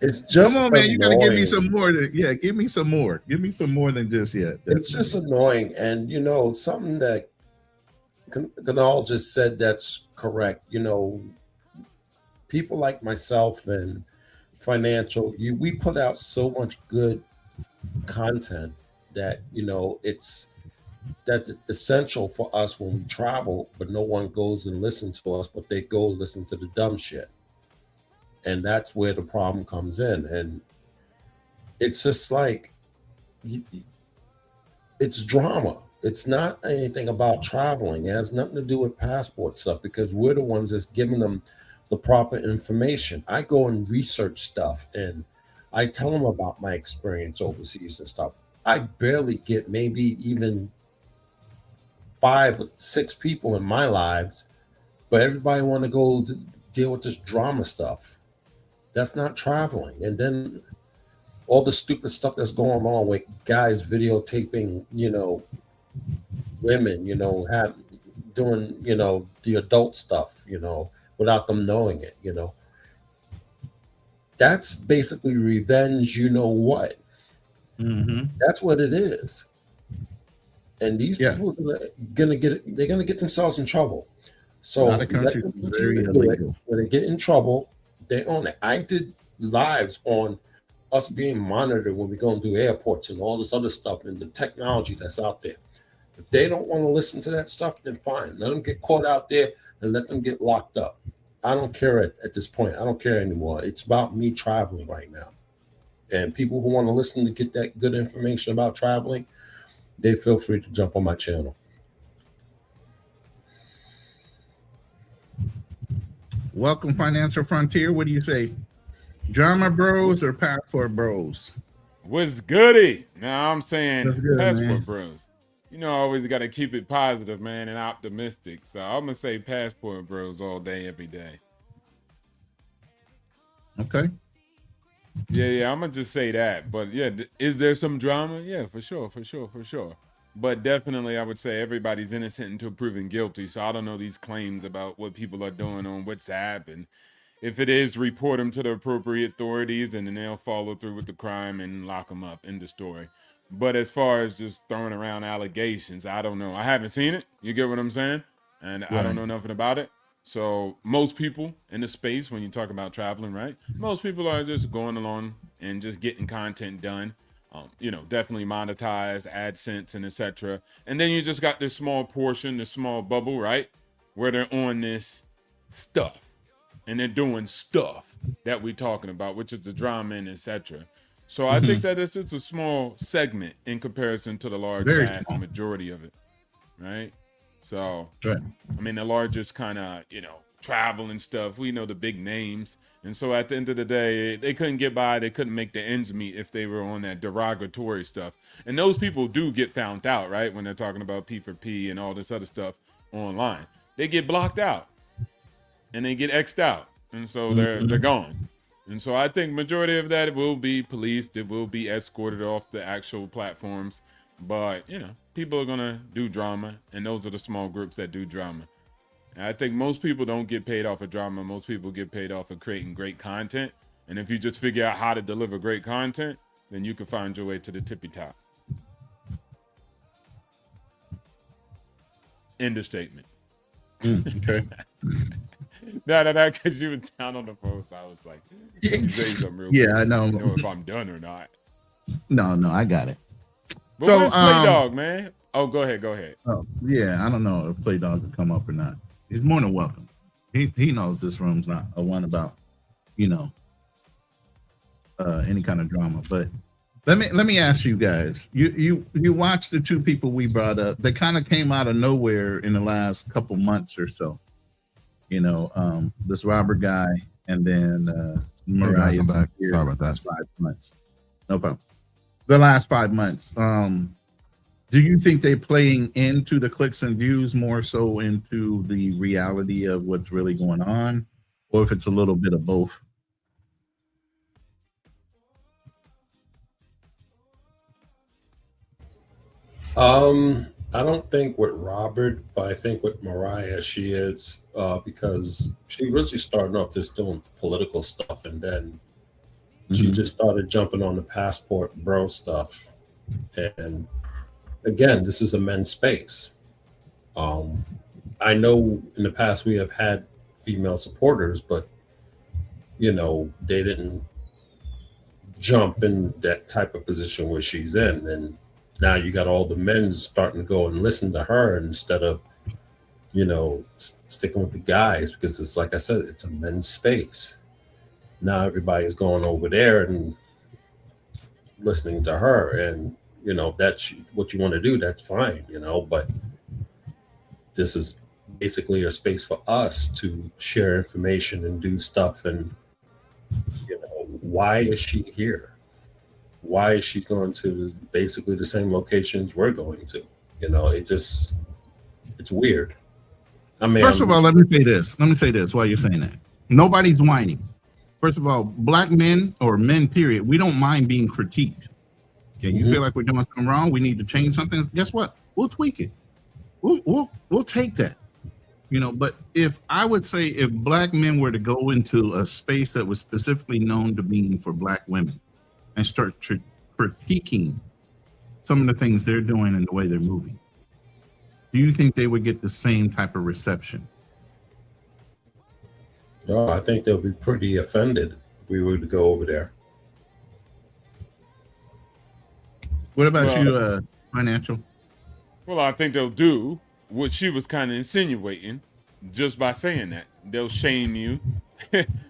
It's just come on, man. You gotta give me annoying. some more. Give me some more. Give me some more than just yet. It's just annoying. And, you know, something that Ganal just said that's correct. You know, people like myself and Financial, we put out so much good content that, you know, that's essential for us when we travel, but no one goes and listens to us, but they go listen to the dumb shit. And that's where the problem comes in. And it's just like, it's drama. It's not anything about traveling. It has nothing to do with passport stuff because we're the ones that's giving them the proper information. I go and research stuff and I tell them about my experience overseas and stuff. I barely get maybe even 5 or 6 people in my lives, but everybody want to go to deal with this drama stuff. That's not traveling. And then all the stupid stuff that's going on with guys videotaping, you know, women, you know, doing, you know, the adult stuff, you know, without them knowing it, you know. That's basically revenge, you know what? Mm-hmm. That's what it is. And these people are gonna get themselves in trouble. So a lot of countries are very illegal. when they get in trouble, they own it. I did lives on us being monitored when we go and do airports and all this other stuff and the technology that's out there. If they don't want to listen to that stuff, then fine. Let them get caught out there and let them get locked up. I don't care at this point. I don't care anymore. It's about me traveling right now. And people who want to listen to get that good information about traveling, they feel free to jump on my channel. Welcome, Financial Frontier. What do you say? Drama Bros or Passport Bros? What's goody? Now I'm saying good, Passport man. Bros. You know, I always got to keep it positive, man, and optimistic. So I'm going to say Passport Bros all day, every day. Okay. Yeah, I'm going to just say that. But yeah, is there some drama? Yeah, for sure. But definitely, I would say everybody's innocent until proven guilty. So I don't know these claims about what people are doing on WhatsApp and If it is, report them to the appropriate authorities, and then they'll follow through with the crime and lock them up. End the story. But as far as just throwing around allegations, I don't know. I haven't seen it. You get what I'm saying? And I don't know nothing about it. So most people in the space, when you talk about traveling, right? Most people are just going along and just getting content done. Definitely monetize, AdSense, and etc. And then you just got this small portion, this small bubble, right? Where they're on this stuff. And they're doing stuff that we're talking about, which is the drama and etc. So I think that it's just a small segment in comparison to the large vast majority of it, right? So, I mean, the largest kind of, travel and stuff, we know the big names. And so at the end of the day, they couldn't get by. They couldn't make the ends meet if they were on that derogatory stuff. And those people do get found out, right? When they're talking about P for P and all this other stuff online. They get blocked out and they get X'd out. And so they're gone. And so I think majority of that, it will be policed. It will be escorted off the actual platforms. But, people are going to do drama. And those are the small groups that do drama. And I think most people don't get paid off of drama. Most people get paid off of creating great content. And if you just figure out how to deliver great content, then you can find your way to the tippy top. End of statement. Okay. No, because you would sound on the phone, so I was like, let me say something real quick. I know. Know if I'm done or not. No, I got it. But so, where's Play Dog, man? Oh, go ahead. Oh, yeah, I don't know if Play Dog will come up or not. He's more than welcome. He knows this room's not a one about, any kind of drama. But let me ask you guys. You watched the two people we brought up. They kind of came out of nowhere in the last couple months or so. This Robert guy and then Mariah. Sorry about that. Last 5 months. No problem. The last 5 months. Do you think they're playing into the clicks and views more so into the reality of what's really going on, or if it's a little bit of both? I don't think with Robert, but I think with Mariah, she is because she really started off just doing political stuff, and then she just started jumping on the passport bro stuff. And again, this is a men's space. I know in the past we have had female supporters, but they didn't jump in that type of position where she's in. And now you got all the men starting to go and listen to her instead of, sticking with the guys, because it's like I said, it's a men's space. Now everybody's going over there and listening to her, and that's what you want to do. That's fine, but this is basically a space for us to share information and do stuff. And, why is she here? Why is she going to basically the same locations we're going to? It's weird. I mean, first of all, let me say this while you're saying that. Nobody's whining. First of all, black men or men, period, we don't mind being critiqued. Yeah, you feel like we're doing something wrong, we need to change something. Guess what? We'll tweak it. We'll take that. But if black men were to go into a space that was specifically known to being for black women and start critiquing some of the things they're doing and the way they're moving, do you think they would get the same type of reception? Oh, I think they'll be pretty offended if we were to go over there. What about you, Financial? Well, I think they'll do what she was kind of insinuating just by saying that. They'll shame you.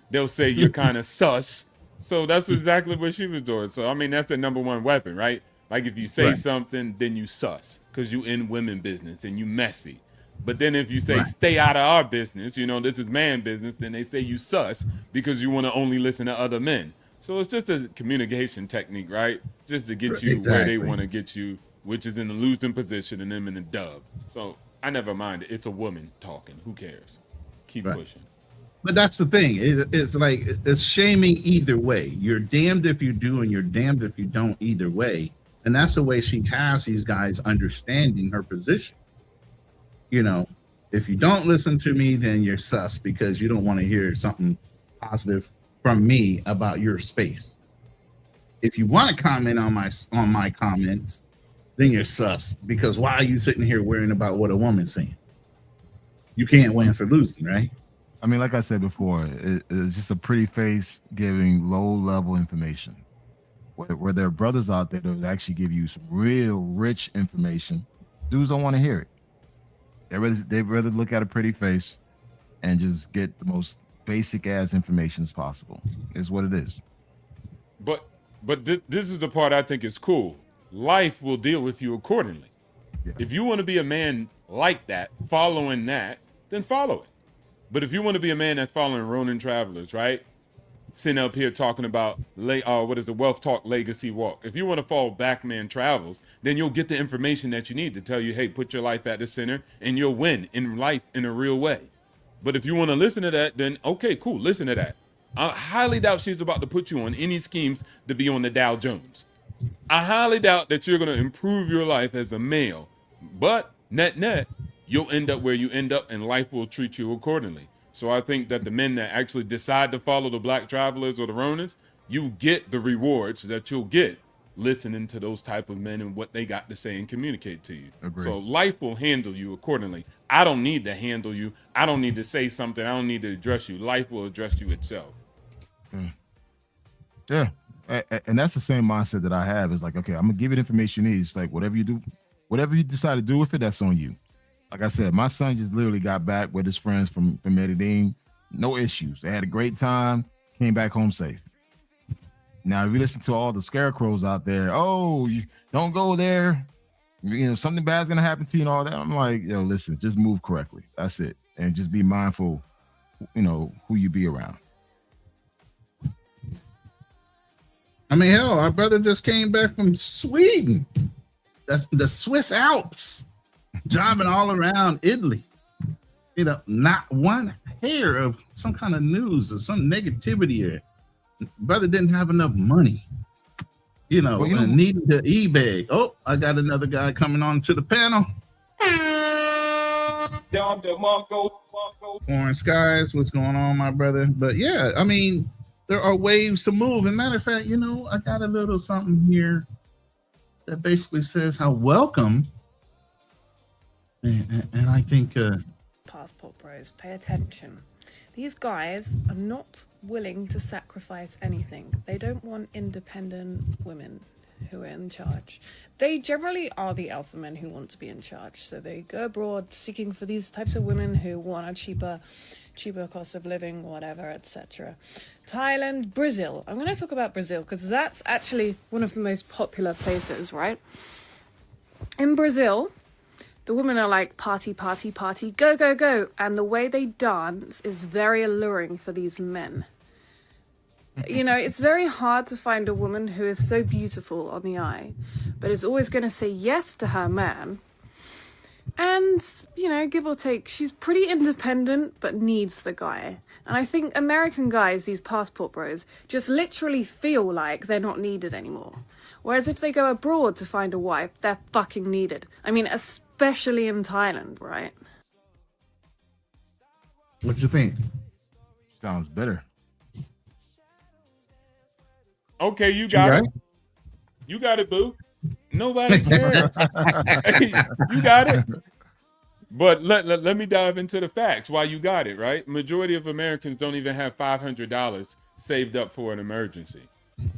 They'll say you're kind of sus. So that's exactly what she was doing. So, I mean, that's the number one weapon, right? Like if you say something, then you sus because you in women business and you messy. But then if you say stay out of our business, this is man business, then they say you sus because you want to only listen to other men. So it's just a communication technique, right? Just to get you where they want to get you, which is in the losing position and them in the dub. So I never mind it. It's a woman talking. Who cares? Keep pushing. But that's the thing. It's like it's shaming either way. You're damned if you do and you're damned if you don't either way. And that's the way she has these guys understanding her position. If you don't listen to me, then you're sus because you don't want to hear something positive from me about your space. If you want to comment on my comments, then you're sus. Because why are you sitting here worrying about what a woman's saying? You can't win for losing, right? I mean, like I said before, it's just a pretty face giving low-level information. Where there are brothers out there that would actually give you some real rich information, dudes don't want to hear it. They'd rather look at a pretty face and just get the most basic ass information as possible. Is what it is. But this is the part I think is cool. Life will deal with you accordingly. Yeah. If you want to be a man like that, following that, then follow it. But if you want to be a man that's following Ronin Travelers, right? Sitting up here talking about Wealth Talk Legacy Walk. If you want to follow Black Man Travels, then you'll get the information that you need to tell you, hey, put your life at the center and you'll win in life in a real way. But if you want to listen to that, then okay, cool, listen to that. I highly doubt she's about to put you on any schemes to be on the Dow Jones. I highly doubt that you're going to improve your life as a male. But net, you'll end up where you end up and life will treat you accordingly. So I think that the men that actually decide to follow the Black Travelers or the Ronins, you get the rewards that you'll get listening to those type of men and what they got to say and communicate to you. Agreed. So life will handle you accordingly. I don't need to handle you. I don't need to say something. I don't need to address you. Life will address you itself. Yeah. And that's the same mindset that I have. Is like, okay, I'm gonna give you the information you need. It's like whatever you do, whatever you decide to do with it, that's on you. Like I said, my son just literally got back with his friends from Medellin. No issues. They had a great time, came back home safe. Now, if you listen to all the scarecrows out there, oh, you don't go there. You know, something bad's going to happen to you and all that. I'm like, yo, listen, just move correctly. That's it. And just be mindful, you know, who you be around. I mean, hell, our brother just came back from Sweden. That's the Swiss Alps. Driving all around Italy, you know, not one hair of some kind of news or some negativity. Brother didn't have enough money, you know, and needed the eBay. Oh, I got another guy coming on to the panel. Orange Skies, what's going on, my brother? But yeah, I mean, there are ways to move. And matter of fact, you know, I got a little something here that basically says how welcome. And I think passport bros, pay attention. These guys are not willing to sacrifice anything. They don't want independent women who are in charge. They generally are the alpha men who want to be in charge. So they go abroad seeking for these types of women who want a cheaper cost of living, whatever, etc. Thailand, Brazil. I'm going to talk about Brazil because that's actually one of the most popular places, right? In Brazil, the women are like party, party, party, go, go, go. And the way they dance is very alluring for these men. You know, it's very hard to find a woman who is so beautiful on the eye, but is always going to say yes to her man. And, you know, give or take, she's pretty independent, but needs the guy. And I think American guys, these passport bros, just literally feel like they're not needed anymore. Whereas if they go abroad to find a wife, they're fucking needed. I mean, especially in Thailand, right? What you think? Sounds better. Okay, you got it. You got it, boo. Nobody cares. Hey, you got it. But let me dive into the facts why you got it, right? Majority of Americans don't even have $500 saved up for an emergency.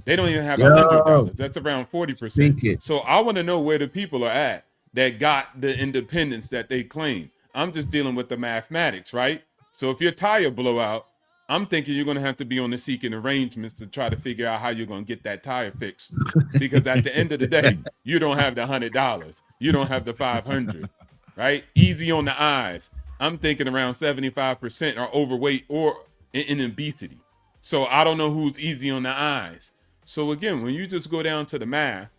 They don't even have $100. That's around 40%. So I want to know where the people are at that got the independence that they claim. I'm just dealing with the mathematics, right? So if your tire blow out, I'm thinking you're going to have to be on the seeking arrangements to try to figure out how you're going to get that tire fixed. Because at the end of the day, you don't have the $100. You don't have the $500, right? Easy on the eyes. I'm thinking around 75% are overweight or in obesity. So I don't know who's easy on the eyes. So again, when you just go down to the math,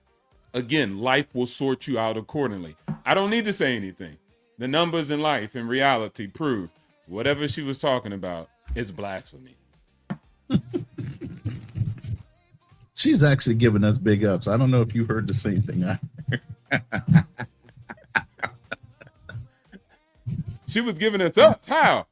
again, life will sort you out accordingly. I don't need to say anything. The numbers in life and reality prove whatever she was talking about is blasphemy. She's actually giving us big ups. I don't know if you heard the same thing. She was giving us ups. How?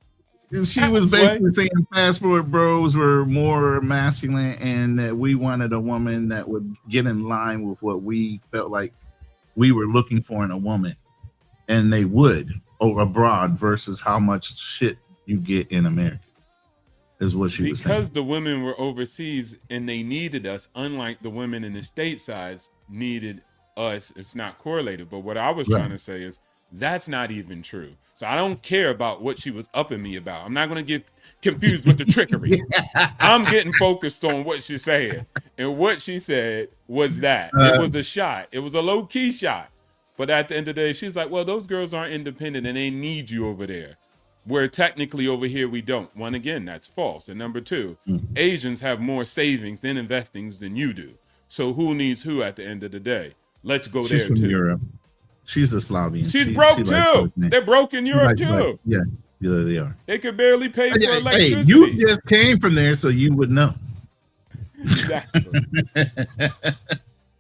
She was basically saying passport bros were more masculine and that we wanted a woman that would get in line with what we felt like we were looking for in a woman. And they would over abroad versus how much shit you get in America is what she was saying. Because the women were overseas and they needed us, unlike the women in the statesides needed us. It's not correlated. But what I was trying to say is that's not even true. So I don't care about what she was upping me about. I'm not going to get confused with the trickery. I'm getting focused on what she said. And what she said was that it was a shot. It was a low key shot. But at the end of the day, she's like, well, those girls aren't independent and they need you over there. Where technically over here we don't. One, again, that's false. And number two, Asians have more savings and investings than you do. So who needs who at the end of the day? Let's go She's there from too. Europe. She's a Slavian. She's broke too. They're broke in Europe too. Yeah, they are. They could barely pay for electricity. Hey, you just came from there, so you would know. Exactly.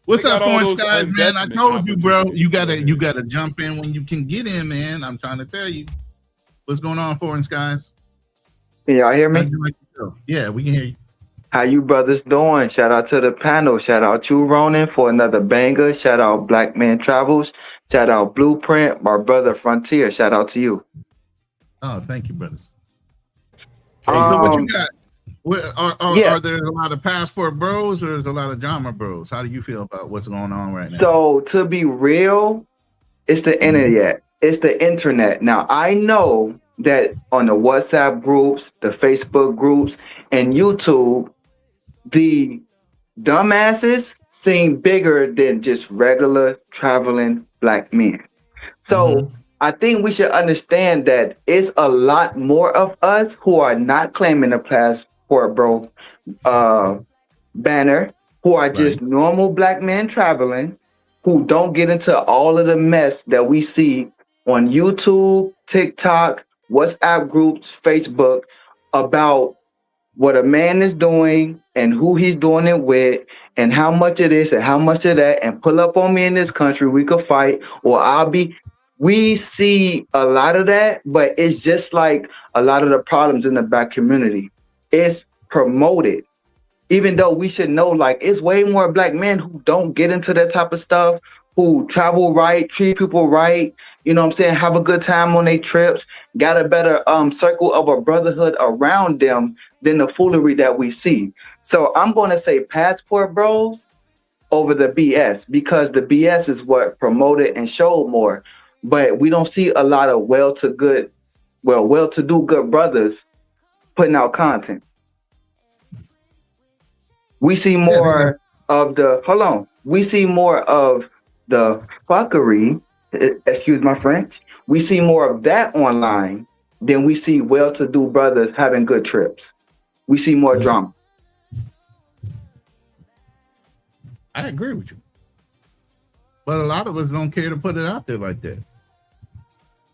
What's up, Porn Skies, man? I told you, bro. You gotta jump in when you can get in, man. I'm trying to tell you. What's going on, Foreign Skies? Can y'all hear me? Yeah, we can hear you. How you brothers doing? Shout out to the panel. Shout out to Ronan for another banger. Shout out Black Man Travels. Shout out Blueprint, my brother Frontier. Shout out to you. Oh, thank you, brothers. Hey, so what you got? Are there a lot of passport bros or there's a lot of drama bros? How do you feel about what's going on right now? So to be real, it's the internet. It's the internet. Now I know that on the WhatsApp groups, the Facebook groups, and YouTube, the dumbasses seem bigger than just regular traveling black men. So I think we should understand that it's a lot more of us who are not claiming a passport bro banner, who are just normal black men traveling, who don't get into all of the mess that we see on YouTube, TikTok, WhatsApp groups, Facebook about what a man is doing and who he's doing it with and how much it is and how much of that, and pull up on me in this country, we could fight, or we see a lot of that, but it's just like a lot of the problems in the black community. It's promoted. Even though we should know, like, it's way more black men who don't get into that type of stuff, who travel right, treat people right, you know what I'm saying, have a good time on their trips, got a better circle of a brotherhood around them than the foolery that we see. So I'm going to say passport bros over the BS, because the BS is what promoted and showed more. But we don't see a lot of well-to-do good brothers putting out content. We see more of the, we see more of the fuckery, excuse my French. We see more of that online than we see well-to-do brothers having good trips. We see more drama. I agree with you. But a lot of us don't care to put it out there like that.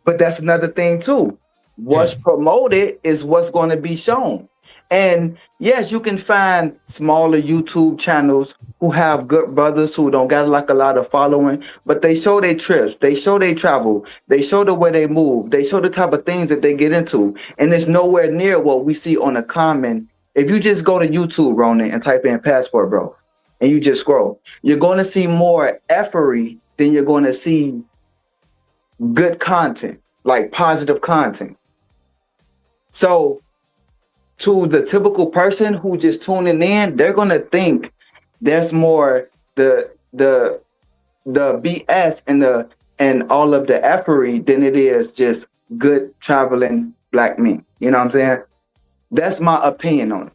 But that's another thing too. What's promoted is what's going to be shown. And yes, you can find smaller YouTube channels who have good brothers who don't got like a lot of following, but they show their trips, they show they travel, they show the way they move, they show the type of things that they get into. And it's nowhere near what we see on a common. If you just go to YouTube, Ronan, and type in passport bro, and you just scroll, you're going to see more effery than you're going to see good content, like positive content. So to the typical person who just tuning in, they're gonna think there's more the BS and all of the effery than it is just good traveling black men. You know what I'm saying? That's my opinion on it.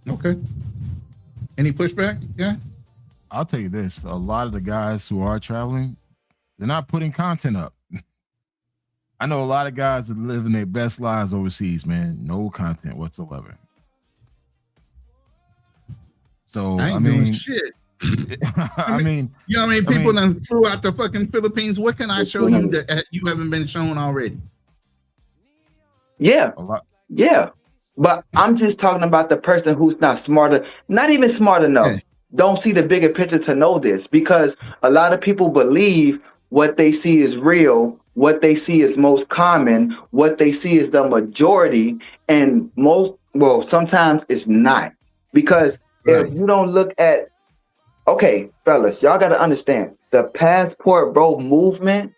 Okay. Any pushback? Yeah. I'll tell you this: a lot of the guys who are traveling, they're not putting content up. I know a lot of guys that live in their best lives overseas, man. No content whatsoever. So I ain't doing shit. I mean, you know what I mean? People done flew out the fucking Philippines. What can I show you that you haven't been shown already? Yeah. Yeah. But I'm just talking about the person who's not smarter, not even smart enough. Don't see the bigger picture to know this, because a lot of people believe what they see is real, what they see is most common, what they see is the majority, and sometimes it's not. Because if you don't look at, okay, fellas, y'all got to understand the passport bro movement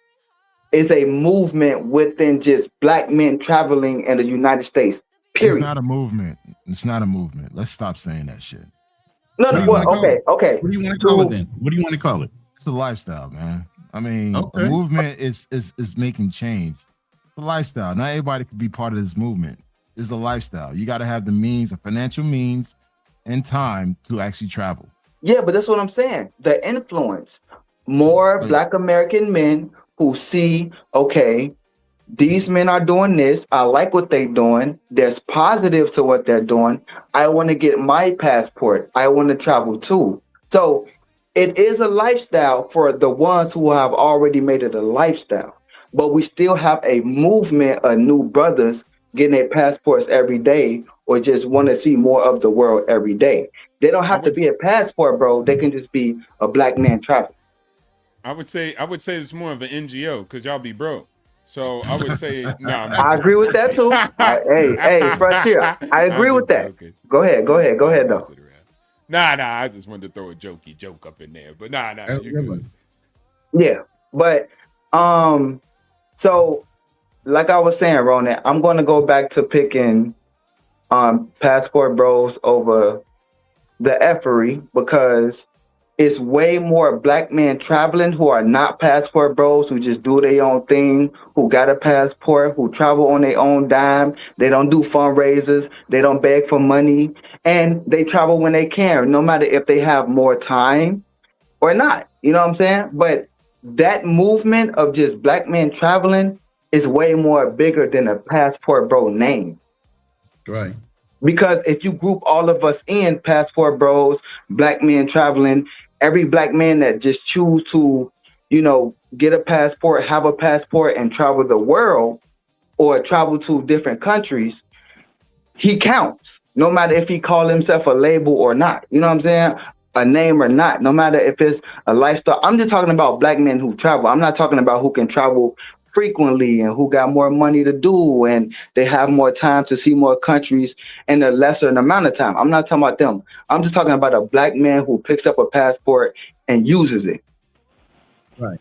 is a movement within just black men traveling in the United States. Period. It's not a movement. It's not a movement. Let's stop saying that shit. No, What do you no, wanna call okay, it? okay. What do you want to call it then? What do you want to call it? It's a lifestyle, man. I mean, Okay. a movement is making change. It's a lifestyle. Not everybody could be part of this movement. It's a lifestyle. You got to have the means, the financial means, and time to actually travel. Yeah, but that's what I'm saying. The influence. More Like- black American men who see, okay, these men are doing this. I like what they're doing. There's positives to what they're doing. I want to get my passport. I want to travel too. So it is a lifestyle for the ones who have already made it a lifestyle. But we still have a movement of new brothers getting their passports every day or just want to see more of the world every day. They don't have to be a passport, bro. They can just be a black man traveling. I would say it's more of an NGO because y'all be broke. So I would say no. I agree with that too. Hey, Frontier. I agree with that. Joking. Go ahead though. Nah. I just wanted to throw a jokey joke up in there, but nah. You good. Yeah, but so like I was saying, Ronan, I'm going to go back to picking passport bros over the effery because it's way more black men traveling who are not passport bros, who just do their own thing, who got a passport, who travel on their own dime. They don't do fundraisers. They don't beg for money. And they travel when they can, no matter if they have more time or not. You know what I'm saying? But that movement of just black men traveling is way more bigger than a passport bro name. Right. Because if you group all of us in passport bros, black men traveling, every black man that just choose to, get a passport, have a passport and travel the world or travel to different countries, he counts. No matter if he call himself a label or not. You know what I'm saying? A name or not. No matter if it's a lifestyle. I'm just talking about black men who travel. I'm not talking about who can travel frequently and who got more money to do and they have more time to see more countries in a lesser amount of time. I'm not talking about them. I'm just talking about a black man who picks up a passport and uses it. Right.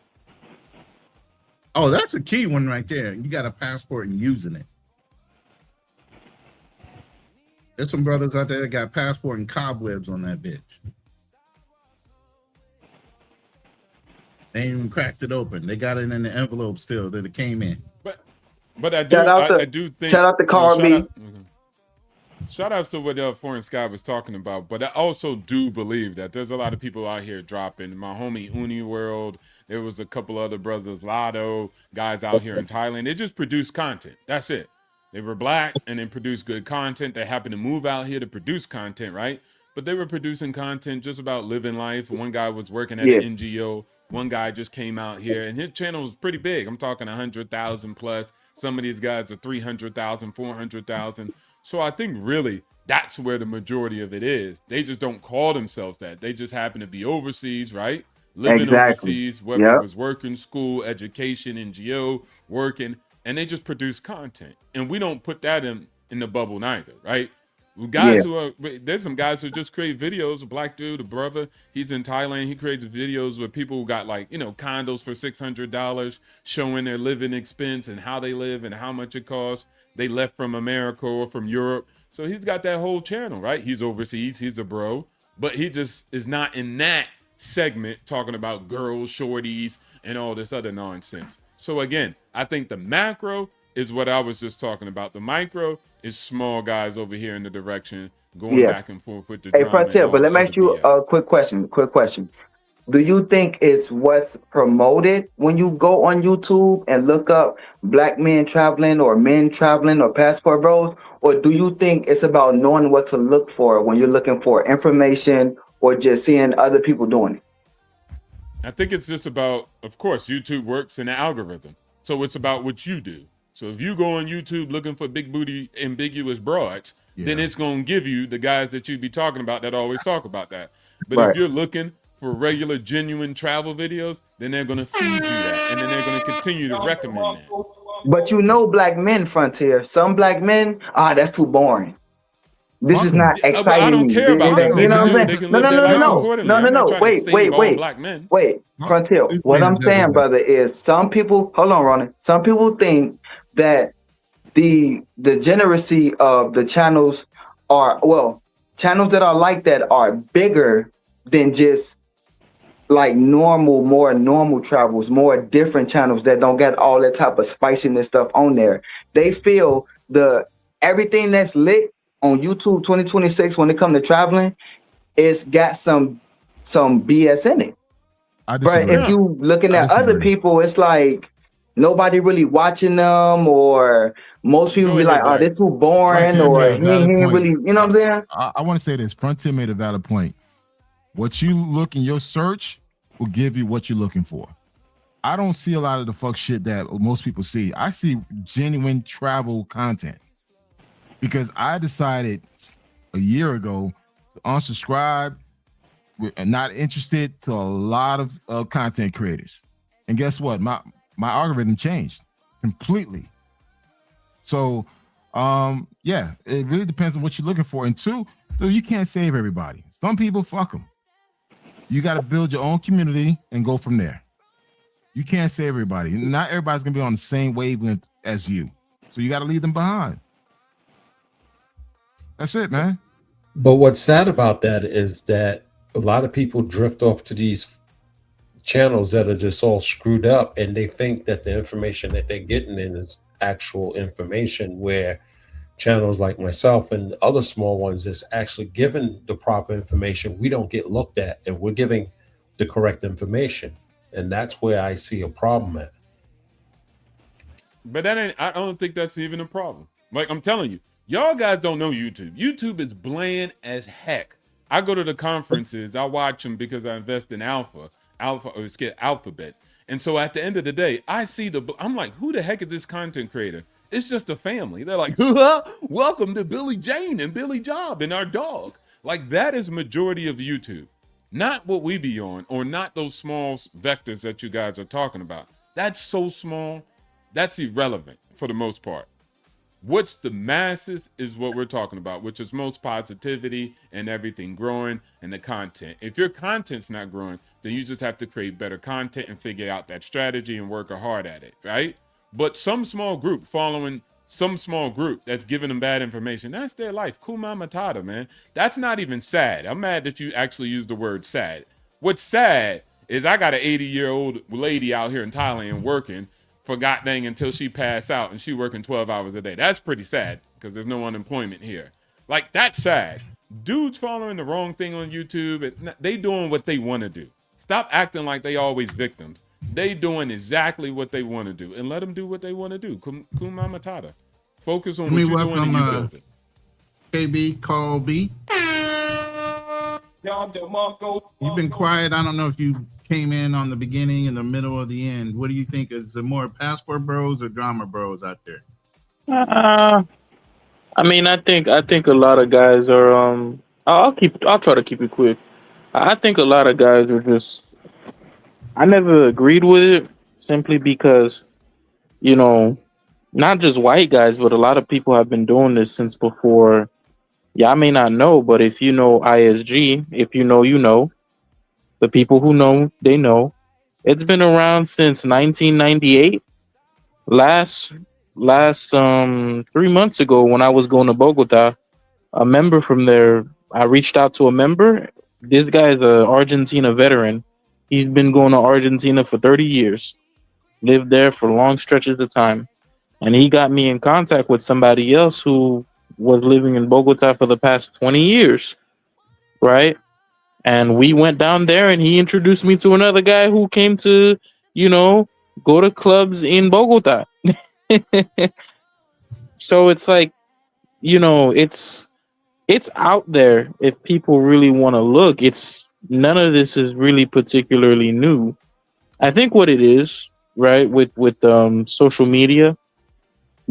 Oh, that's a key one right there. You got a passport and using it. There's some brothers out there that got passport and cobwebs on that bitch. They ain't even cracked it open. They got it in the envelope still that it came in. But I do think shout out to Carl B. Shout outs to what Foreign Sky was talking about, but I also do believe that there's a lot of people out here dropping. My homie Uni World, there was a couple other brothers, Lotto, guys out here in Thailand. They just produce content. That's it. They were black and they produced good content. They happened to move out here to produce content, right? But they were producing content just about living life. One guy was working at an NGO. One guy just came out here and his channel was pretty big. I'm talking 100,000 plus. Some of these guys are 300,000, 400,000. So I think really that's where the majority of it is. They just don't call themselves that. They just happen to be overseas, right? Living overseas, whether it was working, school, education, NGO, working, and they just produce content. And we don't put that in the bubble neither, right? Guys there's some guys who just create videos. A black dude, a brother, he's in Thailand. He creates videos with people who got condos for $600, showing their living expense and how they live and how much it costs. They left from America or from Europe. So he's got that whole channel, right? He's overseas. He's a bro, but he just is not in that segment talking about girls, shorties, and all this other nonsense. So again, I think the macro is what I was just talking about. The micro is small guys over here in the direction going back and forth with the drama. Hey, Frontier, but let me ask you a quick question. Do you think it's what's promoted when you go on YouTube and look up black men traveling or men traveling or passport bros? Or do you think it's about knowing what to look for when you're looking for information or just seeing other people doing it? I think it's just about, of course, YouTube works in the algorithm. So it's about what you do. So if you go on YouTube looking for big booty ambiguous broads, then it's going to give you the guys that you'd be talking about that always talk about that. But if you're looking for regular, genuine travel videos, then they're gonna feed you that, and then they're gonna continue to recommend that. But you know, black men, Frontier. Some black men, that's too boring. This Fuck is 'em. not But I exciting don't me. care about that. You They know can what I'm do. saying? They can No, live no, their no, no, life no, accordingly. no, no, I'm not no. trying to save all black men. Frontier. What I'm saying, brother, is some people. Hold on, Ronnie. Some people think that the degeneracy of the channels channels that are like that are bigger than just like more normal travels, more different channels that don't get all that type of spiciness stuff on there. They feel everything that's lit on YouTube 2026 when it comes to traveling, it's got some BS in it. I But disagree. if you looking I at other disagree. people, it's like nobody really watching them, or most people Go be like, ahead, "Oh, Black. they're too boring," Frontier or made a he ain't valid point. really, you know what I'm saying? I want to say this. Frontier made a valid point. What you look in your search will give you what you're looking for. I don't see a lot of the fuck shit that most people see. I see genuine travel content because I decided a year ago to unsubscribe and not interested to a lot of content creators. And guess what? My algorithm changed completely. So yeah, it really depends on what you're looking for. And two, dude, you can't save everybody. Some people, fuck them. You got to build your own community and go from there. You can't save everybody. Not everybody's gonna be on the same wavelength as you. So you got to leave them behind. That's it, man. But what's sad about that is that a lot of people drift off to these channels that are just all screwed up, and they think that the information that they're getting in is actual information, where channels like myself and other small ones that's actually given the proper information, we don't get looked at, and we're giving the correct information. And that's where I see a problem at. But I don't think that's even a problem. Like I'm telling you, y'all guys don't know YouTube. YouTube is bland as heck. I go to the conferences, I watch them because I invest in Alphabet. And so at the end of the day, I'm like, who the heck is this content creator? It's just a family. They're like, welcome to Billy Jane and Billy Job and our dog. Like that is majority of YouTube. Not what we be on, or not those small vectors that you guys are talking about. That's so small. That's irrelevant for the most part. What's the masses is what we're talking about, which is most positivity and everything growing and the content. If your content's not growing, then you just have to create better content and figure out that strategy and work hard at it, right? But some small group following some small group that's giving them bad information, that's their life. Kuma Matata, man. That's not even sad. I'm mad that you actually used the word sad. What's sad is I got an 80-year-old lady out here in Thailand working for god dang until she pass out, and she working 12 hours a day. That's pretty sad because there's no unemployment here. Like, that's sad. Dudes following the wrong thing on YouTube, they doing what they want to do. Stop acting like they always victims. They doing exactly what they want to do, and let them do what they want to do. Kuma Matata. Focus on what you're doing and you build it. KB Call B. You've been quiet. I don't know if you came in on the beginning and the middle or the end. What do you think? Is it more passport bros or drama bros out there? I mean, I think a lot of guys are. I'll try to keep it quick. I think a lot of guys are just. I never agreed with it simply because, not just white guys, but a lot of people have been doing this since before. Yeah, I may not know, but if you know ISG, if you know, you know. The people who know, they know. It's been around since 1998. Last 3 months ago, when I was going to Bogota, a member from there, I reached out to a member. This guy is an Argentina veteran. He's been going to Argentina for 30 years, lived there for long stretches of time. And he got me in contact with somebody else who was living in Bogota for the past 20 years, right? And we went down there and he introduced me to another guy who came to, go to clubs in Bogota. So it's like, it's out there if people really want to look. It's none of this is really particularly new. I think what it is, right, with social media,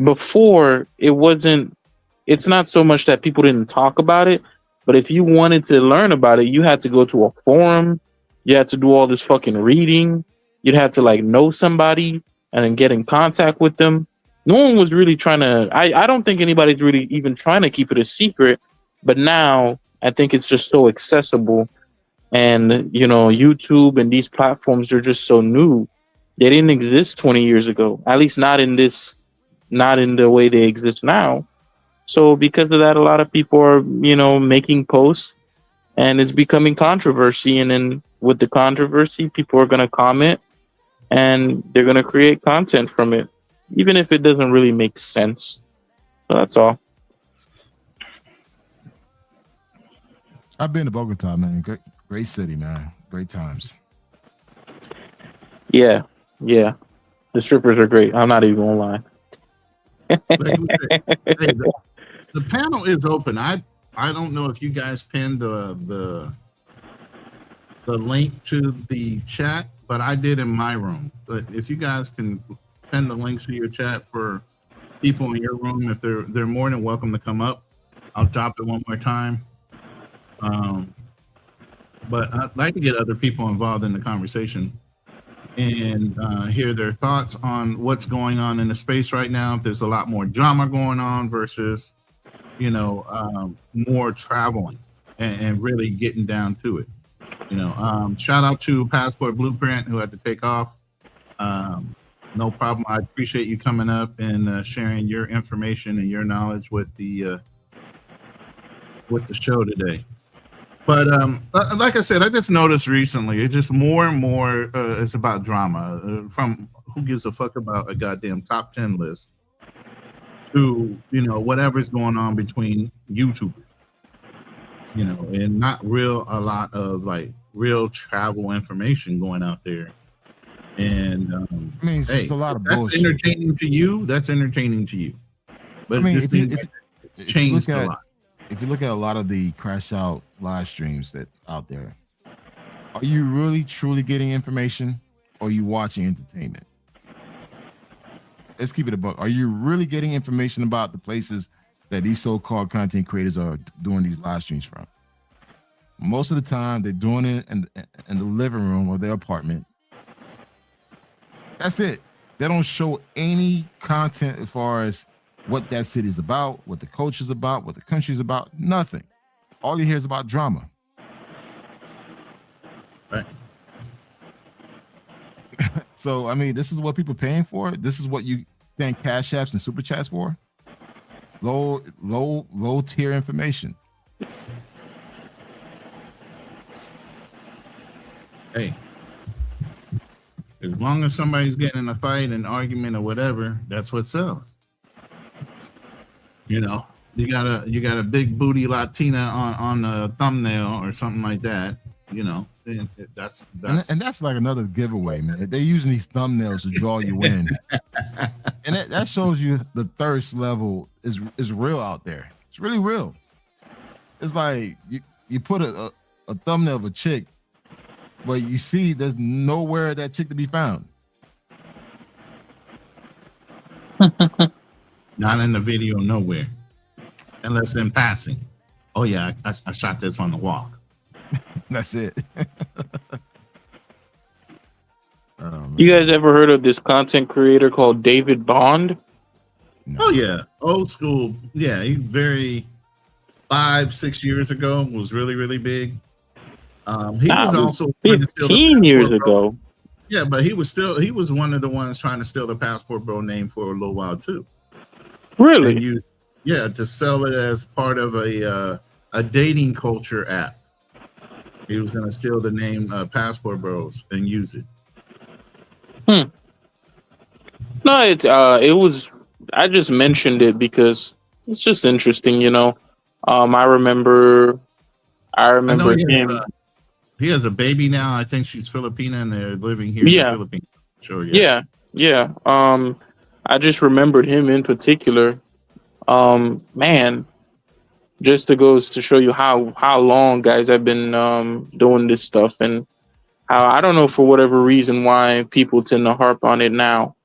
before it's not so much that people didn't talk about it, but if you wanted to learn about it, you had to go to a forum, You had to do all this fucking reading. You'd have to like know somebody and then get in contact with them. No one was really trying to. I don't think anybody's really even trying to keep it a secret. But now I think it's just so accessible, and YouTube and these platforms, they're just so new. They didn't exist 20 years ago. At least not in the way they exist now. So because of that, a lot of people are, making posts, and it's becoming controversy. And then with the controversy, people are going to comment and they're going to create content from it, even if it doesn't really make sense. So that's all. I've been to Bogota, man. Great city, man. Great times. Yeah. The strippers are great. I'm not even gonna lie. The panel is open. I don't know if you guys pinned the link to the chat, but I did in my room. But if you guys can pin the links to your chat for people in your room, if they're more than welcome to come up, I'll drop it one more time. But I'd like to get other people involved in the conversation and hear their thoughts on what's going on in the space right now. If there's a lot more drama going on versus, more traveling and really getting down to it. Shout out to Passport Blueprint who had to take off. No problem. I appreciate you coming up and sharing your information and your knowledge with the show today. But like I said, I just noticed recently, it's just more and more it's about drama. From who gives a fuck about a goddamn top 10 list to, whatever's going on between YouTubers, and not a lot of like real travel information going out there. And I mean, it's just a lot of bullshit. That's entertaining to you. But I mean, it's changed a lot. If you look at a lot of the crash out live streams that out there, are you really truly getting information, or are you watching entertainment? Let's keep it a buck. Are you really getting information about the places that these so-called content creators are doing these live streams from? Most of the time, they're doing it in the living room of their apartment. That's it. They don't show any content as far as what that city is about, what the culture is about, what the country is about. Nothing. All you hear is about drama. Right. So, I mean, this is what people are paying for. This is what you think cash apps and super chats for. Low tier information. Hey, as long as somebody's getting in a fight, an argument, or whatever, that's what sells. You got a big booty Latina on a thumbnail or something like that. That's like another giveaway, man. They're using these thumbnails to draw you in, and that shows you the thirst level is real out there. It's really real. It's like you put a thumbnail of a chick, but you see there's nowhere that chick to be found. Not in the video, nowhere, unless in passing. Oh yeah, I shot this on the walk. That's it. You guys ever heard of this content creator called David Bond? No. Oh yeah, old school. Yeah, he very 5-6 years ago was really, really big. He was also 15 years ago. Yeah, but he was one of the ones trying to steal the Passport Bro name for a little while too. Really? To sell it as part of a dating culture app. He was going to steal the name Passport Bros and use it. No, it was. I just mentioned it because it's just interesting, I remember him. He has a baby now. I think she's Filipina, and they're living here in the Philippines. Sure. Yeah. I just remembered him in particular. Man, just to goes to show you how long guys have been doing this stuff, and how I don't know, for whatever reason, why people tend to harp on it now.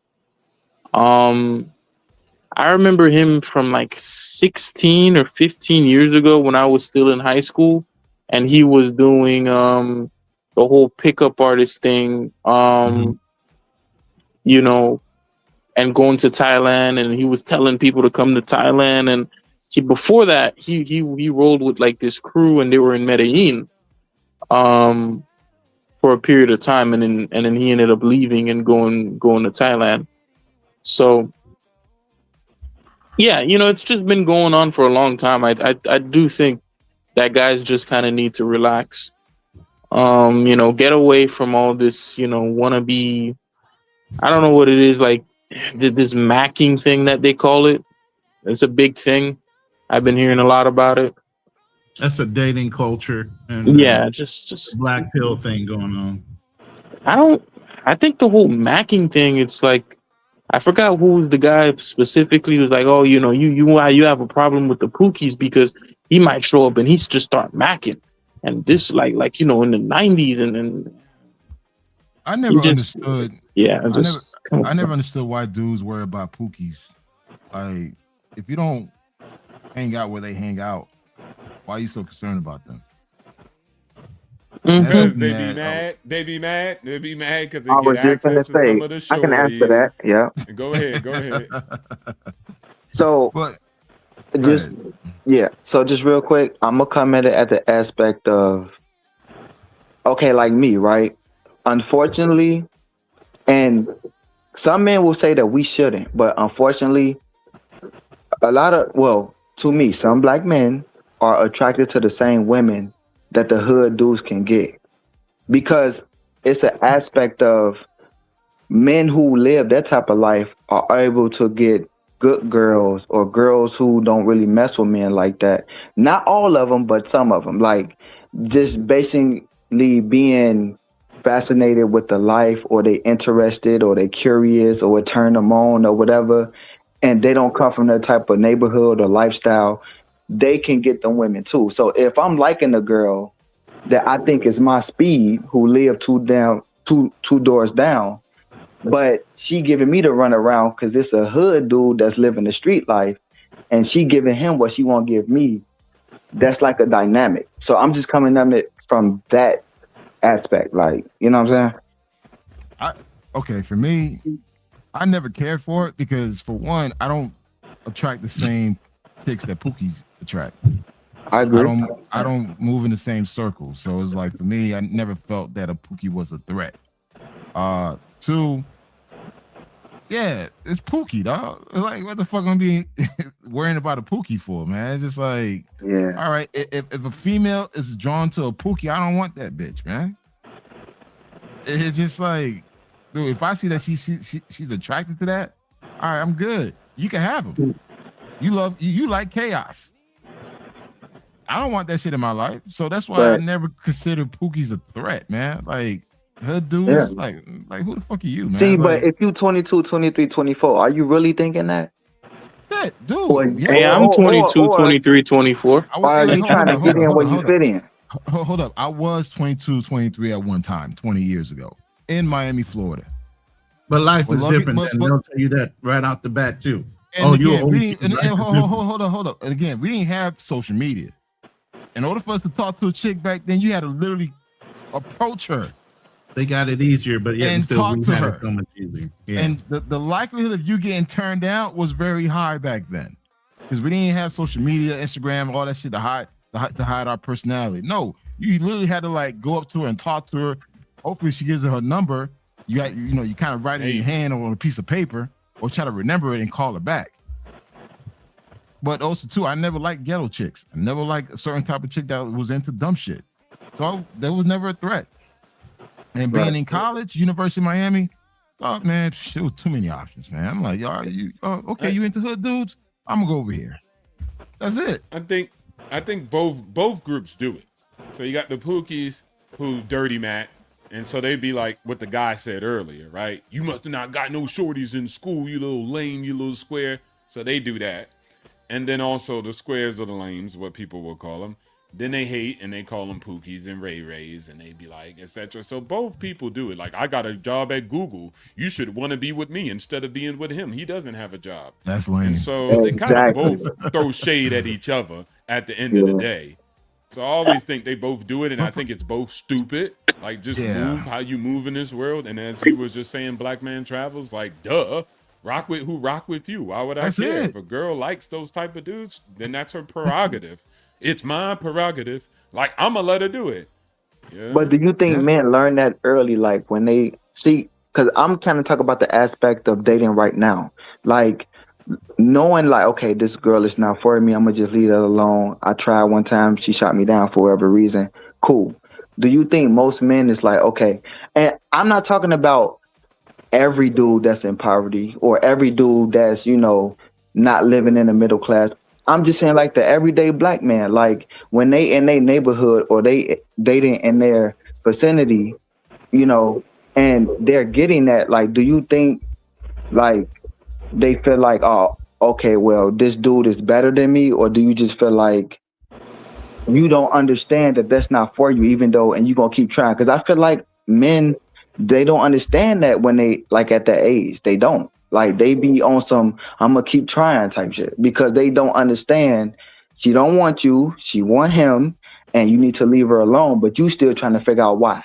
I remember him from like 16 or 15 years ago when I was still in high school, and he was doing the whole pickup artist thing. You know, and going to Thailand, and he was telling people to come to Thailand. And before that, he rolled with like this crew, and they were in Medellin for a period of time, and then he ended up leaving and going to Thailand. So yeah, you know, it's just been going on for a long time. I do think that guys just kind of need to relax. You know, get away from all this, you know, wannabe. I don't know what it is, like this macking thing that they call it. It's a big thing. I've been hearing a lot about it. That's a dating culture, and Yeah, just black pill thing going on. I think the whole macking thing, it's like, I forgot who was the guy specifically who was like, oh, you know, you have a problem with the Pookies because he might show up and he's just start macking. And this like, you know, in the 90s and I never understood. Yeah, I never understood why dudes worry about Pookies. Like, if you don't hang out where they hang out, why are you so concerned about them? Because they be mad because they get access to some of the shorties. I can answer that. Yeah. Go ahead. So, So just real quick, I'm gonna come at it at the aspect of, okay, like me, right? Unfortunately, and some men will say that we shouldn't, but unfortunately, to me, some black men are attracted to the same women that the hood dudes can get, because it's an aspect of men who live that type of life are able to get good girls or girls who don't really mess with men like that. Not all of them, but some of them, like just basically being fascinated with the life, or they interested, or they curious, or it turn them on or whatever, and they don't come from that type of neighborhood or lifestyle, they can get them women too. So if I'm liking a girl that I think is my speed, who live two doors down, but she giving me the run around because it's a hood dude that's living the street life, and she giving him what she won't give me, that's like a dynamic. So I'm just coming at it from that aspect, like, you know what I'm saying? Okay, for me, I never cared for it because, for one, I don't attract the same chicks that Pookies attract. I agree. I don't move in the same circles. So it's like, for me, I never felt that a Pookie was a threat. Two, yeah, it's Pookie, dog. It's like, what the fuck I'm be worrying about a Pookie for, man? It's just like, yeah, all right, if a female is drawn to a Pookie, I don't want that bitch, man. It's just like, dude, if I see that she's attracted to that, all right, I'm good. You can have them. You like chaos. I don't want that shit in my life. So that's why I never consider Pookies a threat, man. Like, her dudes, like who the fuck are you, man? See, like, but if you 22, 23, 24, are you really thinking that? Yeah, dude. Hey, I'm 22, 23, 24. Are you trying to get in where you fit in? Hold up. I was 22, 23 at one time, 20 years ago, in Miami, Florida. But life is different, and they'll tell you that right off the bat, too. And hold up. And again, we didn't have social media. In order for us to talk to a chick back then, you had to literally approach her. They got it easier, but yet and still talk we to had her. it so much easier. Yeah. And the likelihood of you getting turned down was very high back then, because we didn't have social media, Instagram, all that shit to hide our personality. No, you literally had to like go up to her and talk to her. Hopefully, she gives her number. You kind of write it in your hand or on a piece of paper, or try to remember it and call her back. But also, too, I never liked ghetto chicks. I never liked a certain type of chick that was into dumb shit. So there was never a threat. And being in college, University of Miami, oh man, shit was too many options, man. I'm like, y'all, you into hood dudes? I'm gonna go over here. That's it. I think both groups do it. So you got the Pookies who dirty Mac, and so they be like what the guy said earlier, right? You must have not got no shorties in school, you little lame, you little square. So they do that. And then also the squares or the lames, what people will call them. Then they hate and they call them Pookies and Ray Rays, and they be like, etc. So both people do it. Like, I got a job at Google. You should want to be with me instead of being with him. He doesn't have a job. That's lame. And so they kind of both throw shade at each other at the end of the day. So I always think they both do it, and I think it's both stupid. Like just Yeah. move how you move in this world. And as you was just saying, black man travels, like duh. Rock with who rock with you. Why would I That's care? it. If a girl likes those type of dudes, then that's her prerogative. It's my prerogative. Like I'ma let her do it. Yeah. But do you think men learn that early, like when they see? Because I'm kind of talking about the aspect of dating right now, like knowing, like, okay, this girl is not for me. I'm gonna just leave her alone. I tried one time, she shot me down for whatever reason. Cool. Do you think most men is like, okay? And I'm not talking about every dude that's in poverty or every dude that's not living in the middle class. I'm just saying, like, the everyday black man, like when they in their neighborhood or they dating in their vicinity, and they're getting that. Like, do you think like they feel like, oh, okay, well, this dude is better than me, or do you just feel like you don't understand that that's not for you, even though, and you're gonna keep trying? Because I feel like men, they don't understand that when they like at that age. They don't. Like, they be on some I'm gonna keep trying type shit because they don't understand she don't want you, she want him, and you need to leave her alone, but you still trying to figure out why.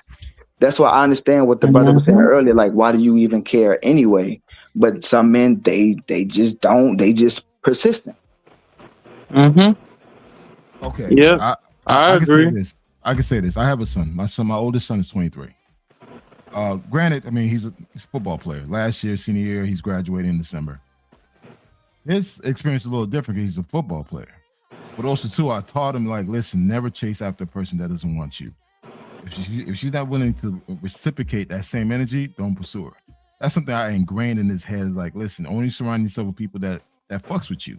That's why I understand what the brother was saying earlier, like, why do you even care anyway? But some men, they just don't, they just persistent. Okay. Yeah, I can agree. say this. I can say this. I have a son. My oldest son is 23. Granted, I mean, he's a football player. Last year, senior year, he's graduating in December. His experience is a little different because he's a football player. But also, too, I taught him, like, listen, never chase after a person that doesn't want you. If she's not willing to reciprocate that same energy, don't pursue her. That's something I ingrained in his head. Is like, listen, only surround yourself with people that fucks with you.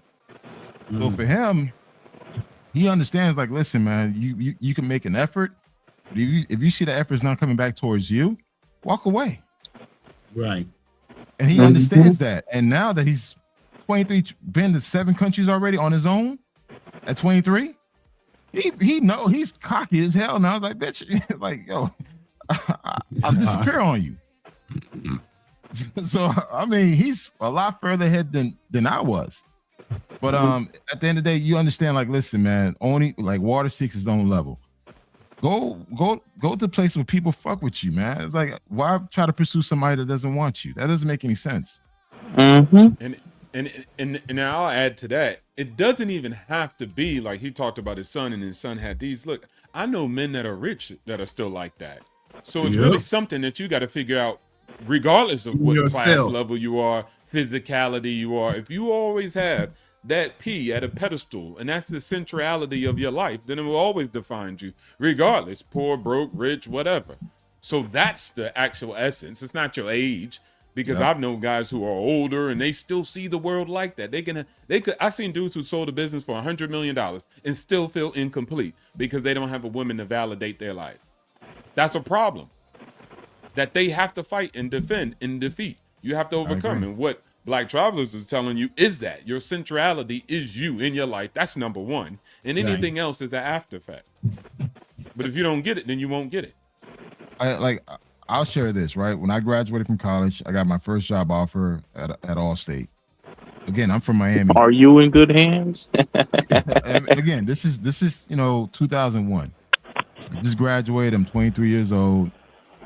So for him, he understands, like, listen, man, you can make an effort, but if you see the effort is not coming back towards you, walk away. Right. And he understands that. And now that he's 23, been to 7 countries already on his own at 23, he know he's cocky as hell now. I was like, bitch, like, yo, I'll disappear on you. So I mean, he's a lot further ahead than I was. But at the end of the day, you understand, like, listen, man, only like water seeks its own level. Go to places where people fuck with you, man. It's like, why try to pursue somebody that doesn't want you? That doesn't make any sense. And I'll add to that. It doesn't even have to be like he talked about his son and his son had these. Look, I know men that are rich that are still like that. So it's really something that you got to figure out, regardless of what class level you are, physicality you are. If you always have that P at a pedestal and that's the centrality of your life, then it will always define you, regardless, poor, broke, rich, whatever. So that's the actual essence. It's not your age. Because I've known guys who are older and they still see the world like that. I've seen dudes who sold a business for $100 million and still feel incomplete because they don't have a woman to validate their life. That's a problem that they have to fight and defend and defeat. You have to overcome. And what Black Travelers is telling you is that your centrality is you in your life. That's number one. And anything else is an after effect. But if you don't get it, then you won't get it. I'll share this, right? When I graduated from college, I got my first job offer at Allstate. Again, I'm from Miami. Are you in good hands? Again, this is 2001. I just graduated. I'm 23 years old.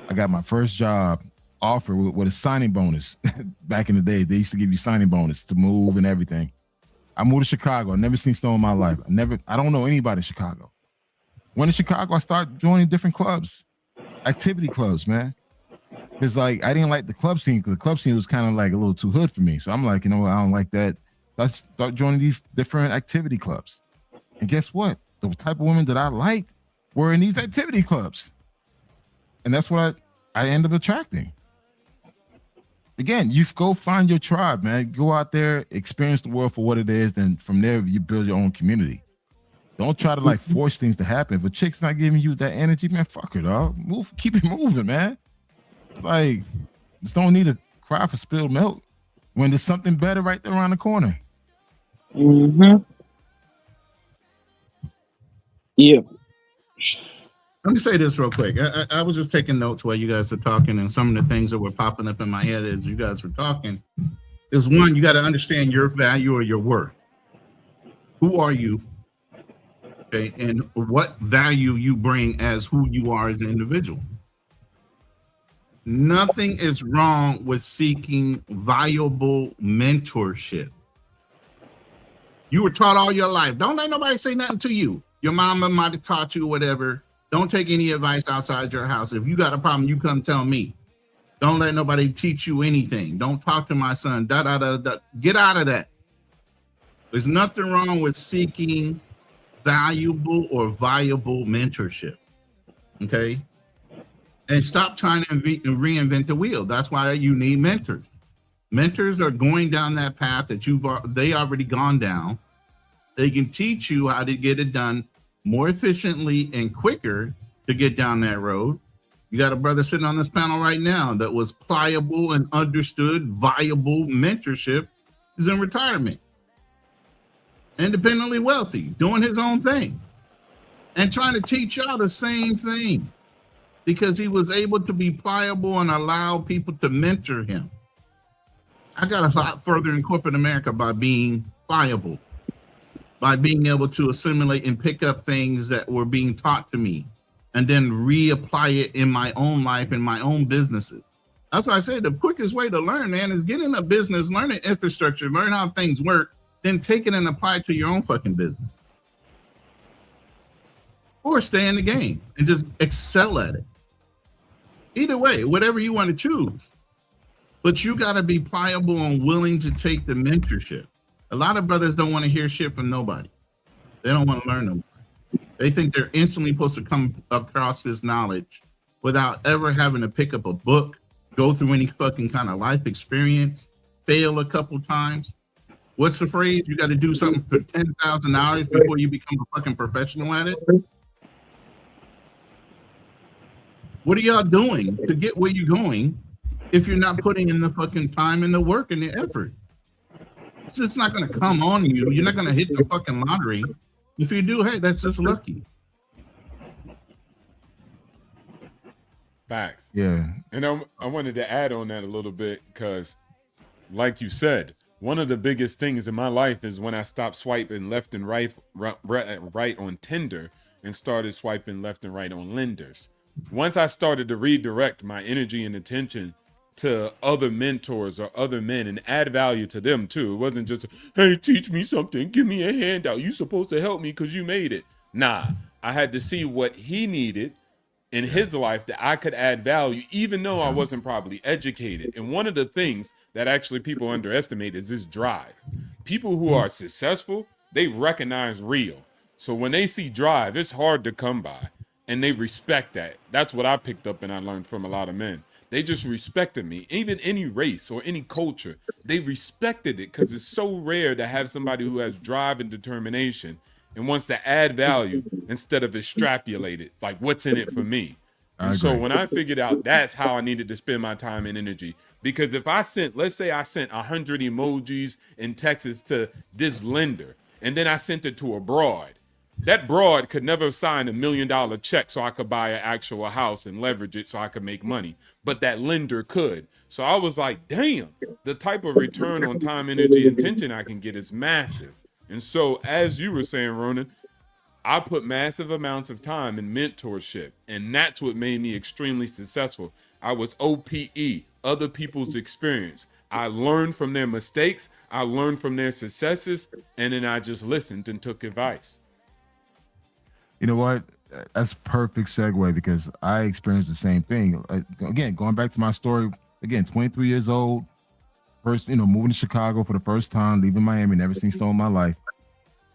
I got my first job offer with a signing bonus. Back in the day, they used to give you signing bonus to move and everything. I moved to Chicago. I've never seen snow in my life. I don't know anybody in Chicago. When in Chicago, I started joining different clubs. Activity clubs, man. Because like I didn't like the club scene because the club scene was kind of like a little too hood for me. So I'm like, I don't like that. So I start joining these different activity clubs. And guess what? The type of women that I liked were in these activity clubs. And that's what I end up attracting. Again, you go find your tribe, man. Go out there, experience the world for what it is. Then from there, you build your own community. Don't try to like force things to happen. If a chick's not giving you that energy, man, fuck her, dog. Move, keep it moving, man. Like, just don't need to cry for spilled milk when there's something better right there around the corner. Yeah. Let me say this real quick. I was just taking notes while you guys are talking, and some of the things that were popping up in my head as you guys were talking is, one, you got to understand your value or your worth. Who are you? Okay, and what value you bring as who you are as an individual. Nothing is wrong with seeking valuable mentorship. You were taught all your life. Don't let nobody say nothing to you. Your mama might have taught you whatever. Don't take any advice outside your house. If you got a problem, you come tell me. Don't let nobody teach you anything. Don't talk to my son. Da, da, da, da. Get out of that. There's nothing wrong with seeking valuable or viable mentorship. Okay? And stop trying to reinvent the wheel. That's why you need mentors. Mentors are going down that path that they already gone down. They can teach you how to get it done more efficiently and quicker to get down that road. You got a brother sitting on this panel right now that was pliable and understood viable mentorship. He's in retirement, independently wealthy, doing his own thing, and trying to teach y'all the same thing because he was able to be pliable and allow people to mentor him. I got a lot further in corporate America by being pliable, by being able to assimilate and pick up things that were being taught to me and then reapply it in my own life, in my own businesses. That's why I say the quickest way to learn, man, is get in a business, learn the infrastructure, learn how things work, then take it and apply it to your own fucking business. Or stay in the game and just excel at it. Either way, whatever you want to choose. But you got to be pliable and willing to take the mentorship. A lot of brothers don't want to hear shit from nobody. They don't want to learn them. They think they're instantly supposed to come across this knowledge without ever having to pick up a book, go through any fucking kind of life experience, fail a couple times. What's the phrase? You got to do something for 10,000 hours before you become a fucking professional at it. What are y'all doing to get where you're going if you're not putting in the fucking time and the work and the effort? It's just not going to come on you. You're not going to hit the fucking lottery. If you do, hey, that's just lucky. Facts. Yeah. And I wanted to add on that a little bit because, like you said, one of the biggest things in my life is when I stopped swiping left and right on Tinder and started swiping left and right on lenders. Once I started to redirect my energy and attention to other mentors or other men and add value to them too. It wasn't just, hey, teach me something, give me a handout. You're supposed to help me because you made it. Nah, I had to see what he needed in his life that I could add value, even though I wasn't probably educated. And one of the things that actually people underestimate is this drive. People who are successful, they recognize real. So when they see drive, it's hard to come by. And they respect that. That's what I picked up and I learned from a lot of men. They just respected me. Even any race or any culture, they respected it because it's so rare to have somebody who has drive and determination and wants to add value instead of extrapolate it, like what's in it for me. And so when I figured out that's how I needed to spend my time and energy, because if I sent, let's say I sent 100 emojis in Texas to this lender, and then I sent it to a broad, that broad could never sign $1 million check so I could buy an actual house and leverage it so I could make money. But that lender could. So I was like, damn, the type of return on time, energy, and attention I can get is massive. And so, as you were saying, Ronan, I put massive amounts of time in mentorship, and that's what made me extremely successful. I was OPE, other people's experience. I learned from their mistakes, I learned from their successes, and then I just listened and took advice. You know what? That's perfect segue because I experienced the same thing. Again, going back to my story, again, 23 years old, first, moving to Chicago for the first time, leaving Miami, never seen snow in my life.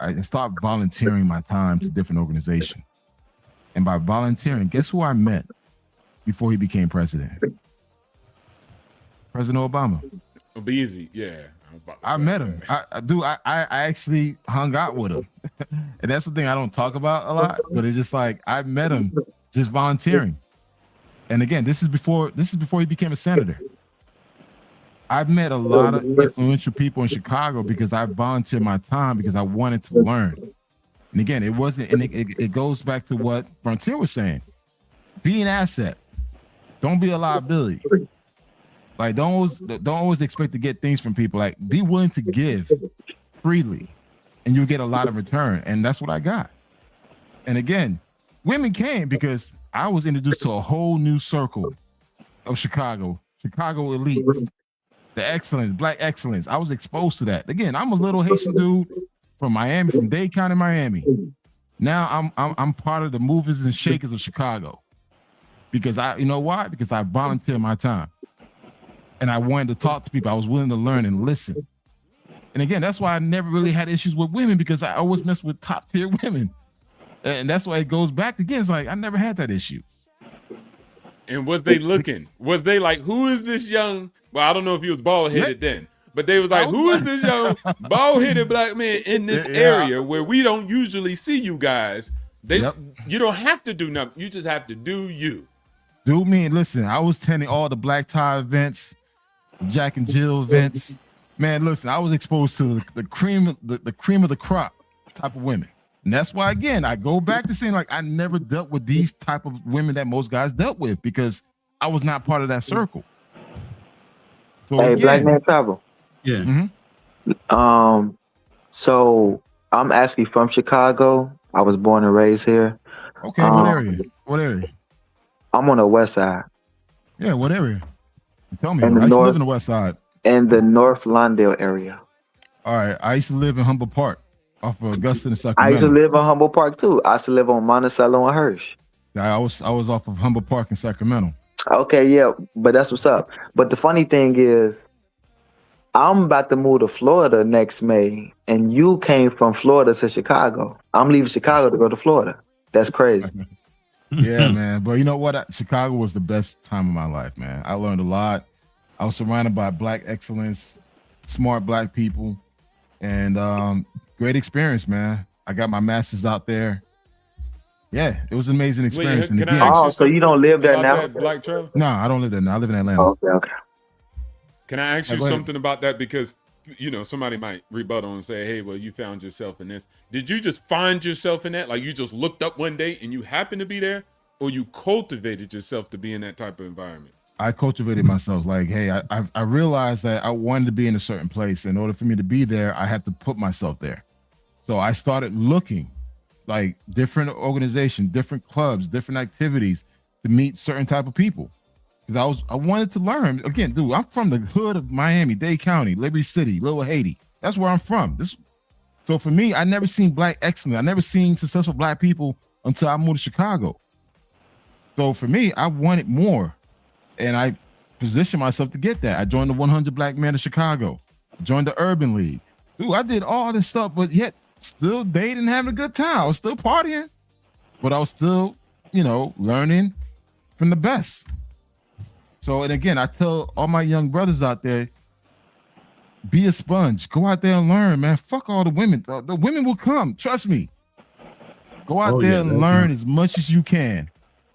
I started volunteering my time to different organizations. And by volunteering, guess who I met before he became president? President Obama. Easy, yeah. I met him. I actually hung out with him. And that's the thing I don't talk about a lot, but it's just like I met him just volunteering. And again, this is before he became a senator. I've met a lot of influential people in Chicago because I volunteered my time because I wanted to learn. And again, it wasn't, and it goes back to what Frontier was saying. Be an asset. Don't be a liability. Like don't always expect to get things from people. Like be willing to give freely and you'll get a lot of return. And that's what I got. And again, women came because I was introduced to a whole new circle of Chicago elites, the excellence, black excellence. I was exposed to that. Again, I'm a little Haitian dude from Miami, from Dade County, Miami. Now I'm part of the movers and shakers of Chicago because you know why? Because I volunteered my time and I wanted to talk to people. I was willing to learn and listen. And again, that's why I never really had issues with women because I always messed with top tier women. And that's why it goes back again. It's like I never had that issue. And was they looking? Was they like, who is this young? Well, I don't know if he was bald headed then, but they was like, who is this young bald headed black man in this area where we don't usually see you guys? You don't have to do nothing. You just have to do you. Do me. Listen, I was attending all the black tie events, Jack and Jill events. Man, listen, I was exposed to the cream, the cream of the crop type of women. And that's why, again, I go back to saying, like, I never dealt with these type of women that most guys dealt with because I was not part of that circle. So hey, again, Black Man Travel. Yeah. So I'm actually from Chicago. I was born and raised here. Okay, what area? What area? I'm on the west side. Yeah, what area? Tell me. In the I used to north, live in the west side. in the North Lawndale area. All right, I used to live in Humboldt Park, off of Augusta and I Sacramento. used to live in Humboldt Park too. I used to live on Monticello and Hirsch. I was off of Humboldt Park in Sacramento. Okay, yeah, but that's what's up. But the funny thing is, I'm about to move to Florida next May, and you came from Florida to Chicago. I'm leaving Chicago to go to Florida. That's crazy. Yeah, man. But you know what? Chicago was the best time of my life, man. I learned a lot. I was surrounded by black excellence, smart black people, and great experience, man. I got my master's out there. Yeah, it was an amazing experience. Wait, can And I ask Oh, so you don't live there about now? that, Black Trevor? No, I don't live there now. I live in Atlanta. Okay, okay. Can I ask you Go ahead. something about that? Because, you know, somebody might rebuttal and say, hey, well, you found yourself in this. Did you just find yourself in that? Like you just looked up one day and you happened to be there? Or you cultivated yourself to be in that type of environment? I cultivated myself. Like, hey, I realized that I wanted to be in a certain place. In order for me to be there, I had to put myself there. So I started looking like different organizations, different clubs, different activities to meet certain type of people. Because I wanted to learn. Again, dude, I'm from the hood of Miami, Dade County, Liberty City, Little Haiti. That's where I'm from. So for me, I never seen black excellence. I never seen successful black people until I moved to Chicago. So for me, I wanted more. And I positioned myself to get that. I joined the 100 Black Men of Chicago. Joined the Urban League. Dude, I did all this stuff, but yet still dating and having a good time. I was still partying, but I was still, learning from the best. So, and again, I tell all my young brothers out there, be a sponge. Go out there and learn, man. Fuck all the women. The women will come. Trust me. Go out there and learn as much as you can.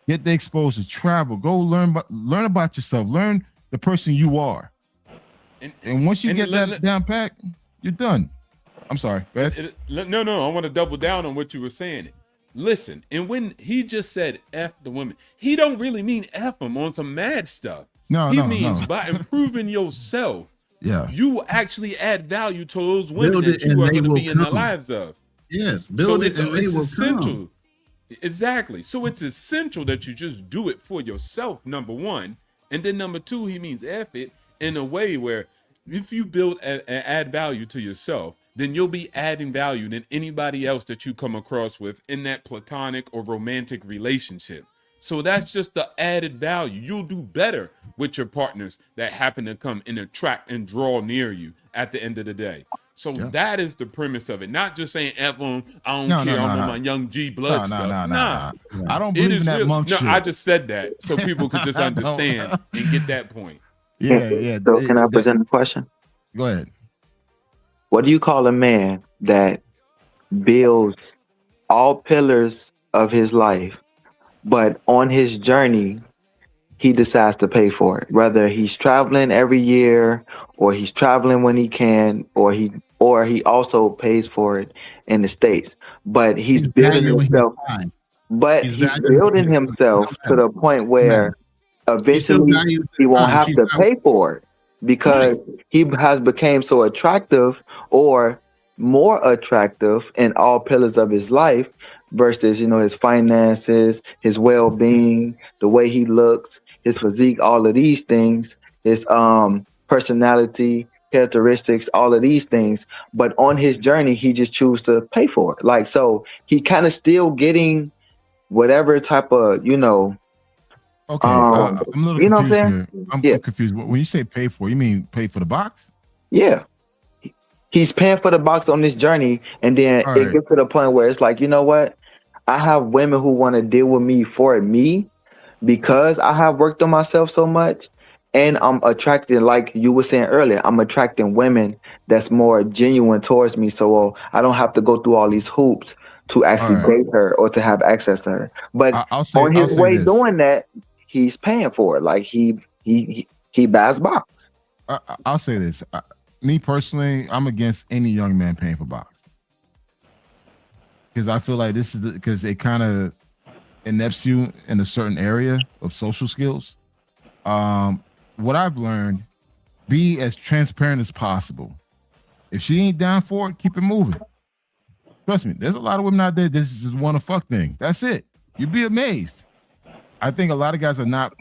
Get the exposure. Travel. Go learn about yourself. Learn the person you are. And once you get that down pat, you're done. I'm sorry. Go ahead. No. I want to double down on what you were saying. Listen, and when he just said F the women, he don't really mean F them on some mad stuff. He means by improving yourself, you will actually add value to those women that you are going to be in the lives of. Yes, build it and they will essential. come. Exactly. So it's essential that you just do it for yourself, number one. And then number two, he means F it in a way where if you build and add value to yourself, then you'll be adding value than anybody else that you come across with in that platonic or romantic relationship. So that's just the added value. You'll do better with your partners that happen to come and attract and draw near you at the end of the day. So that is the premise of it. Not just saying F on, I don't care, I'm on my young G blood stuff. Nah. I don't believe in that monk shit. I just said that so people could just understand and get that point. Yeah. So can I present a question? Go ahead. What do you call a man that builds all pillars of his life, but on his journey, he decides to pay for it? Whether he's traveling every year, or he's traveling when he can, or he also pays for it in the States. But he's building himself. But he's building himself to the point where eventually he won't have to pay for it, because he has become so attractive or more attractive in all pillars of his life versus, his finances, his well-being, the way he looks, his physique, all of these things, his personality, characteristics, all of these things. But on his journey, he just choose to pay for it. Like, so he kind of still getting whatever type of, Okay, I'm a little you know what I'm confused saying? here. I'm Yeah. confused. When you say pay for, you mean pay for the box? Yeah. He's paying for the box on this journey, and then All it right. gets to the point where it's like, you know what? I have women who want to deal with me for me because I have worked on myself so much, and I'm attracting, like you were saying earlier, I'm attracting women that's more genuine towards me, so I don't have to go through all these hoops to actually right. date her or to have access to her. But I'll say on his way this. doing that, he's paying for it. Like he buys box. I'll say this. Me personally, I'm against any young man paying for box because I feel like this is because it kind of inepts you in a certain area of social skills. What I've learned, be as transparent as possible. If she ain't down for it, keep it moving. Trust me, there's a lot of women out there that just want a fuck thing. That's it. You'd be amazed. I think a lot of guys are not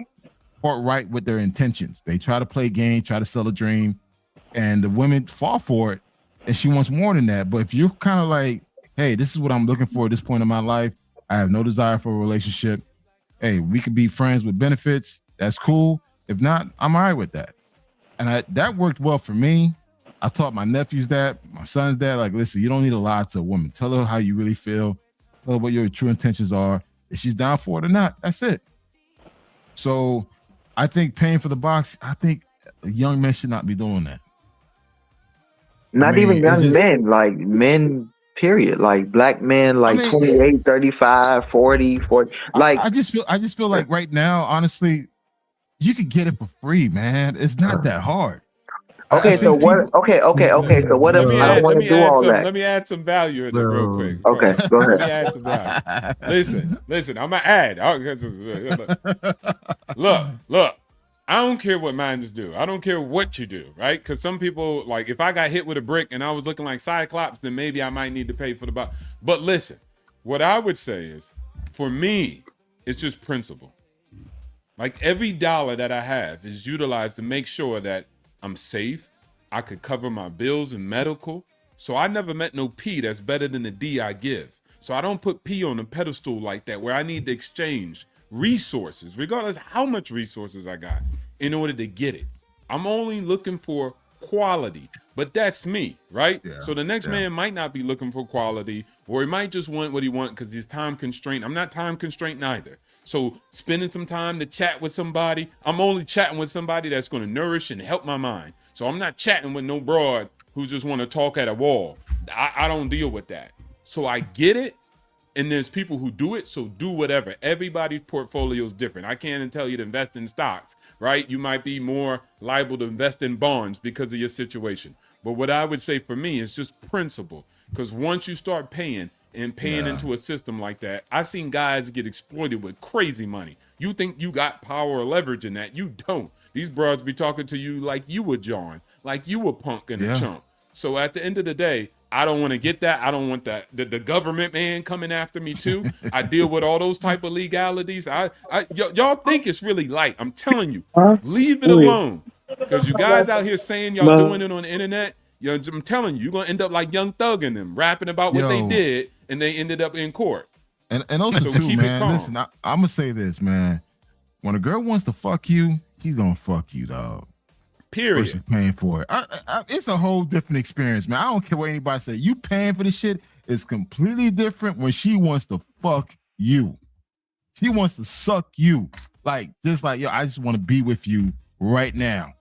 forthright with their intentions. They try to play game, try to sell a dream, and the women fall for it, and she wants more than that. But if you're kind of like, hey, this is what I'm looking for at this point in my life, I have no desire for a relationship. Hey, we could be friends with benefits. That's cool. If not, I'm all right with that. And that worked well for me. I taught my nephews that, my son's that, like, listen, you don't need to lie to a woman. Tell her how you really feel. Tell her what your true intentions are. If she's down for it or not, that's it. So I think paying for the box, I think a young man should not be doing that. Not even young men, like men, period. Like black men, like 28, 35, 40. Like I just feel like right now, honestly, you could get it for free, man. It's not that hard. Okay, so what? Okay. So what if I don't want to do all that? Let me add some value in it real quick. Okay, go ahead. Let me add some value. Listen. I'm gonna add. Look. I don't care what minds do. I don't care what you do, right? Because some people, like, if I got hit with a brick and I was looking like Cyclops, then maybe I might need to pay for the box. But listen, what I would say is, for me, it's just principle. Like, every dollar that I have is utilized to make sure that I'm safe. I could cover my bills and medical. So I never met no P that's better than the D I give. So I don't put P on a pedestal like that where I need to exchange resources, regardless how much resources I got, in order to get it. I'm only looking for quality, but that's me, right? Yeah, so the next man might not be looking for quality, or he might just want what he wants because he's time constrained. I'm not time constrained neither. So spending some time to chat with somebody, I'm only chatting with somebody that's going to nourish and help my mind. So I'm not chatting with no broad who just want to talk at a wall. I don't deal with that. So I get it. And there's people who do it, so do whatever. Everybody's portfolio is different. I can't tell you to invest in stocks, right? You might be more liable to invest in bonds because of your situation. But what I would say for me is just principle. Because once you start paying into a system like that, I've seen guys get exploited with crazy money. You think you got power or leverage in that. You don't. These broads be talking to you like you were John, like you were punk and a chump. So at the end of the day, I don't want to get that. I don't want that. The government man coming after me too. I deal with all those type of legalities. Y'all think it's really light. I'm telling you, leave it alone. Because you guys out here saying y'all doing it on the internet, I'm telling you, you're going to end up like Young Thug and them, rapping about what they did, and they ended up in court. And also so too, keep man, it calm. listen, I'm going to say this, man. When a girl wants to fuck you, she's going to fuck you, dog. Period. Versus paying for it. It's a whole different experience, man. I don't care what anybody say. You paying for this shit is completely different when she wants to fuck you. She wants to suck you. Like, just like, yo, I just want to be with you right now.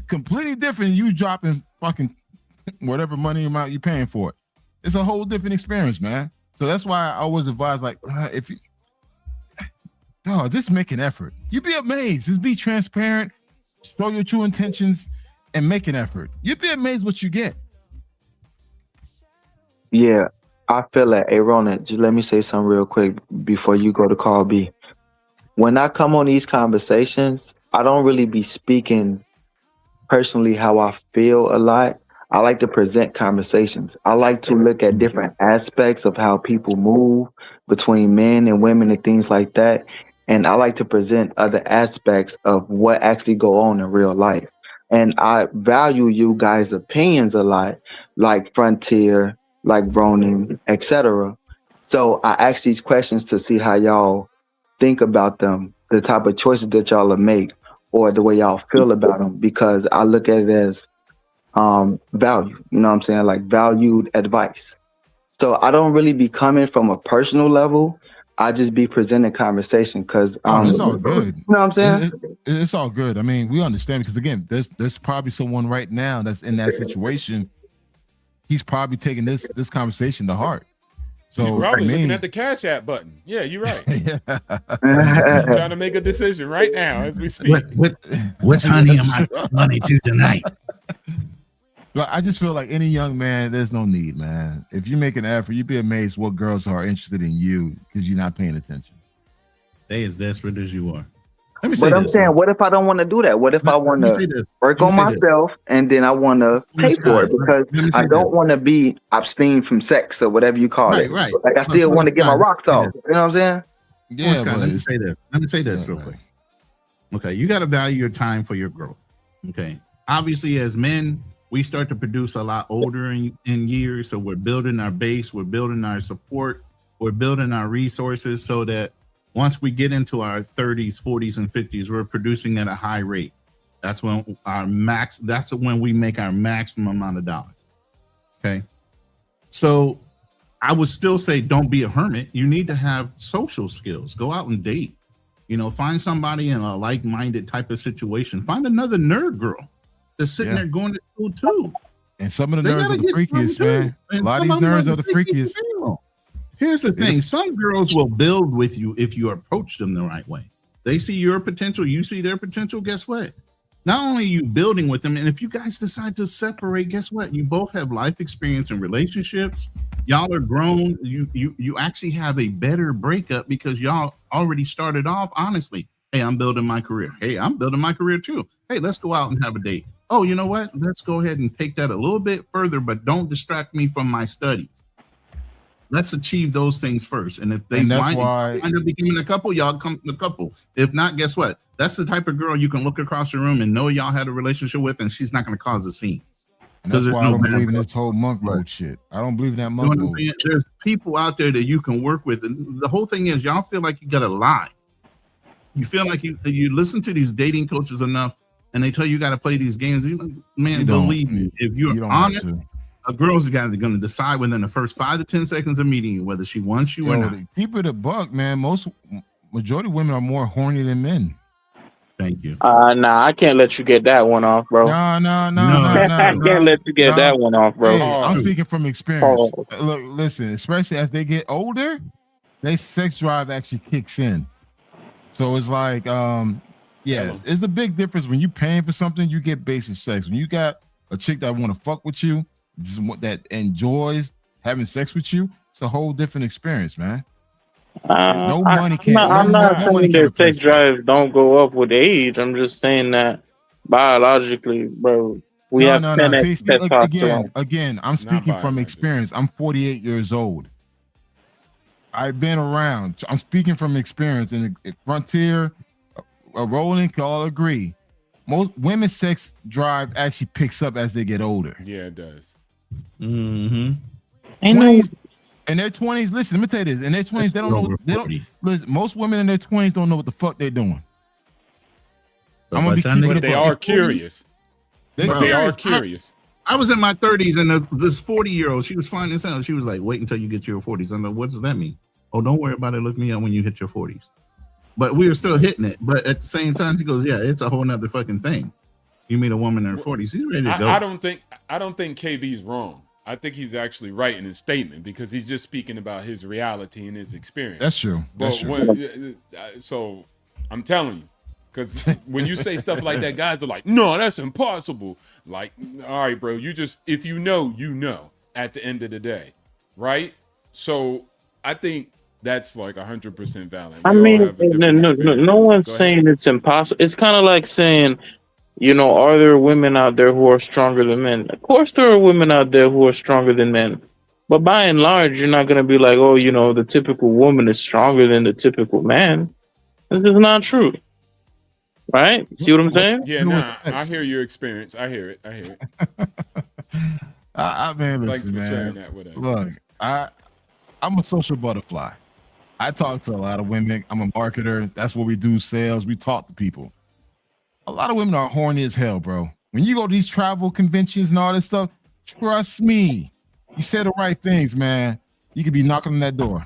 Completely different than you dropping fucking whatever money amount you paying for it. It's a whole different experience, man. So that's why I always advise, like, if you, dog, just make an effort. You'd be amazed. Just be transparent. Show your true intentions and make an effort. You'd be amazed what you get. Yeah, I feel that. Hey, Ronan, just let me say something real quick before you go to call B. When I come on these conversations, I don't really be speaking personally how I feel a lot. I like to present conversations. I like to look at different aspects of how people move between men and women and things like that. and I like to present other aspects of what actually go on in real life. And I value you guys' opinions a lot, like Frontier, like Ronin, etc. So I ask these questions to see how y'all think about them, the type of choices that y'all will make, or the way y'all feel about them, because I look at it as value. You know what I'm saying? Like valued advice. So I don't really be coming from a personal level. I just be presenting conversation because Oh, it's all good. You know what I'm saying? It's all good. I mean, we understand because again, there's probably someone right now that's in that situation. He's probably taking this conversation to heart. So You're probably for me, looking at the Cash App button. Yeah, you're right. yeah. Trying to make a decision right now as we speak. What honey am I money to tonight? But I just feel like any young man, there's no need, man. If you make an effort, you'd be amazed what girls are interested in you because you're not paying attention. They as desperate as you are. Let me say But I'm this. saying, what if I don't want to do that? What if I want me say to this. work Let me on say this. myself and then I want to pay for it because Let me say I don't this. want to be abstained from sex or whatever you call it. Right. Like I still want to get my rocks off. You know what I'm saying? Yeah, Scott, let me say this. Let me say this real quick. Okay, you got to value your time for your growth. Okay, obviously, as men, we start to produce a lot older in years, so we're building our base, we're building our support, we're building our resources, so that once we get into our 30s, 40s, and 50s, we're producing at a high rate. That's when that's when we make our maximum amount of dollars. Okay, so I would still say don't be a hermit. You need to have social skills. Go out and date. You know, find somebody in a like-minded type of situation. Find another nerd girl that's sitting there going to school too. And some of the nerds are the freakiest, man. A lot of these nerds are the freakiest. Here's the thing. Some girls will build with you if you approach them the right way. They see your potential, you see their potential. Guess what? Not only are you building with them, and if you guys decide to separate, guess what? You both have life experience in relationships. Y'all are grown. You actually have a better breakup because y'all already started off honestly. Hey, I'm building my career. Hey, I'm building my career too. Hey, let's go out and have a date. Oh, you know what? Let's go ahead and take that a little bit further, but don't distract me from my studies. Let's achieve those things first. And if they wind up becoming a couple, y'all come a couple. If not, guess what? That's the type of girl you can look across the room and know y'all had a relationship with, and she's not going to cause a scene. And that's why I don't believe in this whole monk mode shit. I don't believe in that monk mode. There's people out there that you can work with. And the whole thing is y'all feel like you got to lie. You feel like you listen to these dating coaches enough and they tell you got to play these games. Man, believe me, if you're honest, a girl's going to decide within the first 5 to 10 seconds of meeting you whether she wants you or not. Keep it a buck, man. Majority of women are more horny than men. Thank you. Nah, I can't let you get that one off, bro. No. I can't let you get that one off, bro. Hey, I'm speaking from experience. Look, listen, especially as they get older, their sex drive actually kicks in. So it's like, it's a big difference when you paying for something, you get basic sex. When you got a chick that want to fuck with you, that enjoys having sex with you, it's a whole different experience, man. No money can. I'm not saying that sex drive don't go up with age. I'm just saying that biologically, bro, we have 10x testosterone. Again, I'm speaking from experience. I'm 48 years old. I've been around. I'm speaking from experience. And Frontier, Roland can all agree. Most women's sex drive actually picks up as they get older. Yeah, it does. Mm-hmm. In their 20s, listen, let me tell you this. In their 20s, listen, most women in their 20s don't know what the fuck they're doing. But they are curious. They are curious. I was in my 30s and this 40-year-old, she was finding this out. She was like, wait until you get to your 40s. I'm like, what does that mean? Oh, don't worry about it. Look me up when you hit your 40s. But we were still hitting it. But at the same time, she goes, yeah, it's a whole nother fucking thing. You meet a woman in her 40s, she's ready to go. I don't think KB's wrong. I think he's actually right in his statement because he's just speaking about his reality and his experience. That's true. So I'm telling you, because when you say stuff like that, guys are like, no, that's impossible. Like, all right, bro, if you know at the end of the day, right? So I think that's like 100% valid. I mean, no one's saying it's impossible. It's kind of like saying, are there women out there who are stronger than men? Of course there are women out there who are stronger than men. But by and large, you're not going to be like, the typical woman is stronger than the typical man. This is not true. Right? See what I'm saying? Yeah, nah, I hear your experience. I hear it. I hear it. Man, Thanks listen, for sharing man. that with us. Look, I'm a social butterfly. I talk to a lot of women. I'm a marketer. That's what we do, sales. We talk to people. A lot of women are horny as hell, bro. When you go to these travel conventions and all this stuff, trust me, you say the right things, man. You could be knocking on that door.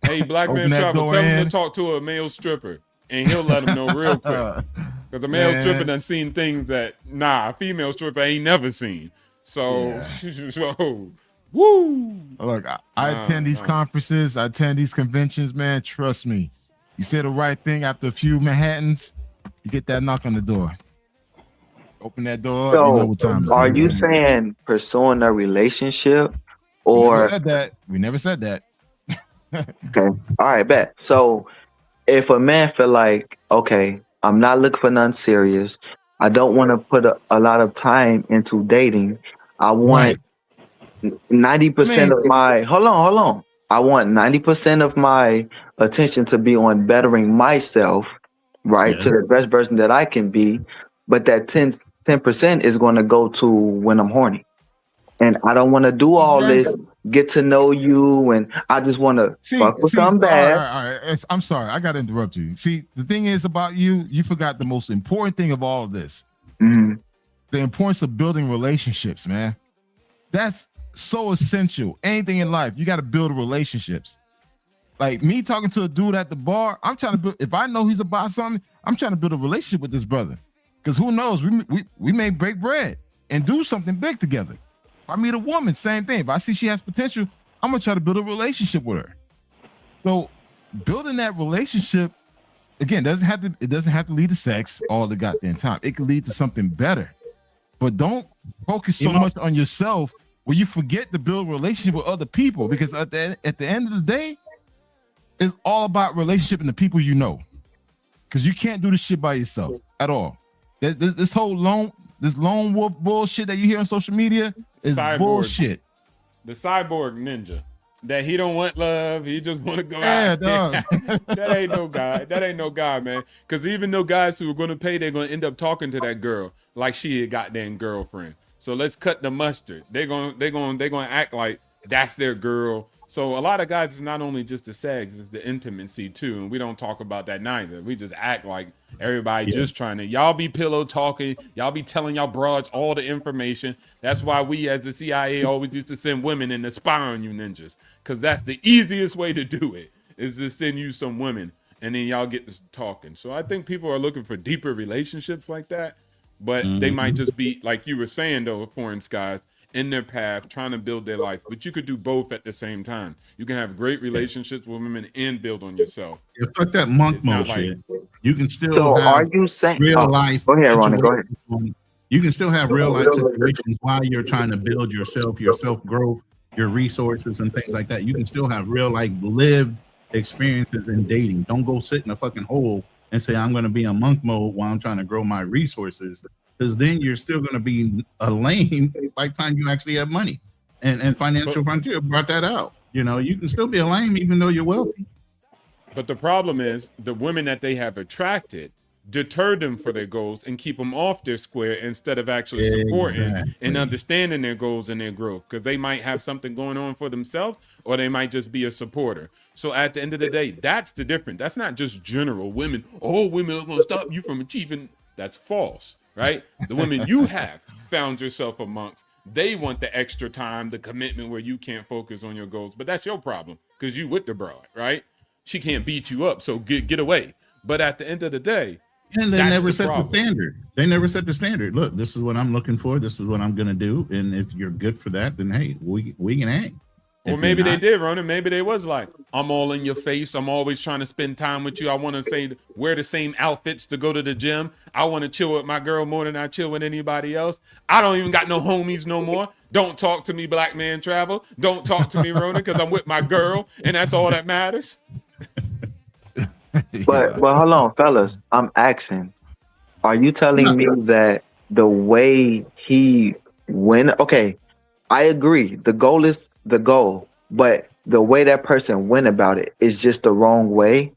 Hey, Black Man Travel, tell him to talk to a male stripper, and he'll let him know real quick. Because a male stripper done seen things that, a female stripper ain't never seen. So, so woo. Look, I attend these conferences. I attend these conventions, man. Trust me. You say the right thing after a few Manhattans, you get that knock on the door. Open that door, So, you know what time it is. are you saying pursuing a relationship We never or said that. We never said that. okay? All right, bet. So, if a man feel like, okay, I'm not looking for nothing serious. I don't want to put a lot of time into dating. I want 90% of my hold on. I want 90% of my attention to be on bettering myself, right? Yeah. To the best version that I can be. But that 10% is going to go to when I'm horny. And I don't want to do all this, get to know you, and I just want to fuck with something bad. All right. I'm sorry. I got to interrupt you. See, the thing is about you, you forgot the most important thing of all of this. Mm-hmm. The importance of building relationships, man. That's so essential. Anything in life, you got to build relationships. Like me talking to a dude at the bar, I'm trying to build, if I know he's about something, I'm trying to build a relationship with this brother. Because who knows, we may break bread and do something big together. If I meet a woman, same thing. If I see she has potential, I'm gonna try to build a relationship with her. So building that relationship, again, it doesn't have to lead to sex all the goddamn time. It can lead to something better. But don't focus so much on yourself where you forget to build a relationship with other people, because at the end of the day, it's all about relationship and the people you know. Because you can't do this shit by yourself at all. This whole lone wolf bullshit that you hear on social media is bullshit. The cyborg ninja. That he don't want love, he just want to go out. Dog. That ain't no guy. That ain't no guy, man. Because even though guys who are going to pay, they're going to end up talking to that girl like she a goddamn girlfriend. So let's cut the mustard. They're going to act like that's their girl. So a lot of guys, it's not only just the sex, it's the intimacy too. And we don't talk about that neither. We just act like everybody just trying to, y'all be pillow talking. Y'all be telling y'all broads all the information. That's why we as the CIA always used to send women in to spy on you ninjas. Because that's the easiest way to do it, is to send you some women. And then y'all get to talking. So I think people are looking for deeper relationships like that. But they might just be, like you were saying though, Foreign Skies, in their path, trying to build their life. But you could do both at the same time. You can have great relationships with women and build on yourself. Yeah, fuck that monk mode like, shit. You can still So have are you saying real life. Go ahead, Ronnie. Go ahead. You can still have real life situations while you're trying to build yourself, your self growth, your resources, and things like that. You can still have real like lived experiences in dating. Don't go sit in a fucking hole and say I'm going to be in monk mode while I'm trying to grow my resources. Because then you're still going to be a lame by the time you actually have money. And Financial Frontier brought that out. You know, you can still be a lame even though you're wealthy. But the problem is the women that they have attracted deter them for their goals and keep them off their square instead of actually supporting and understanding their goals and their growth. Because they might have something going on for themselves, or they might just be a supporter. So at the end of the day, that's the difference. That's not just general women. Oh, women are going to stop you from achieving. That's false. Right? The women you have found yourself amongst, they want the extra time, the commitment where you can't focus on your goals. But that's your problem because you with the broad, right? She can't beat you up, so get away. But at the end of the day, and they never set the standard. They never set the standard. Look, this is what I'm looking for. This is what I'm going to do. And if you're good for that, then hey, we can hang. Or maybe they did, Ronan. Maybe they was like, I'm all in your face. I'm always trying to spend time with you. I want to say wear the same outfits to go to the gym. I want to chill with my girl more than I chill with anybody else. I don't even got no homies no more. Don't talk to me, Black Man Travel. Don't talk to me, Ronan, because I'm with my girl, and that's all that matters. But hold on, fellas. I'm asking. Are you telling me that the way he went? Okay, I agree. The goal is the goal, but the way that person went about it is just the wrong way.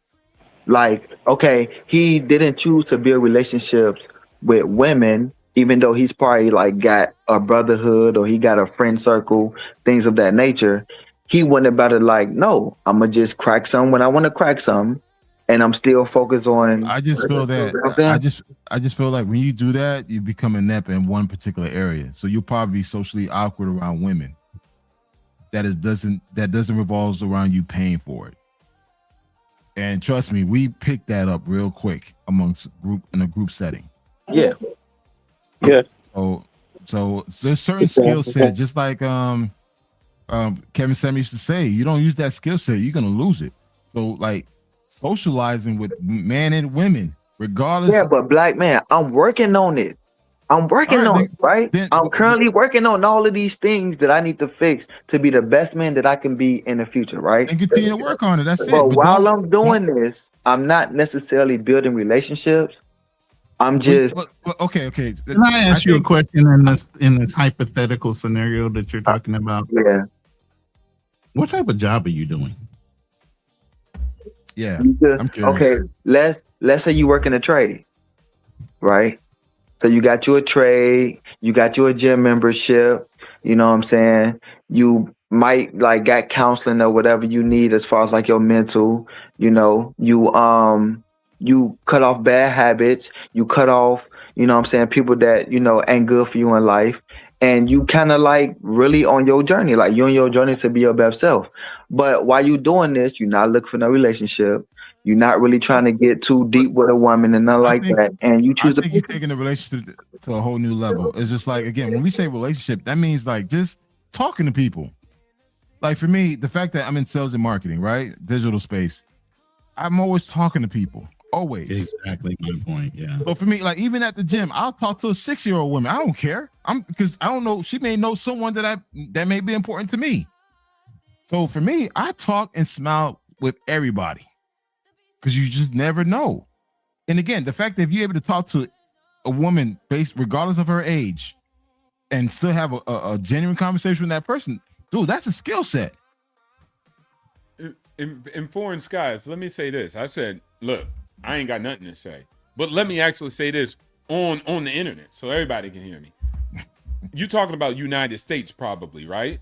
Like, okay, he didn't choose to build relationships with women, even though he's probably like got a brotherhood or he got a friend circle, things of that nature. He went about it like, no, I'm gonna just crack some when I want to crack some, and I'm still focused on. I just feel that I just feel like when you do that, you become inept in one particular area. So you'll probably be socially awkward around women. That doesn't revolve around you paying for it. And trust me, we picked that up real quick amongst in a group setting. Yeah. So there's certain skill set, just like Kevin Sam used to say, you don't use that skill set, you're gonna lose it. So like socializing with men and women, regardless. Yeah, but black man, I'm working on it. I'm working on it, right? I'm currently working on all of these things that I need to fix to be the best man that I can be in the future, right? And continue to work on it. That's it. But while I'm doing this, I'm not necessarily building relationships. I'm just okay. Can I ask you a question in this hypothetical scenario that you're talking about? Yeah. What type of job are you doing? Yeah. I'm curious. Okay, let's say you work in a trade, right? So you got you a trade, you got you a gym membership, you know what I'm saying? You might like got counseling or whatever you need as far as like your mental, you know, you cut off bad habits, you cut off, you know what I'm saying, people that, you know, ain't good for you in life. And you kind of like really on your journey, like you're on your journey to be your best self. But while you doing this, you're not looking for no relationship. You're not really trying to get too deep with a woman and nothing like that. And you choose I think you're taking the relationship to a whole new level. It's just like, again, when we say relationship, that means like just talking to people. Like for me, the fact that I'm in sales and marketing, right? Digital space, I'm always talking to people. Always. Exactly my point. Yeah. So for me, like even at the gym, I'll talk to a 6-year-old woman. I don't care. Because I don't know. She may know someone that may be important to me. So for me, I talk and smile with everybody because you just never know. And again, the fact that if you're able to talk to a woman based regardless of her age and still have a genuine conversation with that person, dude, that's a skill set. In foreign skies, let me say this. I said, look, I ain't got nothing to say, but let me actually say this on the internet so everybody can hear me. You talking about United States probably, right?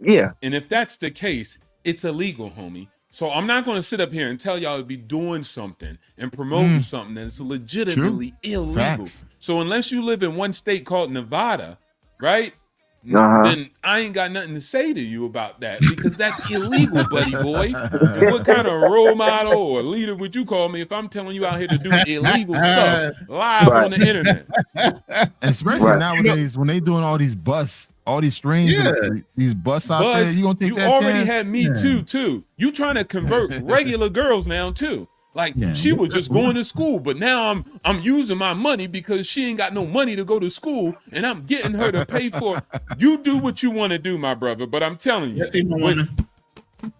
Yeah. And if that's the case, it's illegal, homie. So I'm not going to sit up here and tell y'all to be doing something and promoting something that's legitimately illegal. Facts. So unless you live in one state called Nevada, right? Then I ain't got nothing to say to you about that because that's illegal, buddy boy. And what kind of role model or leader would you call me if I'm telling you out here to do illegal stuff live on the internet? And especially nowadays when they doing all these streams, these busts out there, you gonna take that already chance? had Me too. You trying to convert regular girls now too. Like she was just going to school, but now I'm using my money because she ain't got no money to go to school, and I'm getting her to pay for it. You do what you want to do, my brother. But I'm telling you,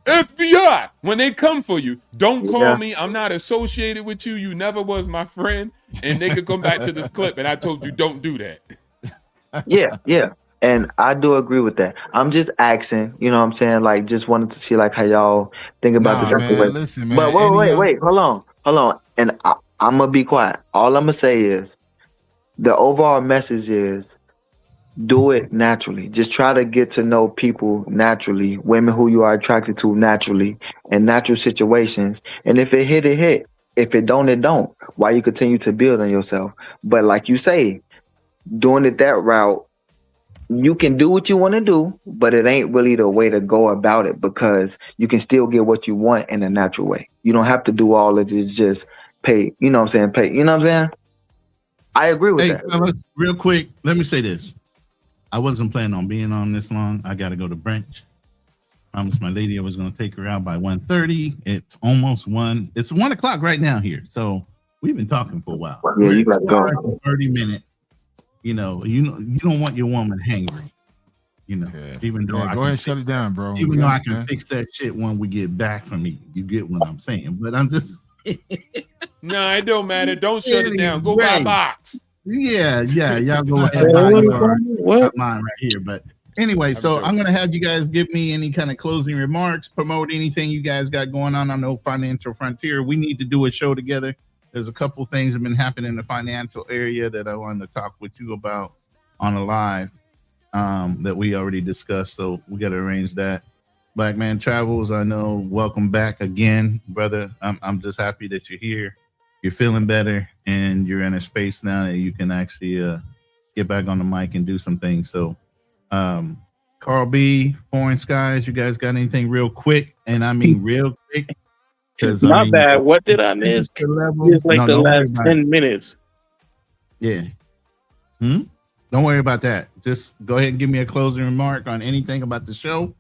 FBI, when they come for you, don't call me. I'm not associated with you. You never was my friend. And they could come back to this clip, and I told you don't do that. Yeah. And I do agree with that. I'm just asking, you know what I'm saying? Like, just wanted to see like how y'all think about this. Man, listen, man. But wait, hold on. And I'm gonna be quiet. All I'm gonna say is the overall message is do it naturally. Just try to get to know people naturally, women who you are attracted to naturally, in natural situations. And if it hit, it hit. If it don't, it don't. Why you continue to build on yourself? But like you say, doing it that route, you can do what you want to do, but it ain't really the way to go about it because you can still get what you want in a natural way. You don't have to do all of this, just pay, you know what I'm saying? Pay, you know what I'm saying? I agree with that. Fellas, real quick, let me say this. I wasn't planning on being on this long. I got to go to brunch. Promised my lady I was going to take her out by 1:30. It's almost 1. It's 1 o'clock right now here. So we've been talking for a while. Yeah, you got to go. 30 minutes. You don't want your woman hangry. Even though go ahead and shut it down, bro. Even though I can fix that shit when we get back from me. You get what I'm saying. But I'm just No, it don't matter. Don't shut it down. Go buy a box. Yeah. Y'all go ahead and buy your mine right here. But Anyway, so joke. I'm going to have you guys give me any kind of closing remarks, promote anything you guys got going on the financial frontier. We need to do a show together. There's a couple things that have been happening in the financial area that I wanted to talk with you about on a live that we already discussed. So we got to arrange that. Black Man Travels, I know. Welcome back again, brother. I'm just happy that you're here. You're feeling better, and you're in a space now that you can actually get back on the mic and do some things. So, Carl B, Foreign Skies, you guys got anything real quick? And I mean real quick. My bad. What did I miss? It's like the last 10 minutes. Yeah. Don't worry about that. Just go ahead and give me a closing remark on anything about the show,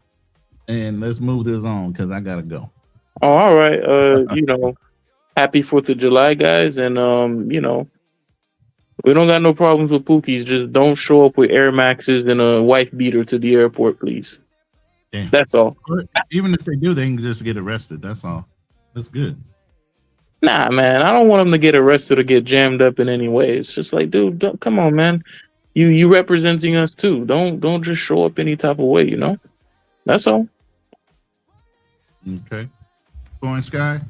and let's move this on because I gotta go. Oh, all right. Happy 4th of July, guys, and we don't got no problems with Pookies. Just don't show up with Air Maxes and a wife beater to the airport, please. Damn. That's all. Even if they do, they can just get arrested. That's all. That's good. Nah, man, I don't want them to get arrested or get jammed up in any way. It's just like, dude, come on, man. You representing us too. Don't just show up any type of way, you know? That's all. Okay. Foreign Sky?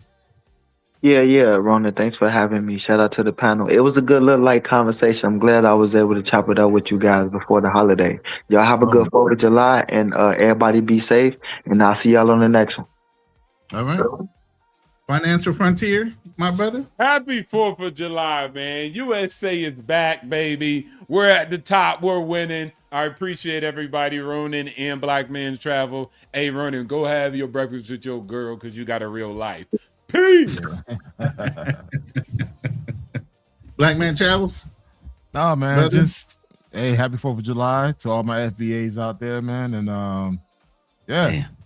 Yeah, Rona, thanks for having me. Shout out to the panel. It was a good little light conversation. I'm glad I was able to chop it up with you guys before the holiday. Y'all have a good 4th of July, and everybody be safe, and I'll see y'all on the next one. All right. Financial Frontier, my brother. Happy 4th of July, man. USA is back, baby. We're at the top. We're winning. I appreciate everybody, Ronan and Black Man's Travel. Hey, Ronan, go have your breakfast with your girl because you got a real life. Peace. Black Man Travels. No, man, brother. just hey, happy 4th of July to all my FBAs out there, man. And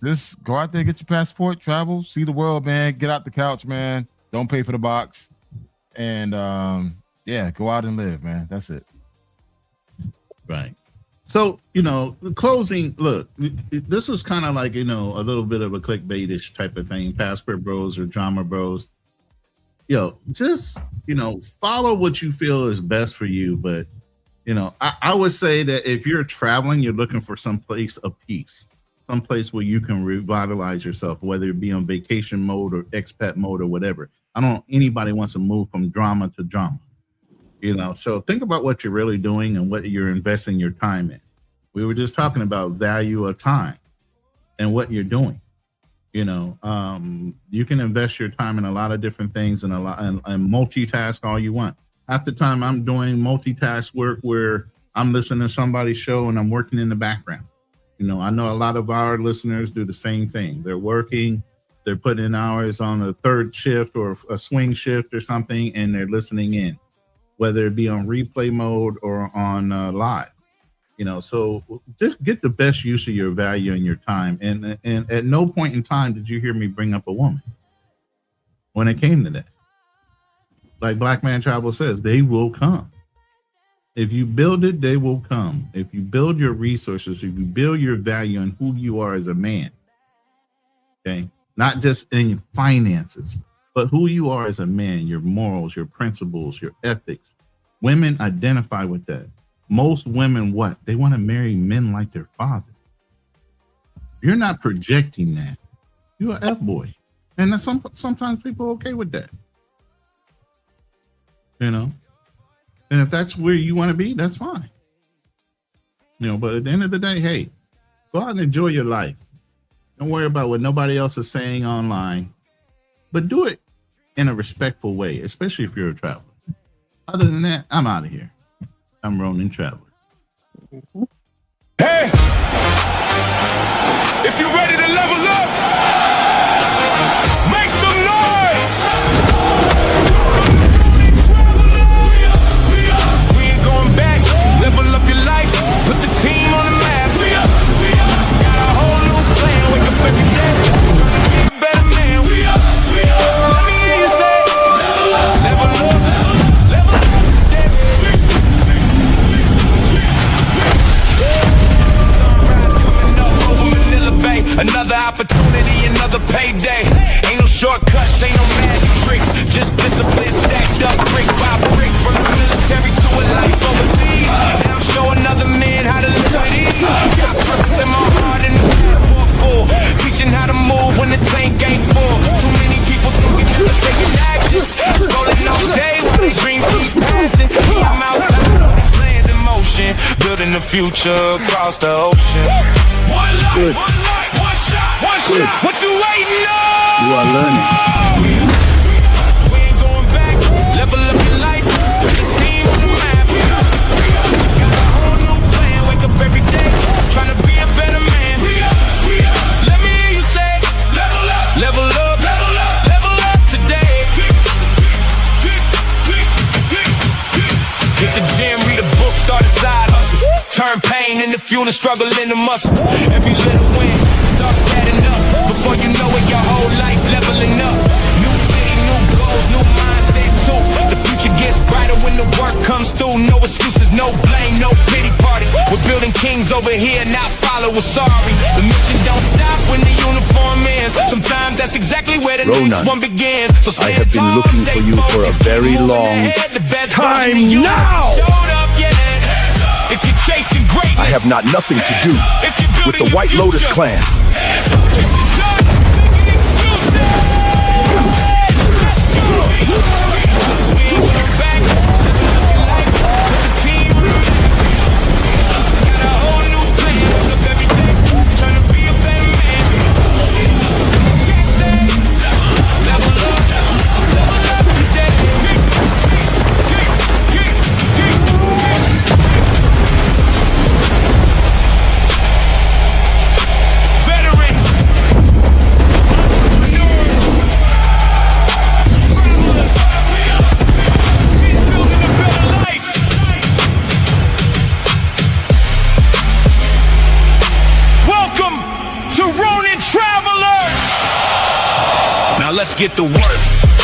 just go out there, get your passport, travel, see the world, man. Get out the couch, man. Don't pay for the box. And go out and live, man. That's it. Right. So, closing, look, this was kind of like, a little bit of a clickbaitish type of thing, Passport Bros or Drama Bros. Just, follow what you feel is best for you. But, I would say that if you're traveling, you're looking for some place of peace, some place where you can revitalize yourself, whether it be on vacation mode or expat mode or whatever. Anybody wants to move from drama to drama. So think about what you're really doing and what you're investing your time in. We were just talking about value of time and what you're doing. You can invest your time in a lot of different things and multitask all you want. Half the time I'm doing multitask work where I'm listening to somebody's show and I'm working in the background. I know a lot of our listeners do the same thing. They're working, they're putting in hours on a third shift or a swing shift or something, and they're listening in, whether it be on replay mode or on live, so just get the best use of your value and your time. And at no point in time did you hear me bring up a woman when it came to that. Like Black Man Travel says, they will come. If you build it, they will come. If you build your resources, if you build your value and who you are as a man, okay, not just in your finances, but who you are as a man, your morals, your principles, your ethics. Women identify with that. Most women, what? They want to marry men like their father. You're not projecting that. You're an F-boy. And that's sometimes people are okay with that. And if that's where you want to be, that's fine. But at the end of the day, hey, go out and enjoy your life. Don't worry about what nobody else is saying online, but do it in a respectful way, especially if you're a traveler. Other than that, I'm out of here. I'm Ronan Traveler. Hey! If you're ready to level up, make some noise! We ain't going back. Level up your life. Put the team on the map. Got a whole new plan. Wake up every day. Be a better man. Let me hear you say, level up. Level up. Another opportunity, another payday. Ain't no shortcuts, ain't no magic tricks. Just discipline stacked up brick by brick. From the military to a life overseas. Now I'm showing other men how to live with ease. Got future across the ocean. One life, one life, one shot, one shot. What you waiting on? You are learning. We ain't going back. Level up your life. Put the team on the map. Got a whole new plan. Wake up every day, trying to be a better man. Let me hear you say, level up, level up, level up, level up today. Hit the gym, read a book, start a side hustle. Turn pain into fuel and struggle into muscle. Every little win starts adding up. Before you know it, your whole life leveling up. New city, new goals, new mindset too. The future gets brighter when the work comes through. No excuses, no blame, no pity parties. We're building kings over here, not followers, sorry. The mission don't stop when the uniform ends. Sometimes that's exactly where the Ronan, next one begins. So I have been looking for you for a very long time now. If you're chasing greatness, I have not nothing to do with the White Lotus clan. Let's get to work.